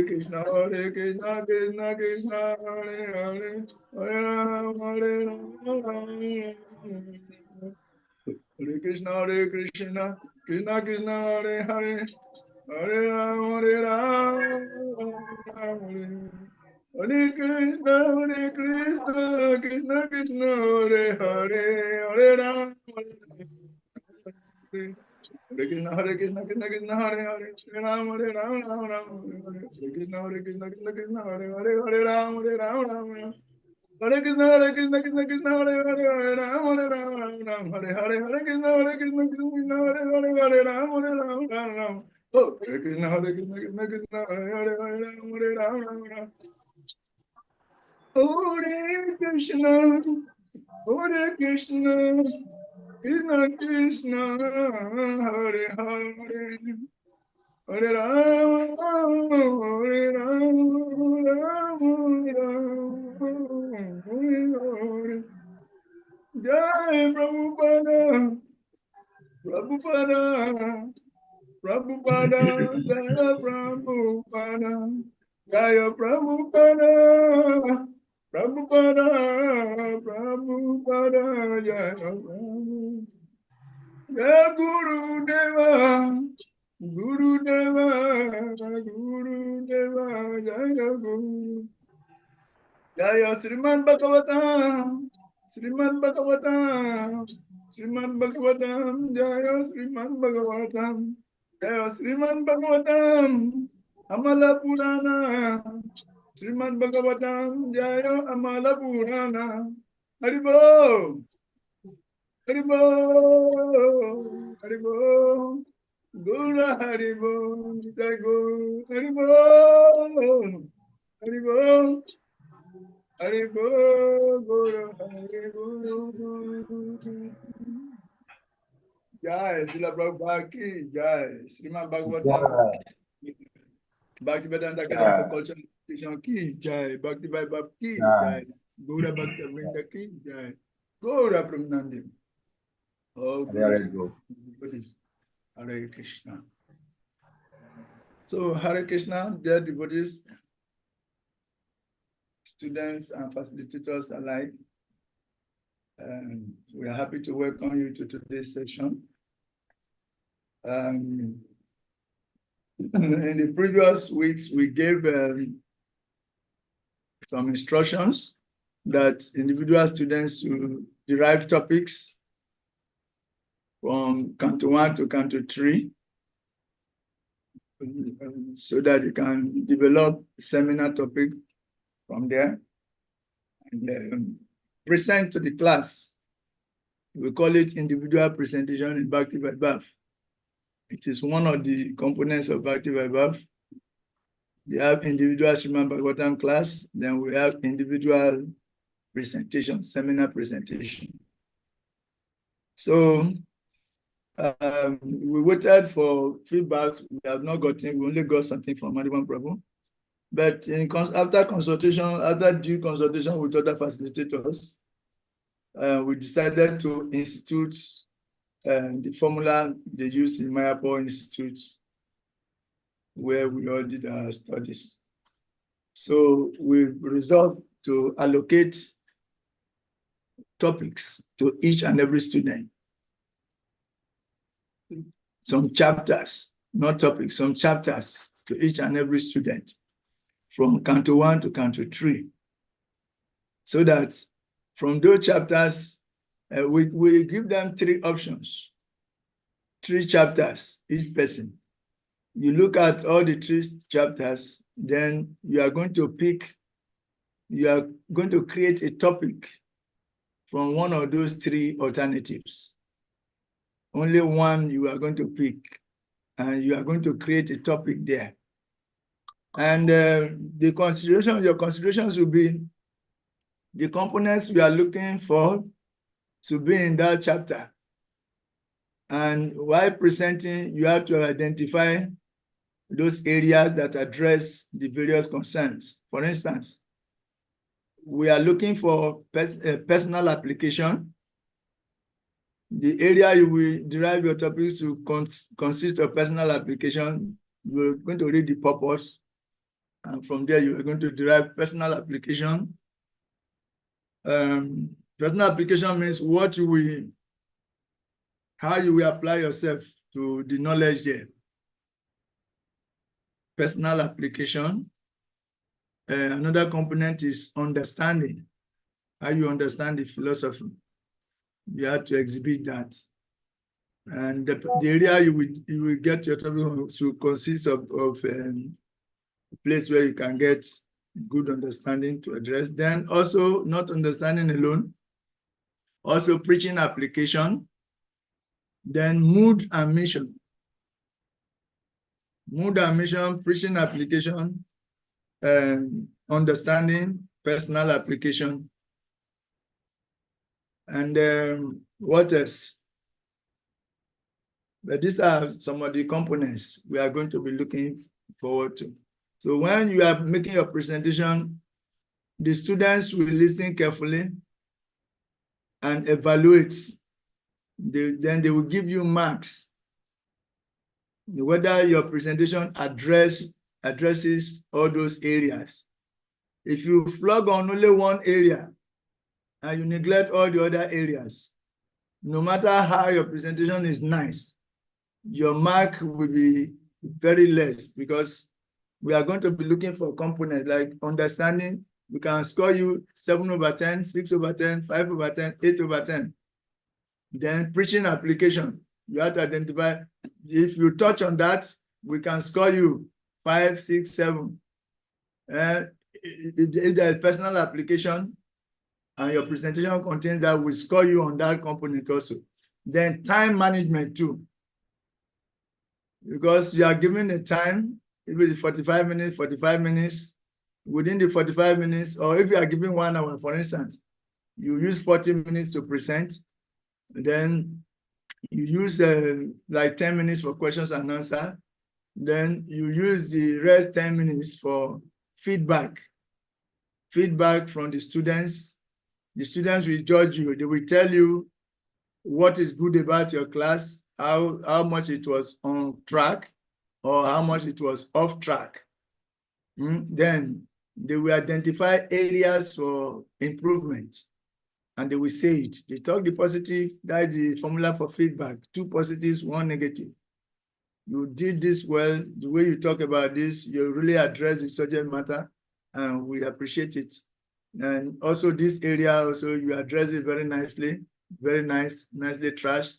S4: Krishna, Krishna Krishna, Hare Hare, Hare Ram, Hare Ram. Hare Krishna, Krishna Krishna, Hare Hare, Hare Ram, Hare Ram. Hare Krishna, Krishna Krishna, Hare Hare, Hare Ram, Hare Hare Krishna, Krishna, Hare Hare, Hare Ram, Hare Ram, Ram Ram, Hare Krishna, Krishna, Hare Hare, Hare Ram, Ram Ram. Hare Krishna, Krishna, Hare Hare, Hare Ram, Ram Ram, Hare Hare, Hare Krishna, Krishna, Hare Hare, Hare Ram, Ram Ram. Oh, Hare Krishna, Krishna, Hare Hare, Hare Ram, Ram. Hare Krishna, Hare Krishna, Krishna Krishna, Hare Hare, Hare Ram, Hare Ram, Ram Ram, Hare Hare. Jai Prabhupada, Prabhupada, Prabhupada, Jaya Prabhupada, Jaya Prabhupada, Prabhupada, Prabhupada, Jaya Prabhupada. Jaya Guru Deva, Guru Deva, Guru Deva, Jaya Guru. Jaya Sriman Bhagavatam, Sriman Bhagavatam, Sriman Bhagavatam, Jaya Sriman Bhagavatam, Jaya Sriman Bhagavatam, Amala Purana, Sriman Bhagavatam, Jaya Amala Purana, Haribo, Haribo, Haribo, Guru Haribo, Jai Guru, Haribo, Haribo. Haribo, Guru, Haribo. Jai, Srila Prabhupada ki Jai, Srimad Bhagavatam, Bhaktivedanta Academy for Culture and Education ki Jai, Bhakti Vaibhav ki Jai, Gaura Bhakta Vrinda ki Jai, Gaura Pramanandi. Oh, Hare Krishna. So, Hare Krishna, dear devotees, students and facilitators alike. We are happy to welcome you to today's session. In the previous weeks, we gave some instructions that individual students should derive topics from Canto 1 to Canto 3 so that you can develop seminar topic from there and present to the class. We call it individual presentation in Bhakti Vaibhav. It is one of the components of Bhakti Vaibhav. We have individual Srimad Bhagavatam class, then we have individual presentation, seminar presentation. So we waited for feedback. We have not gotten, we only got something from Madhavan Prabhu. But after consultation, after due consultation with other facilitators, we decided to institute the formula they use in Mayapur Institute, where we all did our studies. So we resolved to allocate topics to each and every student. Some chapters, not topics, some chapters to each and every student from Canto 1 to Canto 3. So that from those chapters, we give them 3 options, 3 chapters, each person. You look at all the 3 chapters, then you are going to pick, you are going to create a topic from one of those 3 alternatives. Only one you are going to pick, and you are going to create a topic there. And the consideration, your considerations will be the components we are looking for to be in that chapter. And while presenting, you have to identify those areas that address the various concerns. For instance, we are looking for personal application The area you will derive your topics to consist of personal application. You're going to read the purpose, and from there you are going to derive personal application. Personal application means how you will apply yourself to the knowledge there. Personal application. Another component is understanding. How you understand the philosophy. You have to exhibit that. And the area you will get your topic to consist of a place where you can get good understanding to address. Then also not understanding alone, also preaching application, then mood and mission. Mood and mission, preaching application, understanding, personal application. And what else? But these are some of the components we are going to be looking forward to. So when you are making your presentation, the students will listen carefully and evaluate. Then they will give you marks, whether your presentation addresses all those areas. If you flog on only one area and you neglect all the other areas, no matter how your presentation is nice, your mark will be very less, because we are going to be looking for components like understanding. We can score you 7/10, 6/10, 5/10, 8/10. Then preaching application, you have to identify. If you touch on that, we can score you 5, 6, 7. If there is personal application and your presentation contains that, we score you on that component also. Then time management too. Because you are given a time, it will be 45 minutes, 45 minutes. Within the 45 minutes, or if you are given 1 hour, for instance, you use 40 minutes to present. Then you use like 10 minutes for questions and answers. Then you use the rest 10 minutes for feedback. Feedback from the students. The students will judge you. They will tell you what is good about your class, how much it was on track, or how much it was off track. Then they will identify areas for improvement, and they will say it. They talk the positive, that's the formula for feedback. 2 positives, 1 negative. You did this well, the way you talk about this, you really address the subject matter, and we appreciate it. And also this area, also you address it very nicely, very nice, nicely trashed.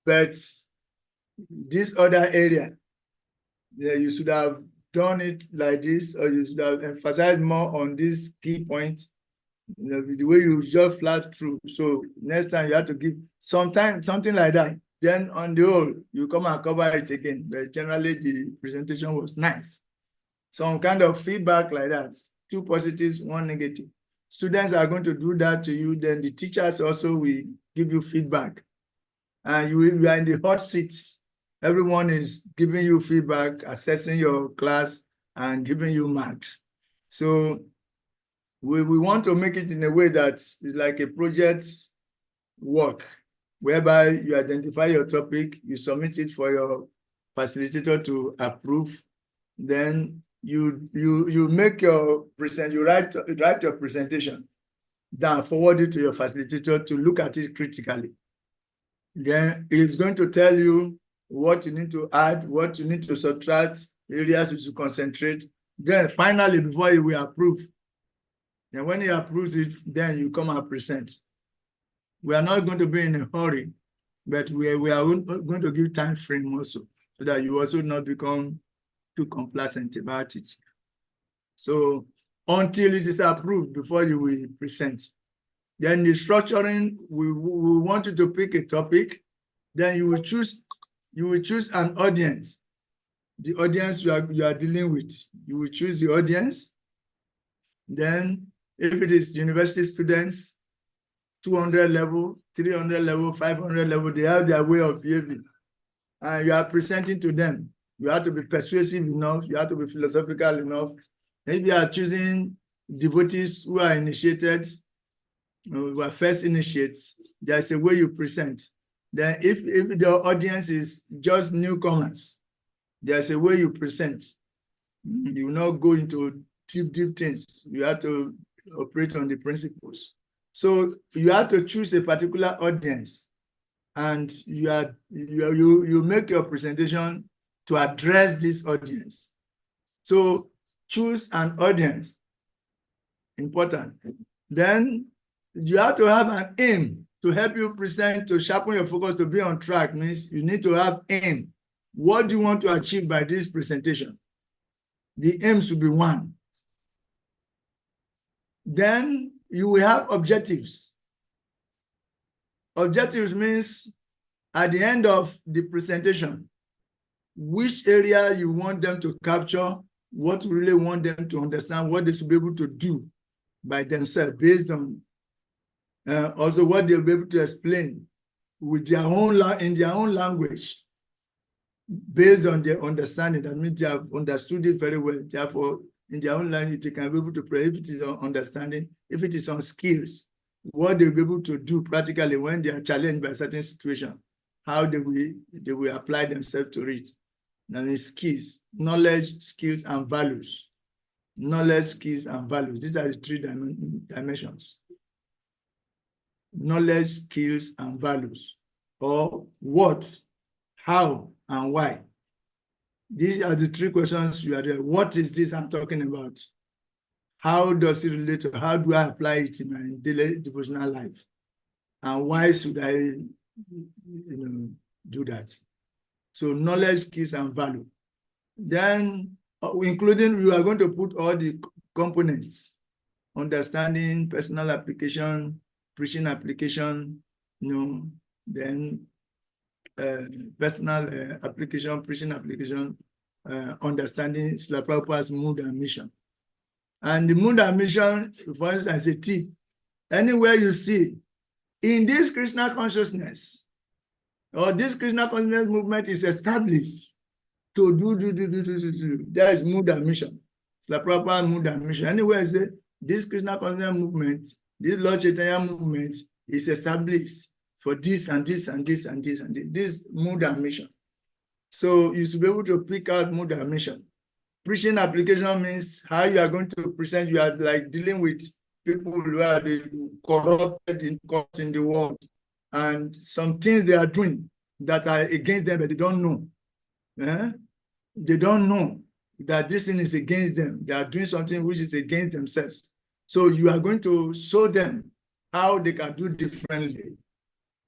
S4: But this other area, yeah, you should have done it like this, or you should have emphasized more on this key point, the way you just flat through. So next time you have to give something like that. Then on the whole, you come and cover it again. But generally the presentation was nice. Some kind of feedback like that. 2 positives, 1 negative. Students are going to do that to you. Then the teachers also will give you feedback. And you are in the hot seats. Everyone is giving you feedback, assessing your class, and giving you marks. So we want to make it in a way that is like a project work, whereby you identify your topic, you submit it for your facilitator to approve. Then you make your you write your presentation down, forward it to your facilitator to look at it critically. Then it's going to tell you what you need to add, what you need to subtract, areas you should concentrate. Then finally, before you will approve, and when he approves it, then you come and present. We are not going to be in a hurry, but we are going to give time frame also, so that you also not become too complacent about it. So until it is approved, before you will present. Then the structuring, we want you to pick a topic. Then you will choose an audience. The audience you are dealing with. You will choose the audience. Then if it is university students, 200 level, 300 level, 500 level, they have their way of behaving. And you are presenting to them. You have to be persuasive enough. You have to be philosophical enough. If you are choosing devotees who are initiated, who are first initiates, there's a way you present. Then if the audience is just newcomers, there's a way you present. You will not go into deep things. You have to operate on the principles. So you have to choose a particular audience, and you make your presentation to address this audience. So choose an audience. Important. Then you have to have an aim to help you present, to sharpen your focus, to be on track. Means you need to have aim. What do you want to achieve by this presentation? The aim should be one. Then you will have objectives. Objectives means at the end of the presentation, which area you want them to capture, what you really want them to understand, what they should be able to do by themselves based on also what they'll be able to explain with their own in their own language based on their understanding. That means they have understood it very well. Therefore, in their own language, they can be able to pray. If it is on understanding, if it is on skills, what they'll be able to do practically when they are challenged by a certain situation, how they will apply themselves to it. That means skills, knowledge, skills, and values. Knowledge, skills, and values. These are the three dimensions. Knowledge, skills, and values. Or what, how, and why. These are the three questions you are there. What is this I'm talking about? How does it relate to, how do I apply it in my daily devotional life? And why should I do that? So knowledge, skills, and value. Then including, you are going to put all the components: understanding, personal application, preaching application, then personal application, preaching application, understanding Srila Prabhupada's mood and mission. And the mood and mission, for instance, a tip. Anywhere you see, in this Krishna consciousness, or this Krishna consciousness movement is established to do. There is mood and mission. Srila Prabhupada mood and mission. Anywhere you say, this Krishna consciousness movement, this Lord Chaitanya movement is established for this and this and this and this and this, this mood and mission. So you should be able to pick out mood and mission. Preaching application means how you are going to present. You are like dealing with people who are corrupted in the world, and some things they are doing that are against them, but they don't know. They don't know that this thing is against them. They are doing something which is against themselves. So you are going to show them how they can do differently.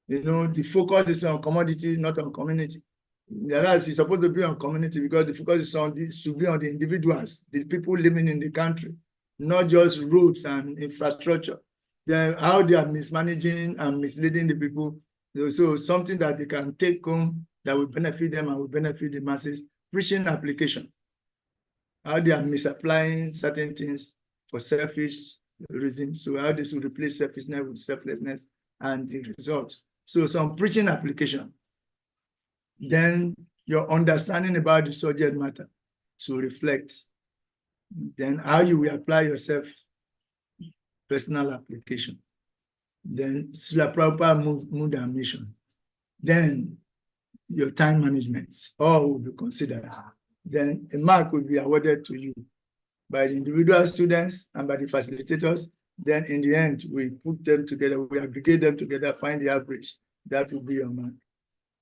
S4: The focus is on commodity, not on community. Whereas it's supposed to be on community, because the focus is on this, should be on the individuals, the people living in the country, not just roads and infrastructure. Then how they are mismanaging and misleading the people. So something that they can take home that will benefit them and will benefit the masses. Preaching application. How they are misapplying certain things for selfish reasons. So how they should replace selfishness with selflessness and the result. So some preaching application. Then your understanding about the subject matter should reflect. Then how you will apply yourself, personal application. Then Srila Prabhupada mood and mission. Then your time management, all will be considered. Then a mark will be awarded to you by the individual students and by the facilitators. Then in the end, we put them together, we aggregate them together, find the average. That will be your mark.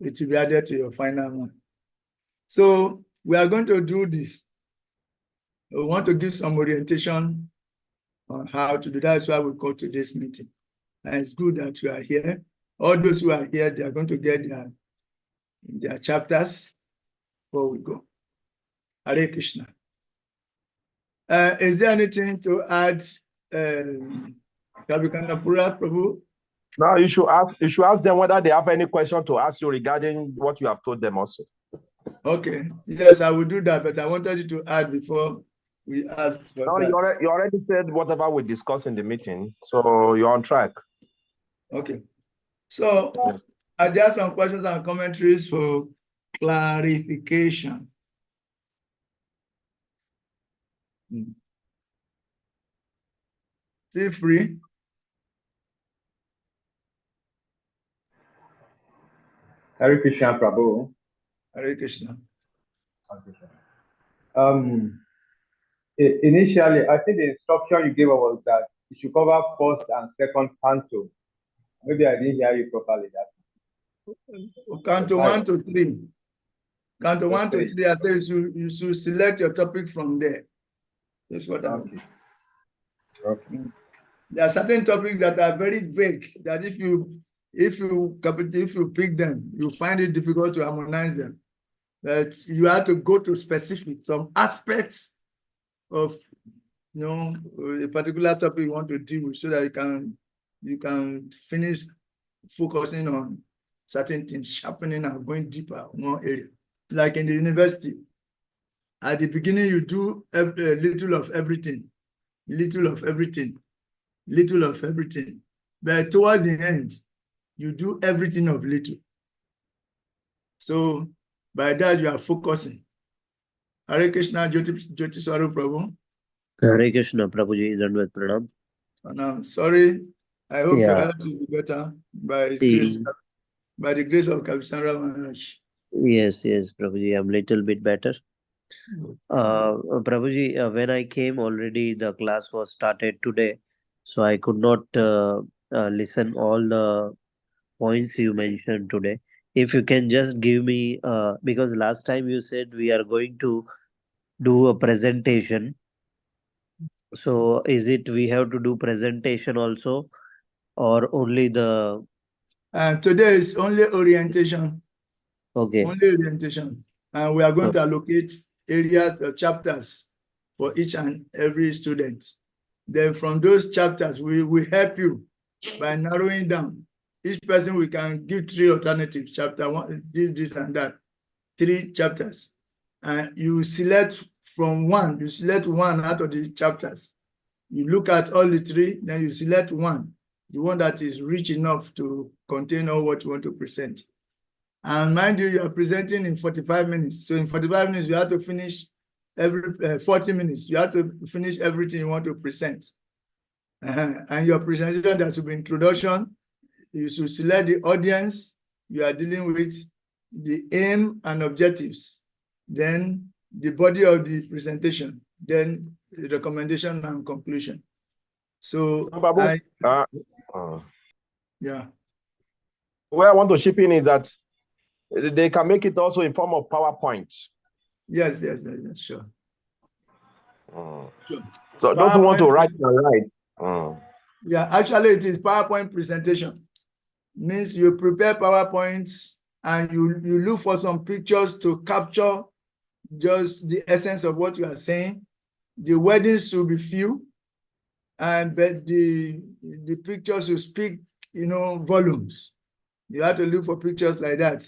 S4: It will be added to your final mark. So we are going to do this. We want to give some orientation on how to do that. That's why we go to this meeting. And it's good that you are here. All those who are here, they are going to get their chapters before we go. Hare Krishna. Is there anything to add, Kavikanapura Prabhu?
S9: No, you should ask them whether they have any question to ask you regarding what you have told them also.
S4: Okay. Yes, I will do that, but I wanted you to add before we ask.
S9: No, you already said whatever we discussed in the meeting, so you're on track.
S4: Okay. So yes. Are there some questions and commentaries for clarification? Feel free.
S11: Hare Krishna, Prabhu.
S4: Hare Krishna.
S11: Initially, I think the instruction you gave us was that you should cover first and second canto. Maybe I didn't hear you properly.
S4: Canto 1 to 3. Canto 1 to 3, I say you should select your topic from there. That's what I mean.
S11: Okay.
S4: There are certain topics that are very vague, that if you pick them, you find it difficult to harmonize them. That you have to go to specific, some aspects of a particular topic you want to deal with, so that you can finish focusing on certain things, sharpening and going deeper in one area. Like in the university, at the beginning you do a little of everything, little of everything, little of everything. But towards the end, you do everything of little. So by that you are focusing. Hare Krishna, Jyoti Swarup Prabhu.
S12: Hare Krishna, Prabhuji, Dandavat Pranam.
S4: Sorry, I hope your health will be better by His grace, by the grace of Kavisandra Maharaj.
S12: Yes, Prabhuji, I'm a little bit better. Prabhuji, when I came already, the class was started today, so I could not listen all the points you mentioned today. If you can just give me, because last time you said we are going to do a presentation. So is it we have to do presentation also, or only the...
S4: Today is only orientation.
S12: Okay.
S4: Only orientation. And we are going to allocate areas or chapters for each and every student. Then from those chapters, we will help you by narrowing down. Each person, we can give 3 alternatives, chapter 1, this and that, 3 chapters. And you select from one, you select one out of the chapters. You look at all the 3, then you select one, the one that is rich enough to contain all what you want to present. And mind you, you are presenting in 45 minutes. So in 45 minutes, you have to finish every 40 minutes. You have to finish everything you want to present. And your presentation, there should be introduction. You should select the audience you are dealing with, the aim and objectives, then the body of the presentation, then the recommendation and conclusion. So, yeah.
S9: Where I want to chip in is that they can make it also in form of PowerPoint.
S4: Yes, sure.
S9: Sure. So don't you want to write and write?
S4: Yeah, actually it is PowerPoint presentation. Means you prepare PowerPoints and you look for some pictures to capture just the essence of what you are saying. The wordings should be few, but the pictures should speak, volumes. You have to look for pictures like that.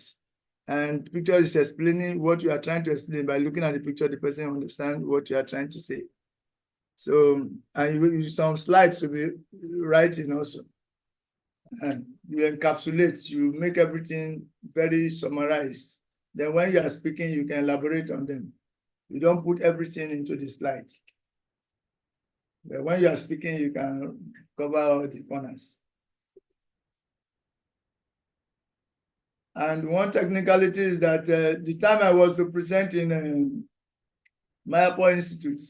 S4: And picture is explaining what you are trying to explain. By looking at the picture, the person understands what you are trying to say. So, and you use some slides to be writing also. And you encapsulate, you make everything very summarized. Then when you are speaking, you can elaborate on them. You don't put everything into the slide. But when you are speaking, you can cover all the corners. And one technicality is that the time I was to present in Mayapur Institute,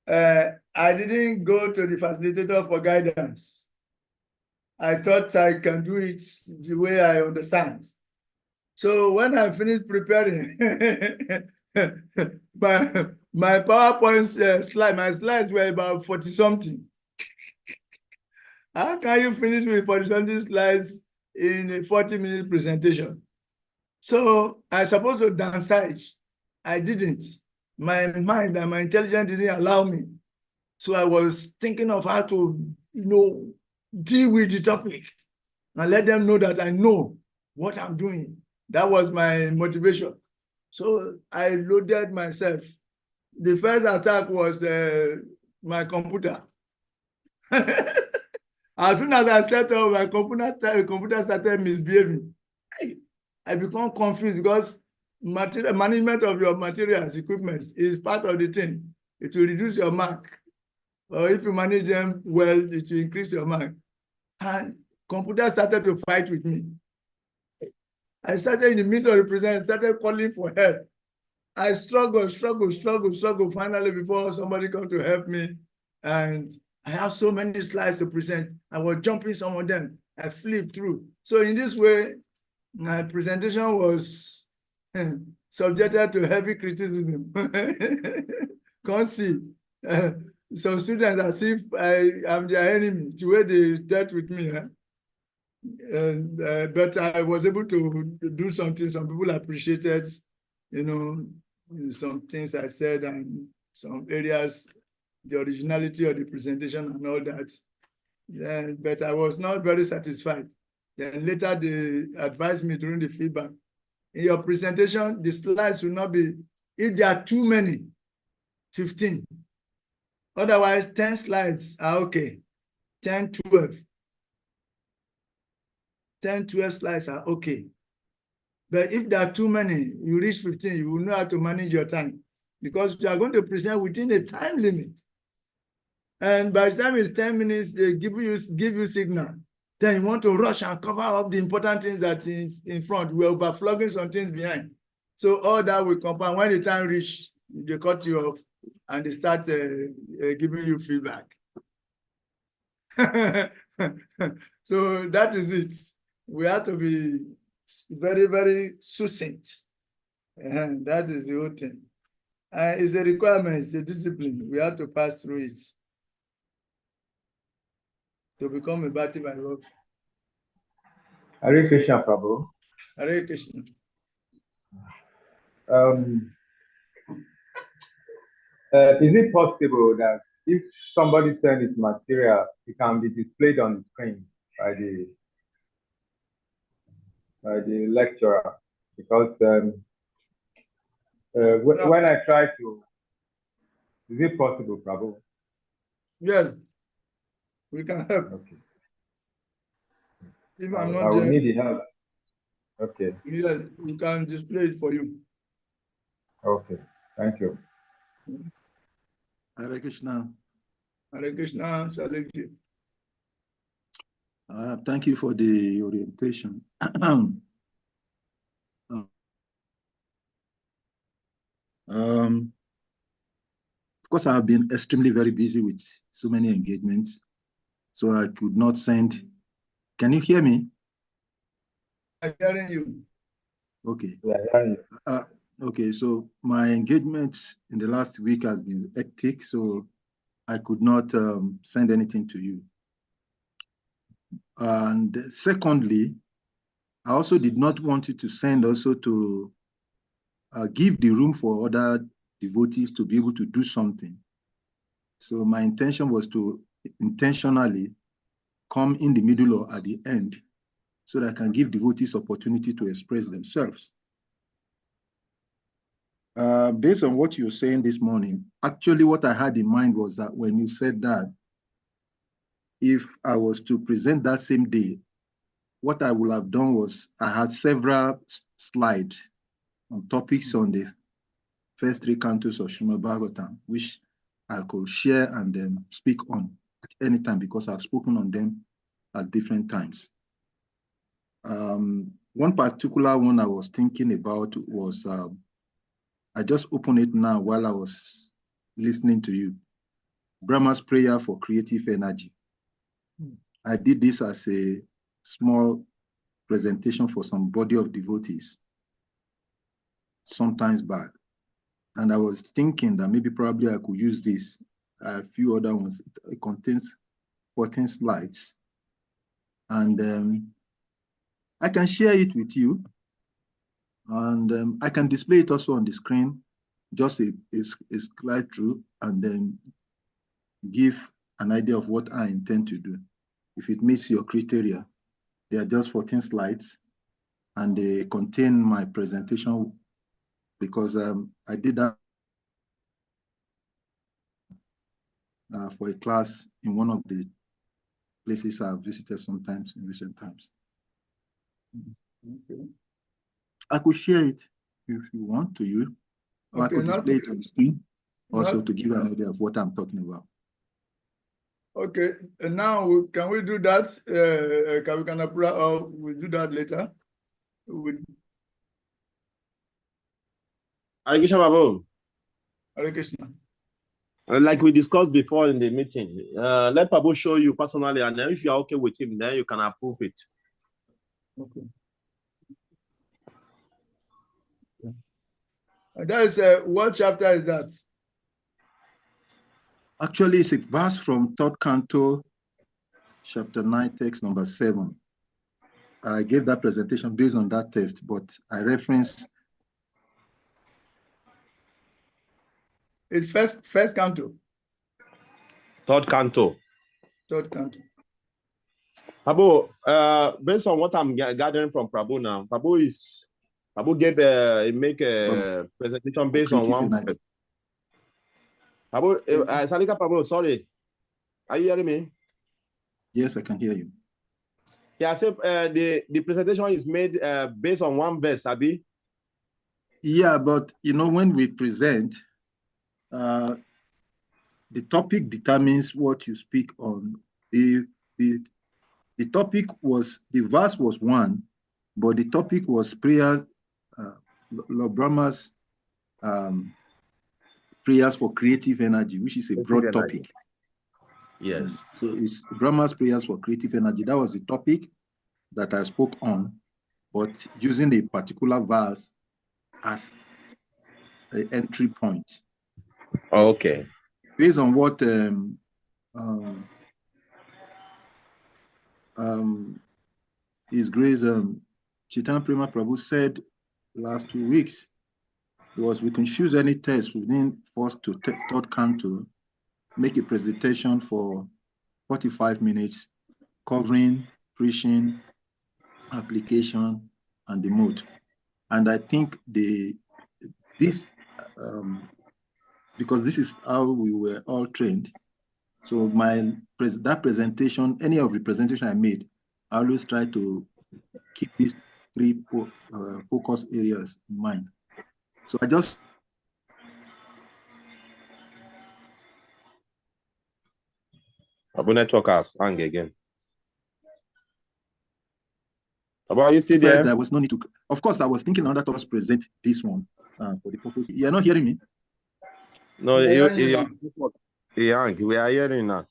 S4: I didn't go to the facilitator for guidance. I thought I can do it the way I understand. So when I finished preparing, my PowerPoint slide, my slides were about 40-something. How can you finish with 40-something slides in a 40-minute presentation? So I supposed to downsize. I didn't. My mind and my intelligence didn't allow me. So I was thinking of how to, deal with the topic and let them know that I know what I'm doing. That was my motivation. So I loaded myself. The first attack was my computer. As soon as I set up, my computer started misbehaving. I become confused because management of your materials, equipment is part of the thing. It will reduce your mark. Or if you manage them well, it will increase your mark. And computer started to fight with me. I started in the midst of the presentation, started calling for help. I struggled. Finally, before somebody come to help me, and I have so many slides to present. I was jumping some of them. I flipped through. So in this way, my presentation was subjected to heavy criticism. Can't see. Some students as if I am their enemy, the way they dealt with me. But I was able to do something. Some people appreciated, you know, some things I said and some areas, the originality of the presentation and all that. Yeah, but I was not very satisfied. Then later they advised me during the feedback, in your presentation, the slides will not be, if there are too many, 15. Otherwise, 10 slides are okay. 10, 12. 10, 12 slides are okay. But if there are too many, you reach 15, you will know how to manage your time because you are going to present within a time limit. And by the time it's 10 minutes, they give you signal. Then you want to rush and cover up the important things that in front. We're overflogging some things behind. So all that will compound. When the time reach, they cut you off and they start giving you feedback. So that is it. We have to be very, very succinct. And that is the whole thing. It's a requirement, it's a discipline. We have to pass through it to become a Bhakti Vaibhav.
S11: Hare Krishna, Prabhu.
S4: Hare Krishna.
S11: Is it possible that if somebody sends his material, it can be displayed on the screen by the lecturer? Because when I try to, is it possible, Prabhu?
S4: Yes, we can help.
S11: Okay.
S4: If I'm not
S11: I will
S4: there,
S11: need the help. Okay.
S4: yes, we can display it for you.
S11: Okay. Thank you.
S10: Hare Krishna.
S4: Hare Krishna, Salekji.
S10: Thank you for the orientation. Of course, I have been extremely very busy with so many engagements, so I could not send. Can you hear me?
S4: I'm hearing you.
S10: Okay.
S11: Yeah, hearing you.
S10: Okay, so my engagement in the last week has been hectic, so I could not send anything to you. And secondly, I also did not want you to send also to give the room for other devotees to be able to do something. So my intention was to intentionally come in the middle or at the end so that I can give devotees opportunity to express themselves. Based on what you're saying this morning, actually what I had in mind was that when you said that, if I was to present that same day, what I would have done was I had several slides on topics on the first 3 cantos of Srimad Bhagavatam, which I could share and then speak on at any time because I've spoken on them at different times. One particular one I was thinking about was, I just opened it now while I was listening to you. Brahma's prayer for creative energy. I did this as a small presentation for some body of devotees sometimes back. And I was thinking that maybe probably I could use this, a few other ones. It contains 14 slides. And I can share it with you. And I can display it also on the screen, just a slide through, and then give an idea of what I intend to do. If it meets your criteria, they are just 14 slides, and they contain my presentation because I did that for a class in one of the places I've visited sometimes in recent times.
S4: Okay.
S10: I could share it if you want to you, or I could display it on the screen also to give an idea of what I'm talking about.
S4: Okay, and now can we do that? Can we do that later?
S9: Hare Krishna, Babu.
S4: Hare Krishna.
S9: Like we discussed before in the meeting, let Babu show you personally, and then if you're okay with him, then you can approve it.
S4: Okay. That is what chapter is that?
S10: Actually, it's a verse from 3rd Canto, chapter 9, text number 7. I gave that presentation based on that text, but I reference.
S4: It's first canto.
S9: 3rd Canto.
S4: 3rd Canto.
S9: Prabhu, based on what I'm gathering from Prabhu now, Prabhu gave make a presentation based on one. Prabhu, Salika Prabhu, sorry, are you hearing me?
S10: Yes, I can hear you.
S9: Yeah, I said the presentation is made based on one verse, Abi.
S10: Yeah, but you know, when we present, the topic determines what you speak on. The topic was, the verse was one, but the topic was prayers, Lord Brahma's prayers for creative energy, which is a broad topic.
S9: Yes.
S10: So it's Brahma's prayers for creative energy. That was the topic that I spoke on, but using a particular verse as an entry point.
S9: Okay.
S10: Based on what His Grace Chaitanya Prema Prabhu said last 2 weeks was we can choose any text within 1st to 3rd Canto, make a presentation for 45 minutes, covering preaching, application, and the mode. And I think because this is how we were all trained. So that presentation, any of the presentation I made, I always try to keep these 3 focus areas in mind. So I just.
S9: Abu network has hang again. Abu, are you still there?
S10: There was no need to. Of course, I was thinking another thoughts present this one for the purpose. You're not hearing me?
S9: No, we are hearing now.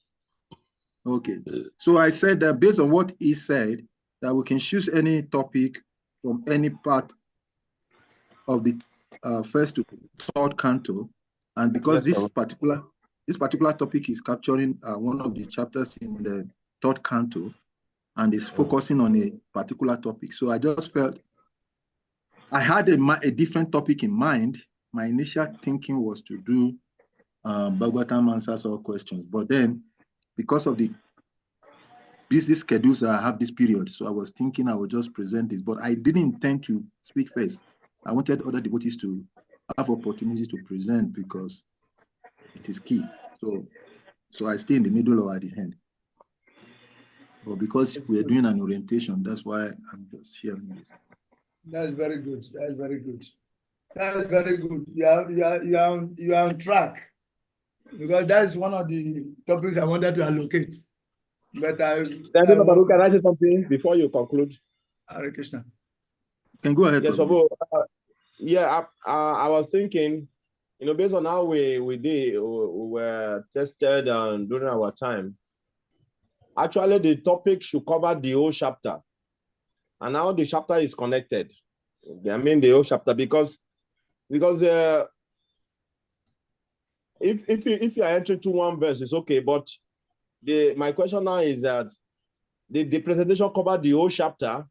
S10: Okay. So I said that based on what he said, that we can choose any topic from any part of the 1st to 3rd Canto, and because this particular topic is capturing one of the chapters in the 3rd Canto, and is focusing on a particular topic. So I just felt I had a different topic in mind. My initial thinking was to do Bhagavatam answers all questions, but then because of the busy schedules I have this period, so I was thinking I would just present this, but I didn't intend to speak first. I wanted other devotees to have opportunity to present because it is key. So I stay in the middle or at the end. But because we're doing an orientation, that's why I'm just sharing this.
S4: That's very good. That's very good. That's very good. You are on track, because that's one of the topics I wanted to allocate. But
S9: can I say something before you conclude?
S4: Hare Krishna.
S10: Can go ahead.
S9: Yes, Prabhu. I was thinking, based on how we were tested during our time. Actually, the topic should cover the whole chapter, and now the chapter is connected. I mean, the whole chapter because if you are entering to one verse, it's okay. But my question now is that the presentation covered the whole chapter.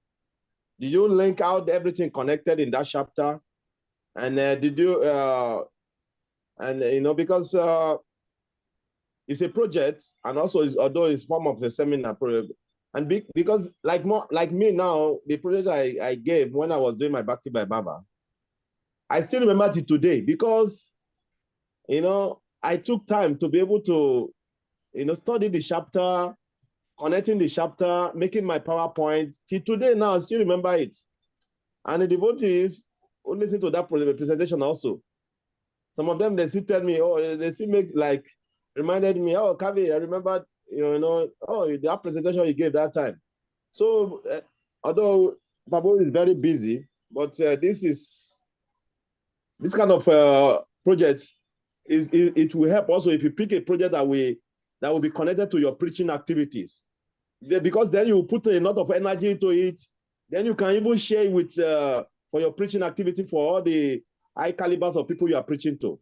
S9: Did you link out everything connected in that chapter? And did you because it's a project, and also although it's form of a seminar, and because like me now, the project I gave when I was doing my Bhakti by Baba, I still remember it today because I took time to be able to study the chapter, connecting the chapter, making my PowerPoint. Till today now, I still remember it. And the devotees who listen to that presentation also. Some of them, they still tell me, they still reminded me, Kavi, I remember, that presentation you gave that time. So, although Pabo is very busy, but this kind of project it will help also if you pick a project that will be connected to your preaching activities. Because then you put a lot of energy into it. Then you can even share it with for your preaching activity for all the high calibers of people you are preaching to.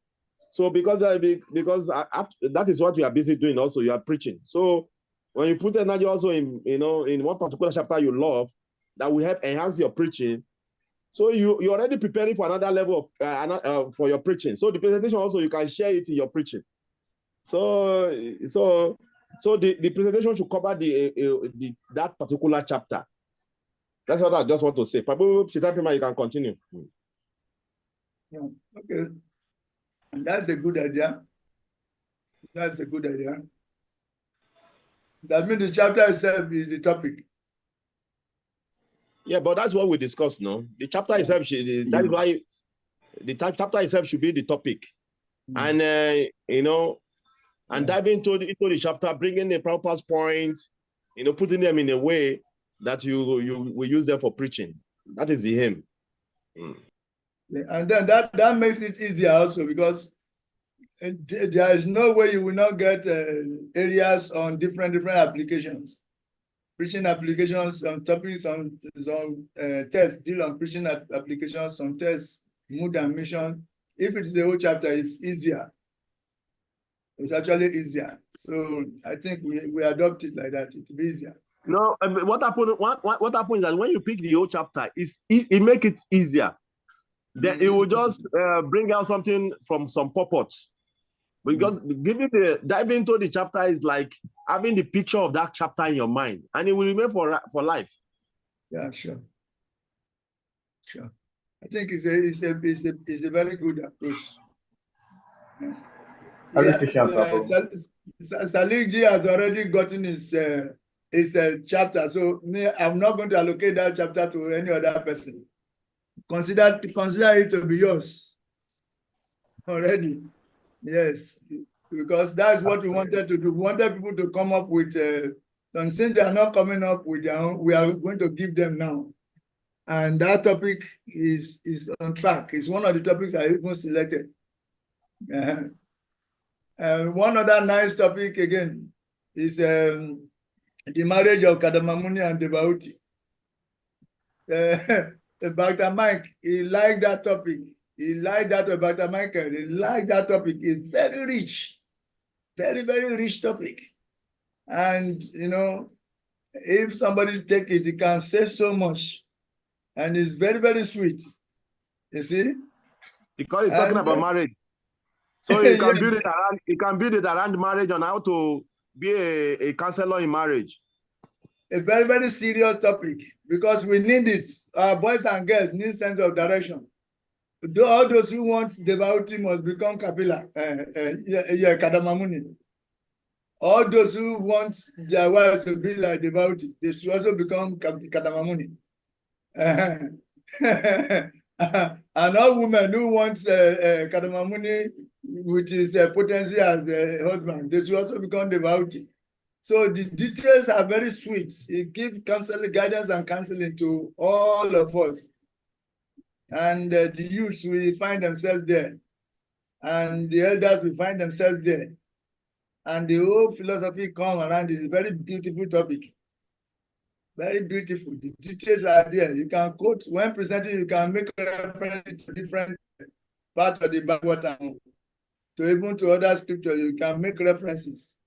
S9: So because that is what you are busy doing also, you are preaching. So when you put energy also in one particular chapter you love, that will help enhance your preaching. So you're already preparing for another level of for your preaching. So the presentation also, you can share it in your preaching. So the presentation should cover that particular chapter. That's what I just want to say. Pablo Chitapima, you can continue.
S4: Yeah, okay. And that's a good idea. That's a good idea. That means the chapter itself is the topic.
S9: Yeah, but that's what we discussed, no? The chapter itself, that is why the chapter itself should be the topic. And, and diving into the chapter, bringing the proper points, putting them in a way that you will use them for preaching. That is the aim.
S4: Yeah, and then that makes it easier also, because there is no way you will not get areas on different applications. Preaching applications, some topics, some tests deal on preaching applications, some tests, mood and mission. If it's the whole chapter, it's easier. It's actually easier. So I think we adopt it like that. It'll be easier.
S9: No, what happened is that when you pick the whole chapter, it makes it easier. Then it will just bring out something from some purpose. Because diving into the chapter is like having the picture of that chapter in your mind, and it will remain for life.
S4: Yeah, sure. I think it's a very good approach. Saligi has already gotten his chapter, so I'm not going to allocate that chapter to any other person. Consider it to be yours already. Yes, because that's what we wanted to do. We wanted people to come up with, and since they are not coming up with their own, we are going to give them now. And that topic is on track. It's one of the topics I even selected. One other nice topic again is the marriage of Kadamamuni and Debauti. Dr. Mike, he liked that topic. He liked that about Michael. He liked that topic. It's very rich, very, very rich topic. And, if somebody take it, he can say so much. And it's very, very sweet. You see?
S9: Because he's talking about marriage. So you can build it around marriage on how to be a counselor in marriage.
S4: A very, very serious topic, because we need it. Our boys and girls need sense of direction. All those who want Debauti must become Kapila, Kadamamuni. All those who want their wives to be like Debauti, they should also become Kadamamuni. And all women who want Kadamamuni with his potency as a husband, they should also become Debauti. So the details are very sweet. It gives counseling, guidance and counseling to all of us. And the youths will find themselves there. And the elders will find themselves there. And the whole philosophy come around it. It's a very beautiful topic. Very beautiful. The details are there. You can quote, when presenting, you can make reference to different parts of the Bhagavatam. So even to other scriptures, you can make references.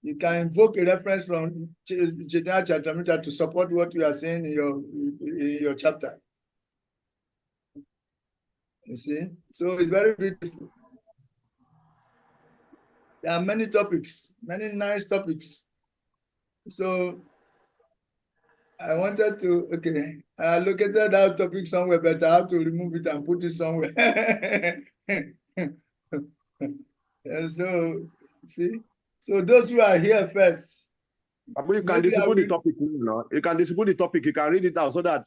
S4: You can invoke a reference from Chaitanya Charitamrita to support what you are saying in your chapter. You see? So it's very beautiful. There are many topics, many nice topics. So I wanted to, I located that topic somewhere, but I have to remove it and put it somewhere. And so, see? So those who are here first.
S9: You can distribute the topic. You can distribute the topic. You can read it out so that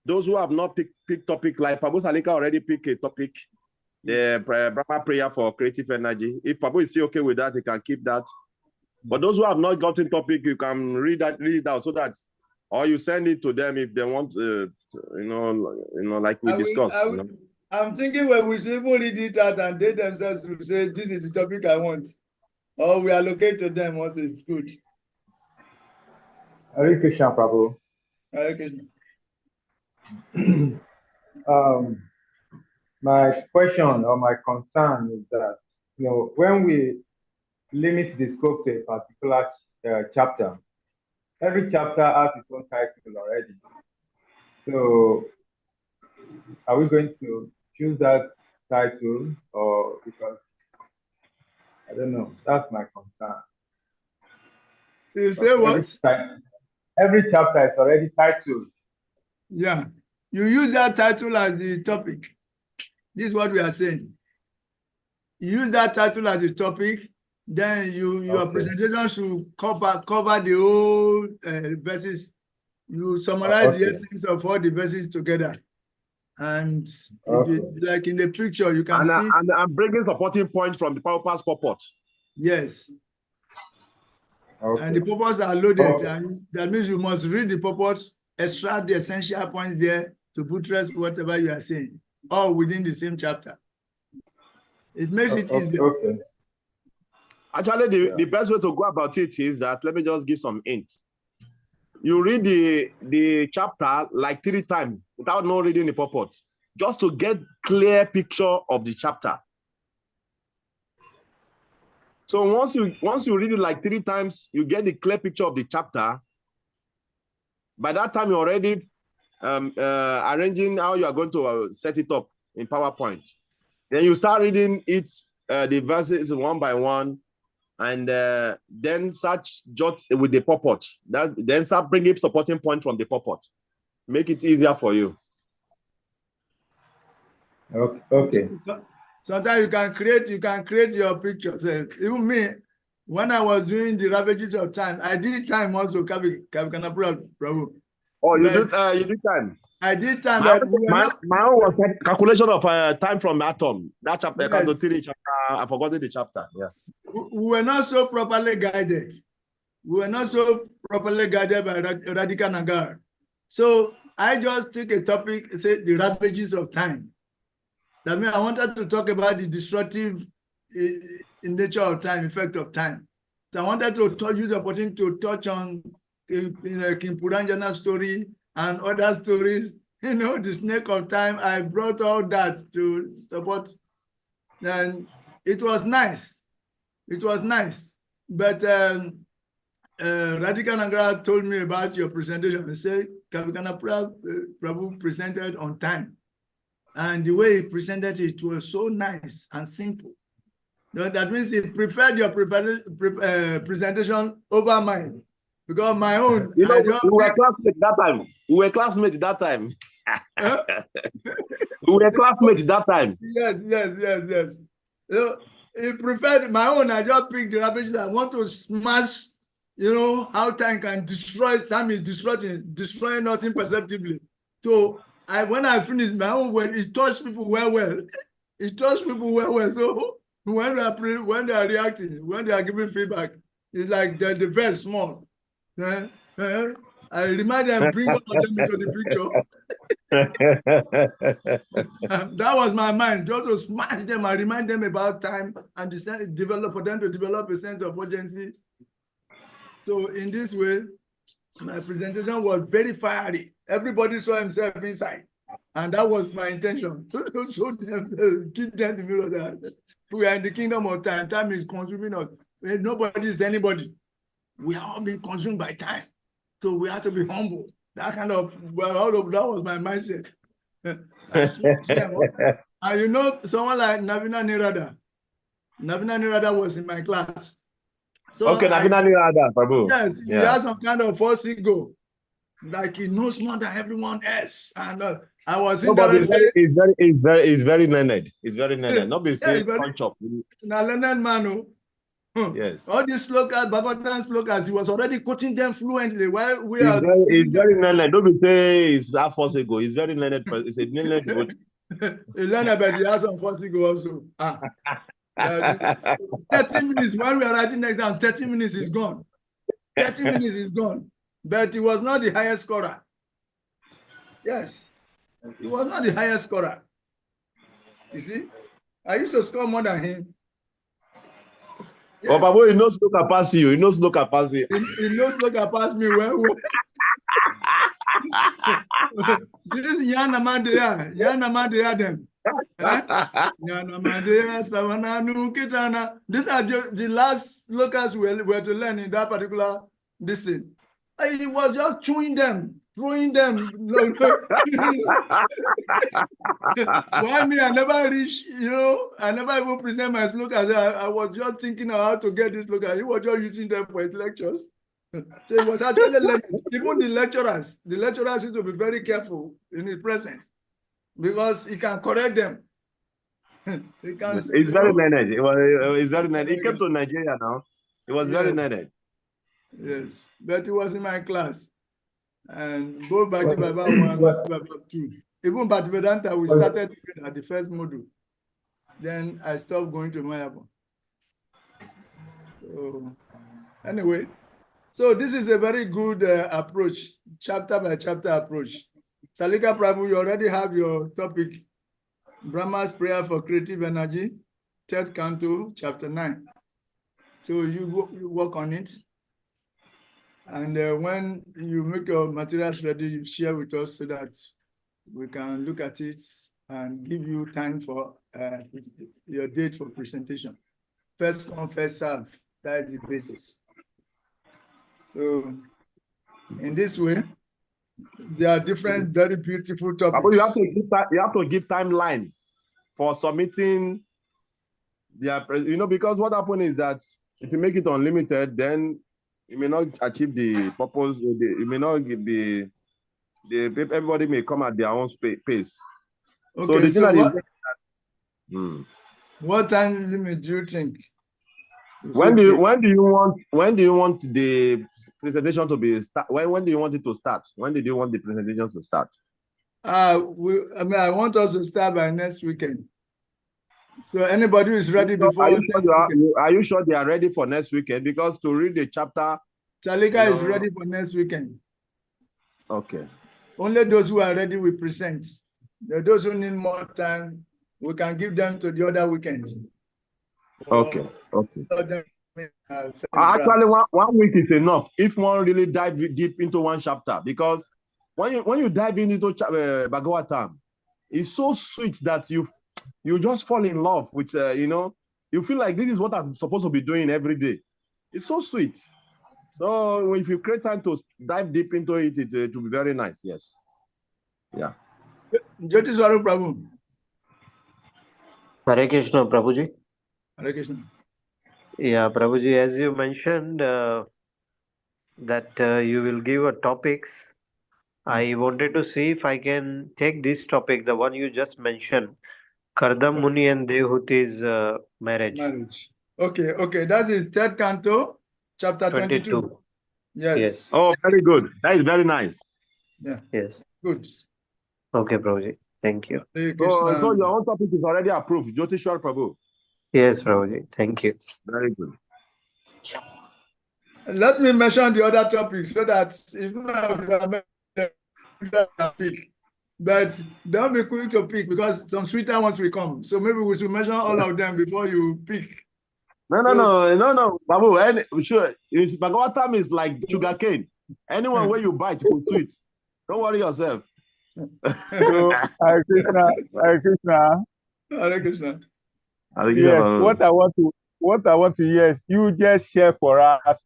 S9: those who have not picked topic, like Pabo Salika already picked a topic, the Brahma prayer for creative energy. If Pabo is still okay with that, he can keep that. But those who have not gotten topic, you can read it out so that or you send it to them if they want, like we discussed.
S4: I'm thinking when we should even read it out and they themselves will say, this is the topic I want. Or we allocate to them once it's good.
S11: Hare Krishna, Prabhu.
S4: Hare Krishna.
S11: My question or my concern is that, when we limit the scope to a particular chapter, every chapter has its own title already. So, are we going to choose that title, or because I don't know? That's my concern.
S4: You say what?
S11: Every chapter is already titled.
S4: Yeah, you use that title as the topic. This is what we are saying. You use that title as a topic, then your presentation should cover the whole verses. You summarize the essence of all the verses together. And like in the picture, you can see.
S9: And I'm bringing supporting points from the purpose purport.
S4: Yes. Okay. And the purports are loaded. And that means you must read the purports, extract the essential points there to buttress whatever you are saying, all within the same chapter. It makes it easier.
S11: Okay.
S9: Actually, the best way to go about it is that, let me just give some hint. You read the chapter like 3 times without not reading the purport, just to get clear picture of the chapter. So once you read it like 3 times, you get the clear picture of the chapter. By that time, you're already arranging how you are going to set it up in PowerPoint. Then you start reading the verses one by one, and then jot with the purport. Then start bringing supporting points from the purport. Make it easier for you.
S11: Okay.
S4: Sometimes you can create your pictures. Even me, when I was doing the Ravages of Time, I did time also. Prabhu.
S9: Oh, you did time.
S4: I did time.
S9: My own was calculation of time from atom. That chapter, yes. Chapter, I forgot the chapter. Yeah.
S4: We were not so properly guided. We were not so properly guided by Radhika Nagar. So I just took a topic, say the Ravages of Time. That means I wanted to talk about the destructive nature of time, effect of time. So I wanted to use the opportunity to touch on King Puranjana story and other stories, the snake of time. I brought all that to support, and it was nice. It was nice. But Radhika Nagar told me about your presentation. He said, Kavikana Prabhu presented on time. And the way he presented it was so nice and simple. That means he preferred your presentation over mine. Because my own...
S9: we were classmates that time. We were classmates that time. We were classmates that time.
S4: Yes. So he preferred my own. I just picked the rubbish. I want to smash, how time can destroy. Time is destroying us imperceptibly. So when I finished my own, it touched people well. It touched people well. So when they are reacting, when they are giving feedback, it's like the very small. I remind them, bring all of them into the picture. That was my mind, just to smash them and remind them about time and for them to develop a sense of urgency. So in this way, my presentation was very fiery. Everybody saw himself inside. And that was my intention. To show them, keep them in the middle of that. We are in the kingdom of time. Time is consuming us. Nobody is anybody. We are all being consumed by time. So we have to be humble. That that was my mindset. And someone like Navina Nirada. Navina Nirada was in my class. So
S9: okay, Navina Nirada, Prabhu.
S4: Yes, he has some kind of false ego. Like he knows more than everyone else. And I was interested.
S9: He's very learned. He's very learned. Not be saying punch up.
S4: Now learned man.
S9: Yes.
S4: All these slokas, Bhagavatam slokas, he was already quoting them fluently. While
S9: he's very learned. Don't be say he's that false ego. He's very learned. He's a learned devotee.
S4: He learned, but he has some false ego also. 30 minutes, when we are writing next down, 30 minutes is gone. 30 minutes is gone. but he was not the highest scorer. Yes, he was not the highest scorer. You see, I used to score more than him.
S9: Yes. Oh, Babu, he knows look past you. He knows look past you.
S4: He knows look past me well. This is Yana Mandea. Yana Mandea them. Yana Mandea, Savananu, Kitana. These are just the last locals we were to learn in that particular discipline. He was just chewing them, throwing them. Why me? I never reach, I never even present my slogan. I was just thinking of how to get this slogan. He was just using them for his lectures. So it was actually learning. Even the lecturers used to be very careful in his presence because he can correct them.
S9: He's very learned. He's very learned. He came to Nigeria now. He was very learned.
S4: Yes, but he was in my class. And both Bhakti Baba 1, Bhakti Baba 2. Even Bhakti Vedanta, we started together at the first module. Then I stopped going to Mayabo. So anyway, so this is a very good approach, chapter by chapter approach. Salika Prabhu, you already have your topic, Brahma's prayer for creative energy, 3rd canto, chapter 9. So you work on it. And when you make your materials ready, you share with us so that we can look at it and give you time for your date for presentation. First come, first serve. That is the basis. So in this way, there are different, very beautiful topics.
S9: You have to give timeline for submitting their, because what happens is that if you make it unlimited, then you may not achieve the purpose. You may not be everybody may come at their own pace.
S4: Okay,
S9: so the thing that
S4: what time limit do you think?
S9: When do you want the presentation to be start? When do you want it to start? When did you want the presentation to start?
S4: I want us to start by next weekend. So anybody who is ready before.
S9: Are you sure they are ready for next weekend? Because to read the chapter,
S4: Chalika is ready for next weekend.
S9: Okay.
S4: Only those who are ready will present. Those who need more time, we can give them to the other weekend.
S9: Okay. Actually, 1 week is enough if one really dive deep into one chapter, because when you dive into Bhagavatam, it's so sweet that you just fall in love with you feel like this is what I'm supposed to be doing every day. It's so sweet. So if you create time to dive deep into it, it will be very nice. Yes. Yeah.
S4: Jyoti Swarup Prabhu.
S12: Hare Krishna, Prabhuji.
S4: Hare Krishna.
S12: Yeah, Prabhuji, as you mentioned that you will give a topics, I wanted to see if I can take this topic, the one you just mentioned, Kardam Muni and Devhuti's marriage.
S4: Okay. That is 3rd canto, chapter 22. Yes.
S9: Oh, very good. That is very nice.
S4: Yeah.
S12: Yes.
S4: Good.
S12: Okay, Prabhuji. Thank you.
S9: So your own topic is already approved, Jyoti Swarup Prabhu.
S12: Yes, Prabhuji. Thank you.
S9: Very good.
S4: Let me mention the other topics so that even pick, but don't be quick to pick because some sweeter ones will come. So maybe we should mention all of them before you pick.
S9: No, Babu. Sure, Bhagavatam is like sugarcane. Anyone where you bite will sweet. Don't worry yourself.
S11: So, Hare Krishna.
S4: Hare Krishna.
S11: Yes, what I want to hear is you just share for us.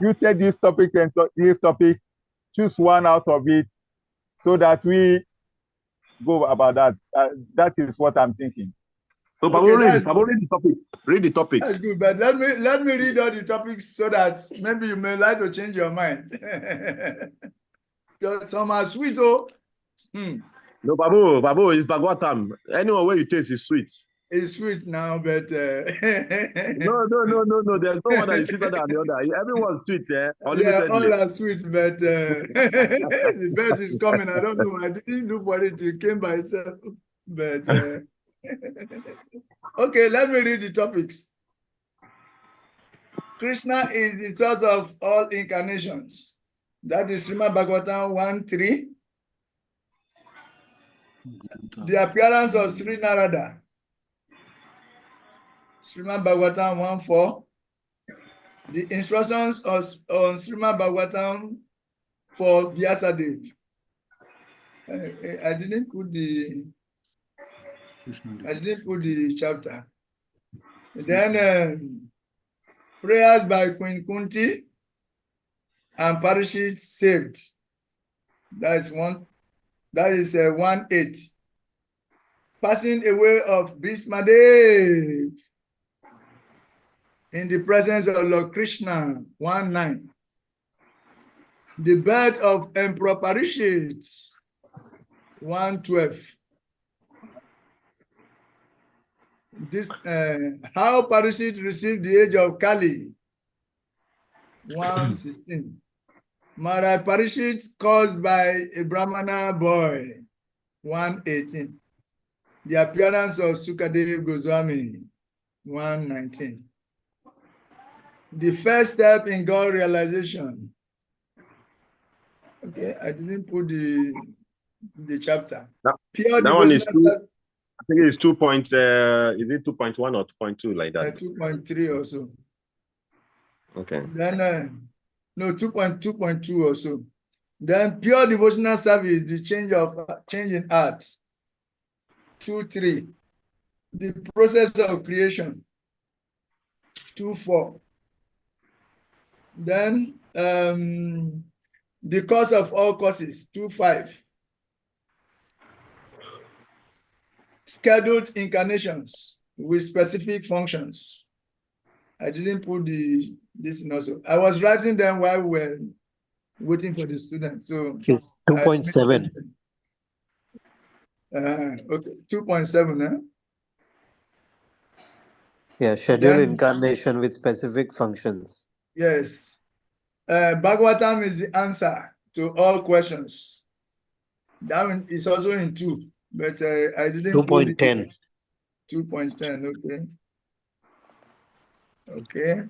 S11: You take this topic and this topic, choose one out of it, so that we go about that. That is what I'm thinking.
S9: So, Babu, read the topic. Read the topics.
S4: That's good, but let me read all the topics so that maybe you may like to change your mind. Because some are sweet, oh.
S9: No, Babu, it's Bhagavatam. Anyone where you taste is sweet.
S4: It's sweet now, but
S9: no. There's no one that is sweeter than the other. Everyone's sweet, unlimitedly.
S4: Yeah, all are sweet, but the bird is coming. I don't know. I didn't look for it. It came by itself. But okay, let me read the topics. Krishna is the source of all incarnations. That is Srimad Bhagavatam 1:3. The appearance of Sri Narada. Srimad Bhagavatam 1:4. The instructions on Srimad Bhagavatam for Vyasadeva. I didn't put the chapter. Then prayers by Queen Kunti and Parishit saved. That is 1:8. Passing away of Bhismadev in the presence of Lord Krishna, 1:9. The birth of Emperor Parishit, 1:12. This how Parishit received the age of Kali, 1:16. Maharaj Parishit caused by a Brahmana boy, 1:18. The appearance of Sukadev Goswami, 1:19. The first step in God realization. Okay, I didn't put the chapter.
S9: That one is two. I think it's 2 point. Is it 2.1 or 2.2 like that?
S4: 2.3 also.
S9: Okay.
S4: Then no 2.2 also. Then pure devotional service, the change in art. 2.3. The process of creation. 2.4. Then the cause of all causes. 2.5. Scheduled incarnations with specific functions. I didn't put this in also. I was writing them while we were waiting for the students. So
S12: it's 2.7.
S4: Okay, 2.7.
S12: Yeah, scheduled incarnation with specific functions.
S4: Yes. Bhagavatam is the answer to all questions. That one is also in 2, but I didn't
S12: 2.10.
S4: 2.10, okay. Okay.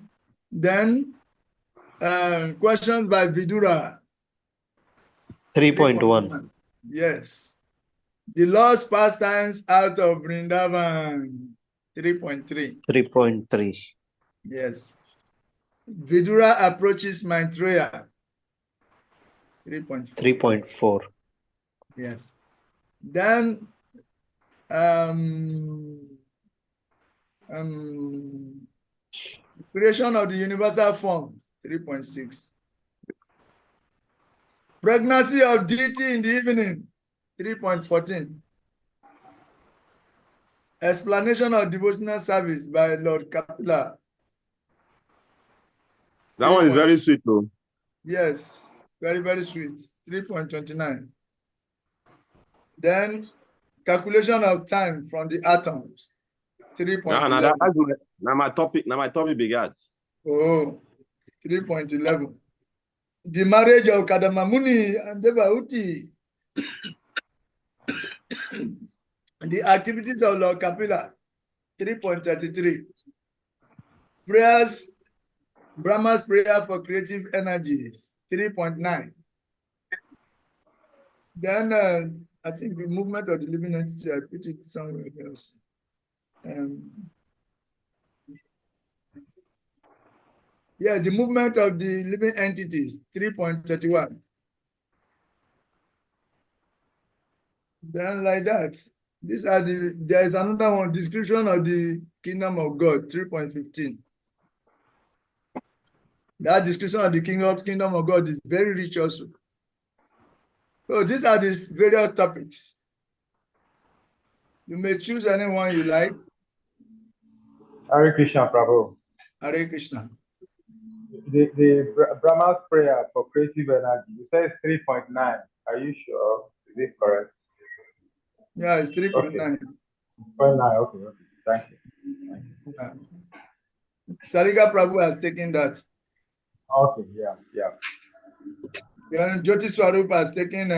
S4: Then questions by Vidura.
S12: 3.1.
S4: Yes. The Lord's pastimes out of Vrindavan. 3.3.
S12: 3.3.
S4: Yes. Vidura approaches Maitreya. 3.4.
S12: 3.4.
S4: Yes. Then creation of the universal form. 3.6. Pregnancy of deity in the evening. 3.14. Explanation of devotional service by Lord Kapila.
S9: That one is very sweet, though.
S4: Yes, very, very sweet. 3.29. Then calculation of time from the atoms. 3.11.
S9: Now my topic began.
S4: Oh, 3.11. The marriage of Kadamamuni and Devauti. The activities of Lord Kapila. 3.33. Prayers, Brahma's prayer for creative energies. 3.9. Then I think the movement of the living entity, I put it somewhere else. Yeah, the movement of the living entities, 3.31. Then like that, these are there is another one, description of the kingdom of God, 3.15. That description of the kingdom of God is very rich also. So these are these various topics. You may choose anyone you like.
S11: Hare Krishna, Prabhu.
S4: Hare Krishna.
S11: The Brahma's prayer for creative energy, you said 3.9. Are you sure? Is it correct?
S4: Yeah, it's 3.9.
S11: Okay. 0.9, okay. Thank you.
S4: Sarika Prabhu has taken that.
S11: Okay, yeah.
S4: Jyoti Swarup has taken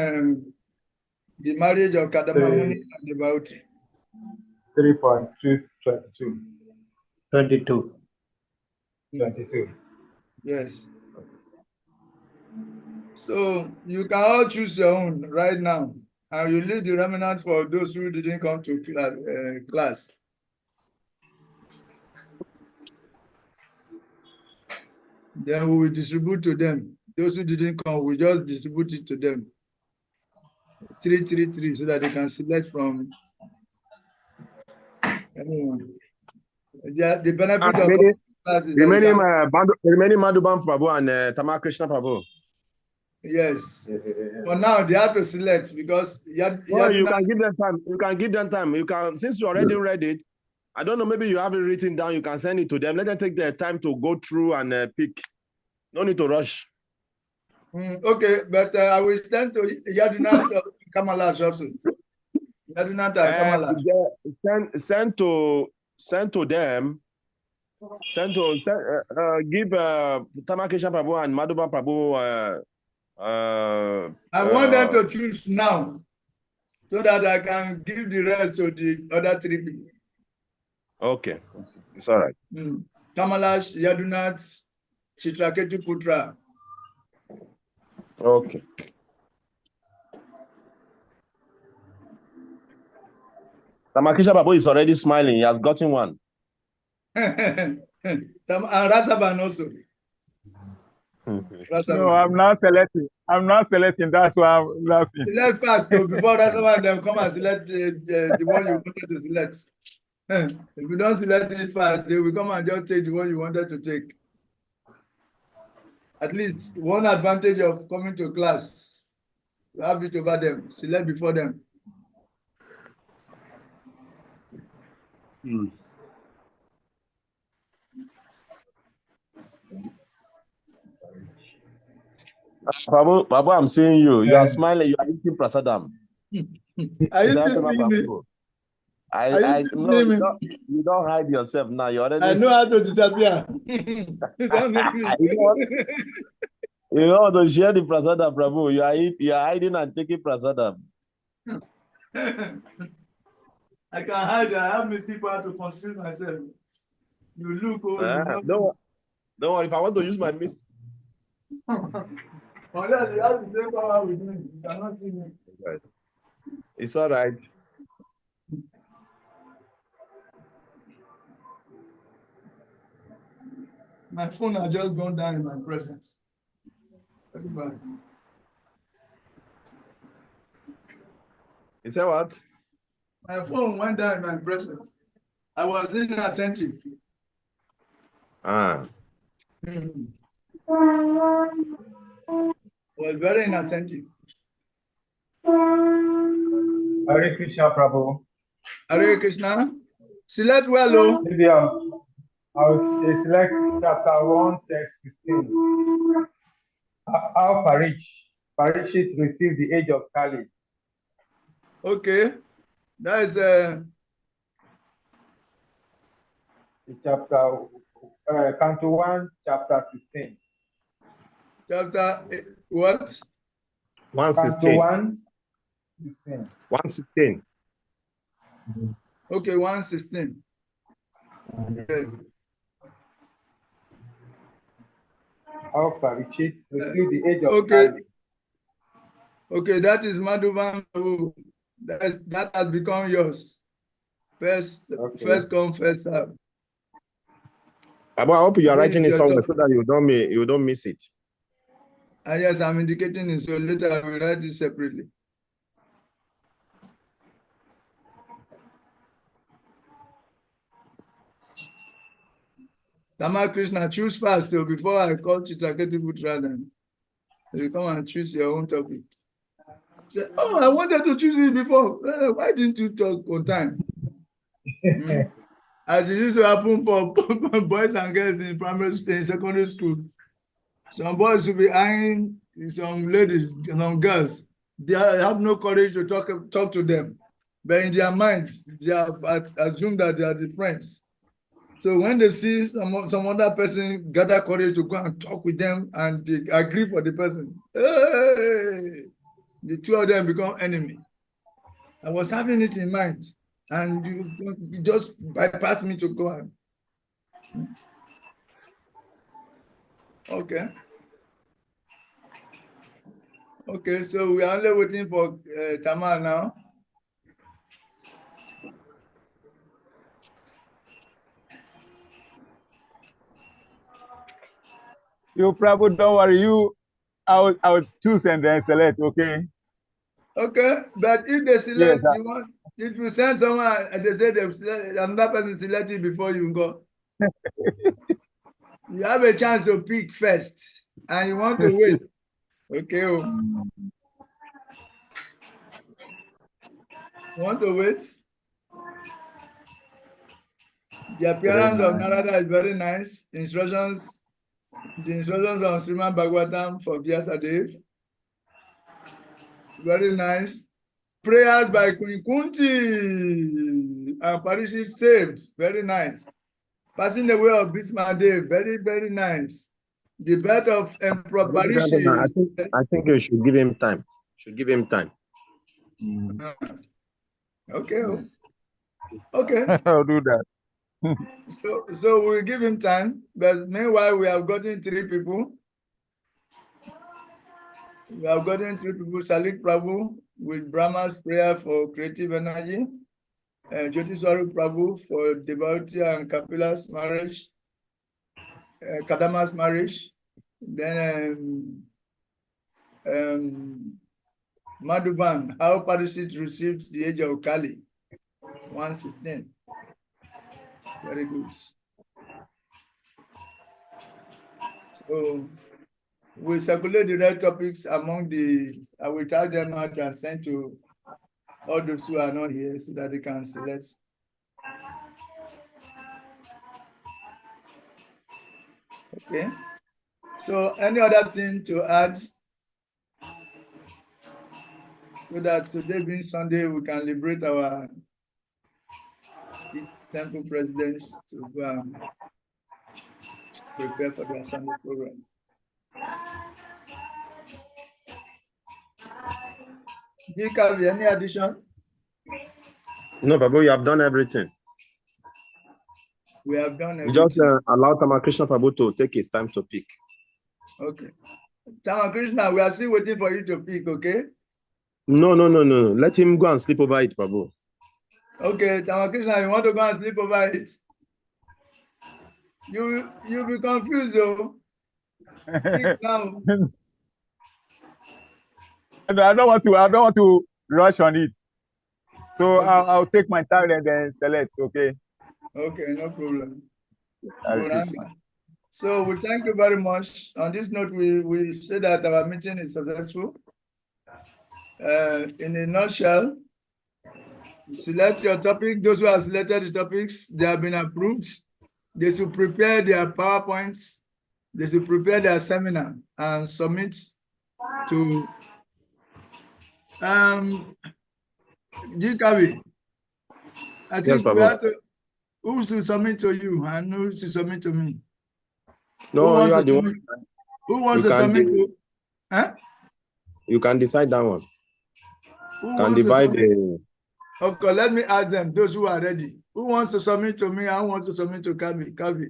S4: the marriage of Kadamamuni and Devauti.
S11: 3.222.
S12: 22.
S11: 22.
S4: Yes. So you can all choose your own right now. And you leave the remnant for those who didn't come to class. Then we will distribute to them. Those who didn't come, we just distribute it to them. 3, 3, 3, so that they can select from anyone. The benefit of class is
S9: remaining Madhuban Prabhu and Tama Krishna Prabhu.
S4: Yes. For now, they have to select because
S9: you can give them time. You can give them time. You can, since you already read it. I don't know. Maybe you have it written down. You can send it to them. Let them take their time to go through and pick. No need to rush.
S4: Okay, but I will send to Yadunat Kamala also. Yadunat Kamala.
S9: Send to them. Give Tama Krishna Prabhu and Madhuban Prabhu.
S4: I want them to choose now, so that I can give the rest to the other 3 people.
S9: Okay, it's all right.
S4: Kamalash, Yadunat, Chitraketu Putra.
S9: Okay. Tama Krishna Prabhu is already smiling. He has gotten one.
S4: And Rasaban also.
S11: No, I'm not selecting. I'm not selecting. That's why I'm laughing.
S4: Select fast, so before Rasaban them come and select the one you wanted to select. If you don't select it fast, they will come and just take the one you wanted to take. At least one advantage of coming to class, you have it over them. Select before them.
S9: Babu, I'm seeing you. You are smiling. You are eating prasadam.
S4: Are you still seeing me?
S9: No, you don't hide yourself now. You already.
S4: I know how to disappear.
S9: You know to share the prasadam, Prabhu. You are hiding and taking prasadam.
S4: I can hide. I have mystic power to conceal myself. You look old.
S9: Don't worry. If I want to use my mystic.
S4: Unless you have the same power with me, you cannot see me.
S9: It's all right.
S4: My phone has just gone down in my presence. Everybody.
S9: You say what?
S4: My phone went down in my presence. I was inattentive. Was very inattentive.
S11: Hare Krishna, Prabhu.
S4: Hare Krishna. Select well,
S11: maybe I'll select chapter 1, text 16. How Parishit received the age of Kali.
S4: Okay. That is
S11: chapter Canto 1, chapter 15.
S4: Chapter what?
S9: 116.
S11: 116.
S4: Okay, 116. Okay.
S11: How Parishit received the age of
S4: okay.
S11: Kali.
S4: Okay, that is Madhuban. That has become yours. First come, first serve.
S9: I hope you are writing it somewhere so that you don't miss it.
S4: Yes, I'm indicating it, so later I will write it separately. Tama Krishna, choose fast though, before I call Chitraketu Putra. Then you come and choose your own topic. Say, oh, I wanted to choose it before. Why didn't you talk on time? As it used to happen for boys and girls in primary school, in secondary school. Some boys will be eyeing some ladies, some girls. They have no courage to talk to them. But in their minds, they have assumed that they are the friends. So when they see some other person gather courage to go and talk with them and they agree for the person, hey, the two of them become enemy. I was having it in mind, and you just bypassed me to go on. Okay. Okay, so we are only waiting for Tamal now.
S13: You Prabhu, don't worry. I will choose and then select. Okay.
S4: Okay, but if they select,
S13: Yes,
S4: you want, if you send someone and they say another person selected before you go, you have a chance to pick first, and you want to wait. Okay. You want to wait? The appearance of Narada is very nice. The instructions on Srimad Bhagavatam for Vyasadeva. Very nice. Prayers by Queen Kunti and Parishit saved. Very nice. Passing the way of Bhismadev. Very, very nice. The birth of Emperor Parishit.
S1: I think you should give him time. Should give him time.
S4: Okay. Okay.
S13: I'll do that.
S4: So we'll give him time. But meanwhile, we have gotten 3 people. We have gotten 3 people. Salik Prabhu with Brahma's prayer for creative energy. Jyoti Swarup Prabhu for devotee and Kapila's marriage. Kadama's marriage. Then Madhuban, how Parishit received the age of Kali. 116. Very good. So we circulate the right topics among I will tell them out and send to all those who are not here so that they can select. Okay. So any other thing to add so that today being Sunday, we can liberate our temple presidents to go and prepare for their Sunday program. Do you have any addition?
S1: No, Prabhu, you have done everything.
S4: We have done everything.
S1: You just allow Tamakrishna Prabhu to take his time to pick.
S4: Okay. Tamakrishna, we are still waiting for you to pick, okay?
S1: No. Let him go and sleep over it, Prabhu.
S4: Okay, Tamakrishna, you want to go and sleep over it? You'll be confused, though.
S13: I don't want to rush on it. So okay. I'll take my time and then select, okay?
S4: Okay, no problem. So we thank you very much. On this note, we say that our meeting is successful. In a nutshell, select your topic. Those who have selected the topics, they have been approved. They should prepare their PowerPoints. They should prepare their seminar and submit to GKV. I think yes, we have to, who should submit to you and who should submit to me?
S1: No, you are the one.
S4: Who wants to submit to? Huh?
S1: You can decide that one. Who can divide the.
S4: Okay, let me ask them, those who are ready. Who wants to submit to me and who wants to submit to Kavi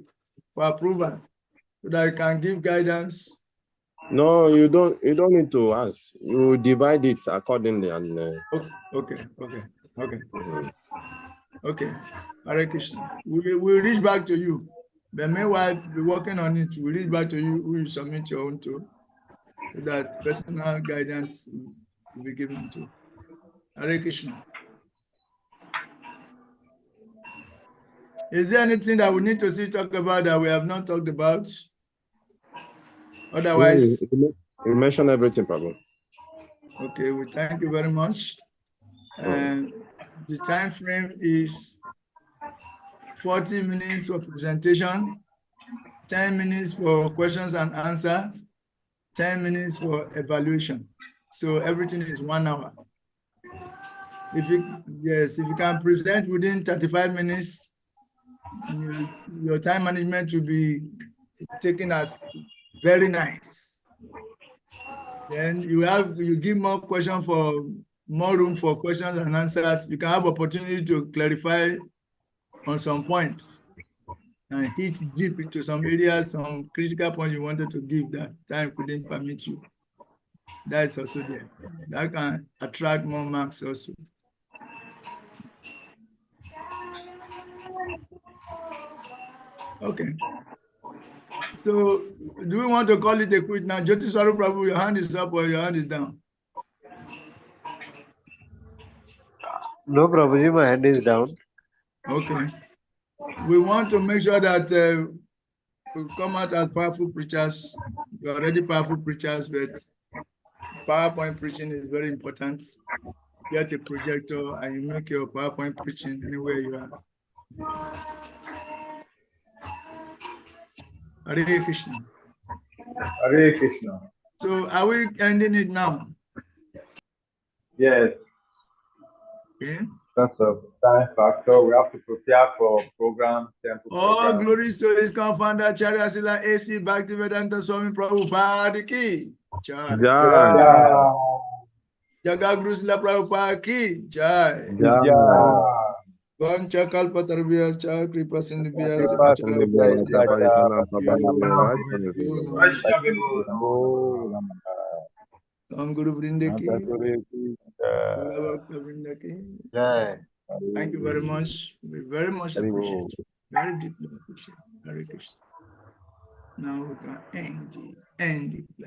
S4: for approval so that I can give guidance?
S1: No, you don't need to ask. You divide it accordingly and
S4: Okay. Okay. Hare Krishna. We'll reach back to you. But meanwhile, we're working on it. We'll reach back to you who you submit your own to so that personal guidance will be given to. Hare Krishna. Is there anything that we need to still talk about that we have not talked about? Otherwise,
S1: you mentioned everything, Prabhu.
S4: Okay, we thank you very much. And the time frame is 40 minutes for presentation, 10 minutes for questions and answers, 10 minutes for evaluation. So everything is 1 hour. If you can present within 35 minutes, your time management will be taken as very nice. Then you give more questions for more room for questions and answers. You can have opportunity to clarify on some points and hit deep into some areas, some critical points you wanted to give that time couldn't permit you. That's also there. That can attract more marks also. Okay. So do we want to call it a quit now? Jyoti Swarup Prabhu, your hand is up or your hand is down?
S12: No, Prabhuji, my hand is down.
S4: Okay. We want to make sure that we come out as powerful preachers. We're already powerful preachers, but PowerPoint preaching is very important. Get a projector and you make your PowerPoint preaching anywhere you are. Hare Krishna.
S11: Hare Krishna.
S4: So are we ending it now?
S11: Yes.
S4: Okay.
S11: That's a time factor. We have to prepare for program, temple
S4: All
S11: program.
S4: glory to his co-founder, Acharya Srila A.C. Bhaktivedanta Swami Prabhupada ki jai. Jagaguru Srila Prabhupada ki jai. Vancha kalpatarvya cha kripa sindhya Guru Vrinde ki. Thank you very much. We very much appreciate you. Very deeply appreciate. Hare Krishna. Now we can end it.